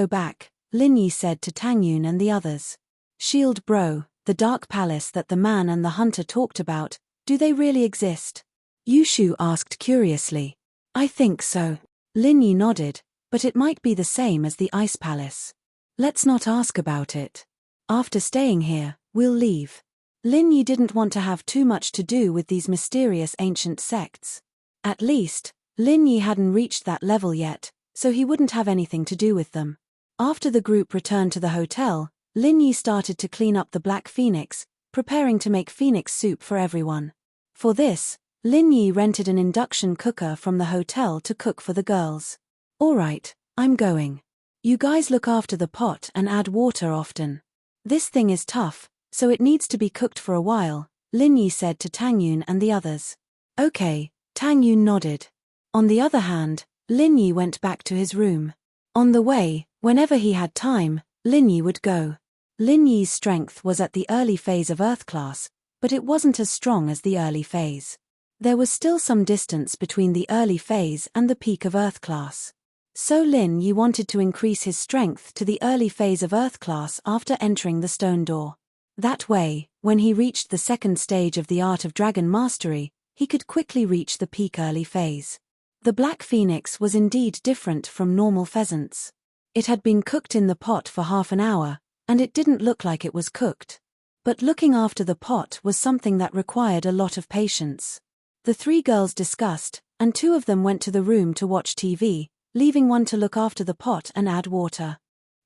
back, Lin Yi said to Tang Yun and the others. Shield bro, the Dark Palace that the man and the hunter talked about, do they really exist? Yushu asked curiously. I think so. Lin Yi nodded, but it might be the same as the Ice Palace. Let's not ask about it. After staying here, we'll leave. Lin Yi didn't want to have too much to do with these mysterious ancient sects. At least, Lin Yi hadn't reached that level yet, so he wouldn't have anything to do with them. After the group returned to the hotel, Lin Yi started to clean up the black phoenix, preparing to make phoenix soup for everyone. For this, Lin Yi rented an induction cooker from the hotel to cook for the girls. "Alright, I'm going. You guys look after the pot and add water often. This thing is tough, so it needs to be cooked for a while," Lin Yi said to Tang Yun and the others. "Okay," Tang Yun nodded. On the other hand, Lin Yi went back to his room. On the way, whenever he had time, Lin Yi would go. Lin Yi's strength was at the early phase of Earth class, but it wasn't as strong as the early phase. There was still some distance between the early phase and the peak of Earth class. So Lin Yi wanted to increase his strength to the early phase of Earth class after entering the stone door. That way, when he reached the second stage of the art of dragon mastery, he could quickly reach the peak early phase. The black phoenix was indeed different from normal pheasants. It had been cooked in the pot for half an hour, and it didn't look like it was cooked. But looking after the pot was something that required a lot of patience. The three girls discussed, and two of them went to the room to watch TV, leaving one to look after the pot and add water.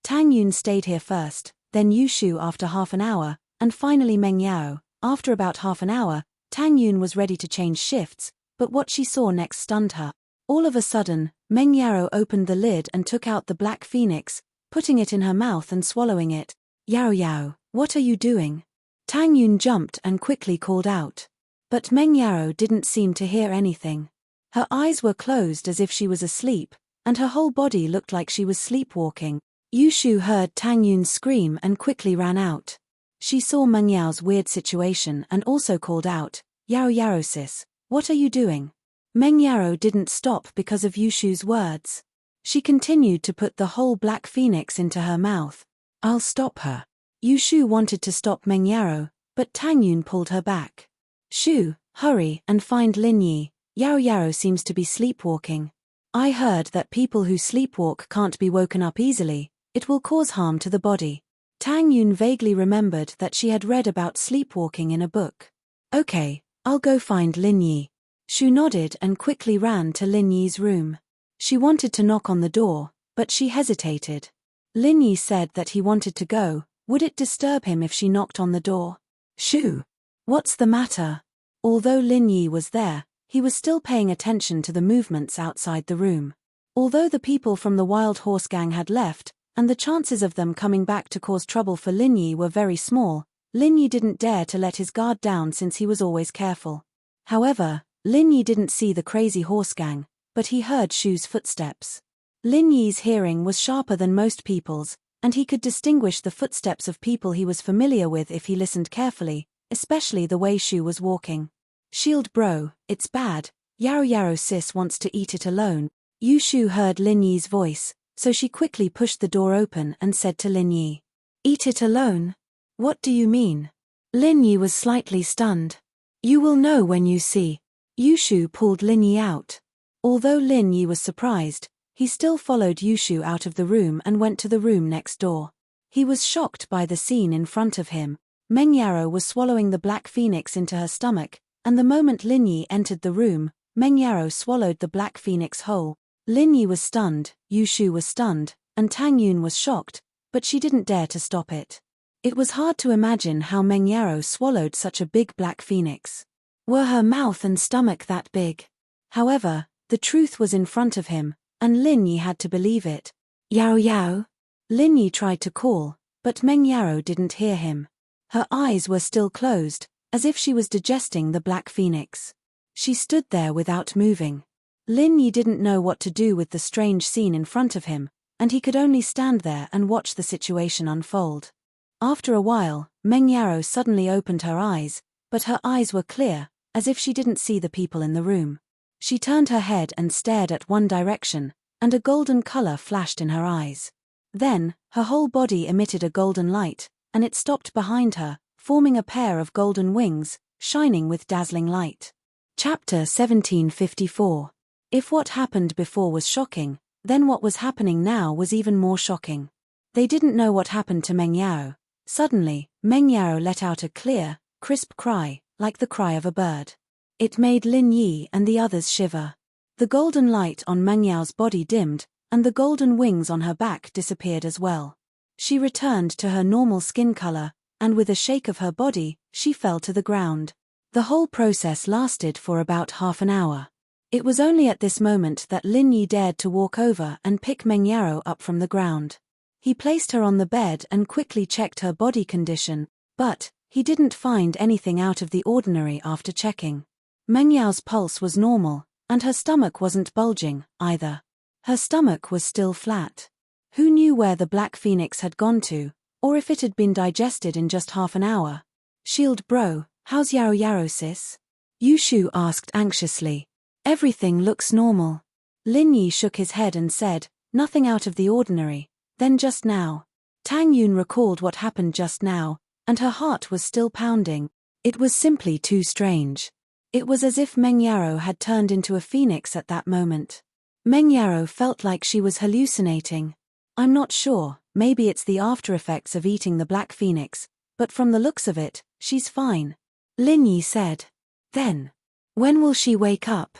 Tang Yun stayed here first, then Yushu after half an hour, and finally Meng Yao. After about half an hour, Tang Yun was ready to change shifts, but what she saw next stunned her. All of a sudden, Meng Yao opened the lid and took out the black phoenix, putting it in her mouth and swallowing it. "Yao Yao, what are you doing?" Tang Yun jumped and quickly called out. But Meng Yao didn't seem to hear anything. Her eyes were closed as if she was asleep, and her whole body looked like she was sleepwalking. Yushu heard Tang Yun scream and quickly ran out. She saw Meng Yao's weird situation and also called out, "Yao Yao sis, what are you doing?" Meng Yao didn't stop because of Yushu's words. She continued to put the whole black phoenix into her mouth. "I'll stop her." Yushu wanted to stop Meng Yao, but Tang Yun pulled her back. "Shu, hurry and find Lin Yi. Yao Yao seems to be sleepwalking. I heard that people who sleepwalk can't be woken up easily, it will cause harm to the body." Tang Yun vaguely remembered that she had read about sleepwalking in a book. "Okay, I'll go find Lin Yi." Shu nodded and quickly ran to Lin Yi's room. She wanted to knock on the door, but she hesitated. Lin Yi said that he wanted to go. Would it disturb him if she knocked on the door? "Shu, what's the matter?" Although Lin Yi was there, he was still paying attention to the movements outside the room. Although the people from the Wild Horse Gang had left, and the chances of them coming back to cause trouble for Lin Yi were very small, Lin Yi didn't dare to let his guard down since he was always careful. However, Lin Yi didn't see the crazy horse gang, but he heard Shu's footsteps. Lin Yi's hearing was sharper than most people's, and he could distinguish the footsteps of people he was familiar with if he listened carefully, especially the way Shu was walking. "Shield bro, it's bad, Yao Yao sis wants to eat it alone." Yushu heard Lin Yi's voice, so she quickly pushed the door open and said to Lin Yi, "Eat it alone? What do you mean?" Lin Yi was slightly stunned. "You will know when you see." Yushu pulled Lin Yi out. Although Lin Yi was surprised, he still followed Yushu out of the room and went to the room next door. He was shocked by the scene in front of him. Meng Yao was swallowing the black phoenix into her stomach, and the moment Lin Yi entered the room, Meng Yao swallowed the black phoenix whole. Lin Yi was stunned, Yushu was stunned, and Tang Yun was shocked, but she didn't dare to stop it. It was hard to imagine how Meng Yao swallowed such a big black phoenix. Were her mouth and stomach that big? However, the truth was in front of him, and Lin Yi had to believe it. "Yao Yao?" Lin Yi tried to call, but Meng Yao didn't hear him. Her eyes were still closed, as if she was digesting the black phoenix. She stood there without moving. Lin Yi didn't know what to do with the strange scene in front of him, and he could only stand there and watch the situation unfold. After a while, Meng Yao suddenly opened her eyes, but her eyes were clear, as if she didn't see the people in the room. She turned her head and stared at one direction, and a golden color flashed in her eyes. Then, her whole body emitted a golden light, and it stopped behind her, forming a pair of golden wings, shining with dazzling light. Chapter 1754. If what happened before was shocking, then what was happening now was even more shocking. They didn't know what happened to Meng Yao. Suddenly, Meng Yao let out a clear, crisp cry, like the cry of a bird. It made Lin Yi and the others shiver. The golden light on Meng Yao's body dimmed, and the golden wings on her back disappeared as well. She returned to her normal skin color, and with a shake of her body, she fell to the ground. The whole process lasted for about half an hour. It was only at this moment that Lin Yi dared to walk over and pick Meng Yaro up from the ground. He placed her on the bed and quickly checked her body condition, but he didn't find anything out of the ordinary after checking. Meng Yao's pulse was normal, and her stomach wasn't bulging, either. Her stomach was still flat. Who knew where the Black Phoenix had gone to, or if it had been digested in just half an hour? Shield bro, how's Yaro Yaro sis? Yushu asked anxiously. Everything looks normal. Lin Yi shook his head and said, nothing out of the ordinary. Then just now. Tang Yun recalled what happened just now, and her heart was still pounding. It was simply too strange. It was as if Meng Yaro had turned into a phoenix at that moment. Meng Yaro felt like she was hallucinating. I'm not sure, maybe it's the after effects of eating the Black Phoenix, but from the looks of it, she's fine. Lin Yi said. Then, when will she wake up?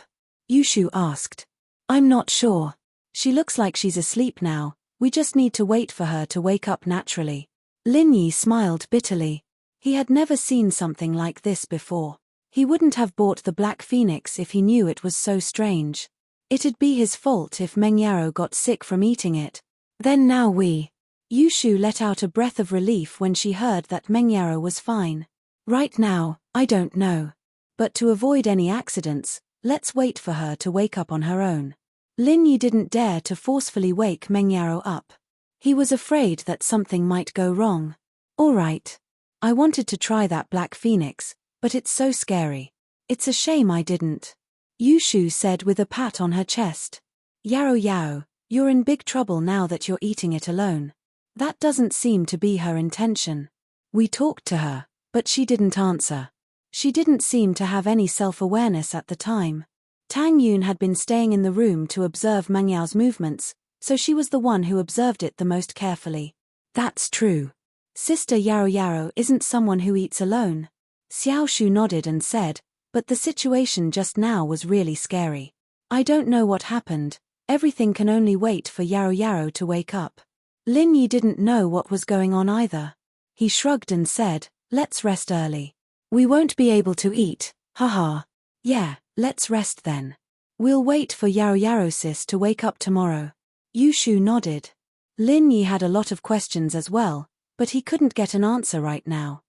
Yushu asked. I'm not sure. She looks like she's asleep now, we just need to wait for her to wake up naturally. Lin Yi smiled bitterly. He had never seen something like this before. He wouldn't have bought the Black Phoenix if he knew it was so strange. It'd be his fault if Meng Yaro got sick from eating it. Then now Yushu let out a breath of relief when she heard that Meng Yaro was fine. Right now, I don't know. But to avoid any accidents, let's wait for her to wake up on her own. Lin Yi didn't dare to forcefully wake Meng Yaro up. He was afraid that something might go wrong. All right. I wanted to try that Black Phoenix, but it's so scary. It's a shame I didn't. Yushu said with a pat on her chest. Yaro Yao, you're in big trouble now that you're eating it alone. That doesn't seem to be her intention. We talked to her, but she didn't answer. She didn't seem to have any self-awareness at the time. Tang Yun had been staying in the room to observe Meng Yao's movements, so she was the one who observed it the most carefully. That's true. Sister Yaro Yaro isn't someone who eats alone. Xiao Shu nodded and said, but the situation just now was really scary. I don't know what happened, everything can only wait for Yaro Yaro to wake up. Lin Yi didn't know what was going on either. He shrugged and said, let's rest early. We won't be able to eat, haha. Yeah, let's rest then. We'll wait for Yaro Yaro sis to wake up tomorrow. Yushu nodded. Lin Yi had a lot of questions as well, but he couldn't get an answer right now.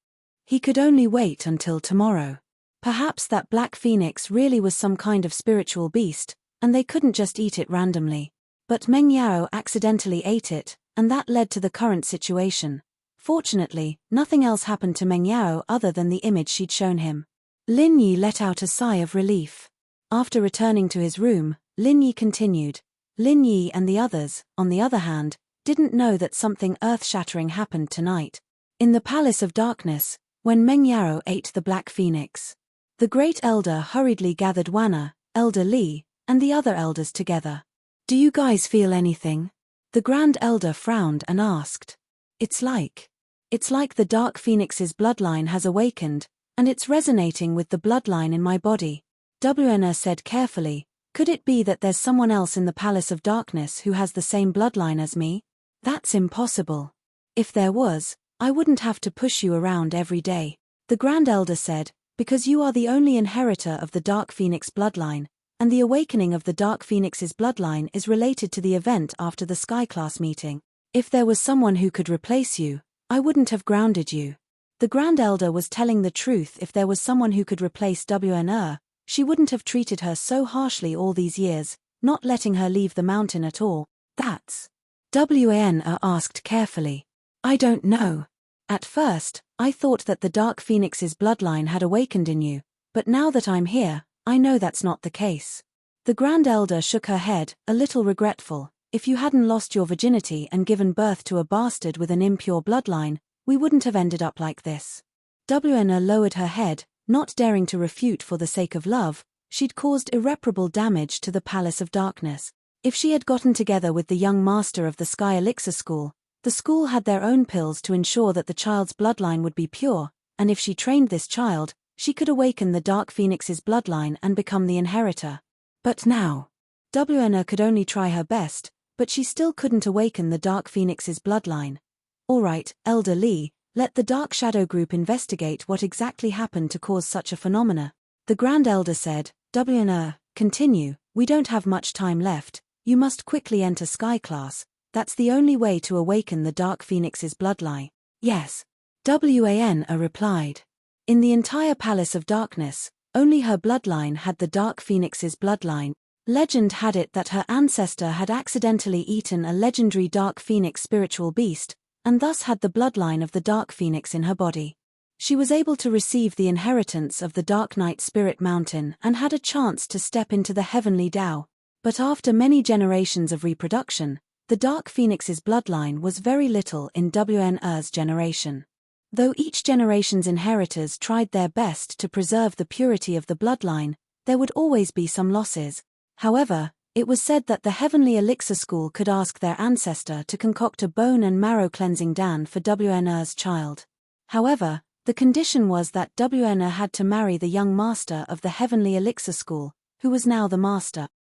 He could only wait until tomorrow. Perhaps that Black Phoenix really was some kind of spiritual beast, and they couldn't just eat it randomly. But Meng Yao accidentally ate it, and that led to the current situation. Fortunately, nothing else happened to Meng Yao other than the image she'd shown him. Lin Yi let out a sigh of relief. After returning to his room, Lin Yi continued. Lin Yi and the others, on the other hand, didn't know that something earth-shattering happened tonight. In the Palace of Darkness, when Meng Yao ate the Black Phoenix. The Great Elder hurriedly gathered Wanna, Elder Li, and the other elders together. Do you guys feel anything? The Grand Elder frowned and asked. It's like the Dark Phoenix's bloodline has awakened, and it's resonating with the bloodline in my body. WNR said carefully, could it be that there's someone else in the Palace of Darkness who has the same bloodline as me? That's impossible. If there was, I wouldn't have to push you around every day. The Grand Elder said, because you are the only inheritor of the Dark Phoenix bloodline, and the awakening of the Dark Phoenix's bloodline is related to the event after the Sky Class meeting. If there was someone who could replace you, I wouldn't have grounded you. The Grand Elder was telling the truth. If there was someone who could replace WNR, she wouldn't have treated her so harshly all these years, not letting her leave the mountain at all. That's... WNR asked carefully. I don't know. At first, I thought that the Dark Phoenix's bloodline had awakened in you, but now that I'm here, I know that's not the case. The Grand Elder shook her head, a little regretful. If you hadn't lost your virginity and given birth to a bastard with an impure bloodline, we wouldn't have ended up like this. WNR lowered her head, not daring to refute for the sake of love. She'd caused irreparable damage to the Palace of Darkness. If she had gotten together with the young master of the Sky Elixir School, the school had their own pills to ensure that the child's bloodline would be pure, and if she trained this child, she could awaken the Dark Phoenix's bloodline and become the inheritor. But now, WNR could only try her best, but she still couldn't awaken the Dark Phoenix's bloodline. All right, Elder Lee, let the Dark Shadow Group investigate what exactly happened to cause such a phenomena. The Grand Elder said. Continue, we don't have much time left, you must quickly enter Sky Class, that's the only way to awaken the Dark Phoenix's bloodline. Yes. Wana replied. In the entire Palace of Darkness, only her bloodline had the Dark Phoenix's bloodline. Legend had it that her ancestor had accidentally eaten a legendary Dark Phoenix spiritual beast, and thus had the bloodline of the Dark Phoenix in her body. She was able to receive the inheritance of the Dark Knight Spirit Mountain and had a chance to step into the Heavenly Tao. But after many generations of reproduction, the Dark Phoenix's bloodline was very little in Wna's generation. Though each generation's inheritors tried their best to preserve the purity of the bloodline, there would always be some losses. However, it was said that the Heavenly Elixir School could ask their ancestor to concoct a bone and marrow cleansing dan for Wna's child. However, the condition was that Wna had to marry the young master of the Heavenly Elixir School, who was now the master.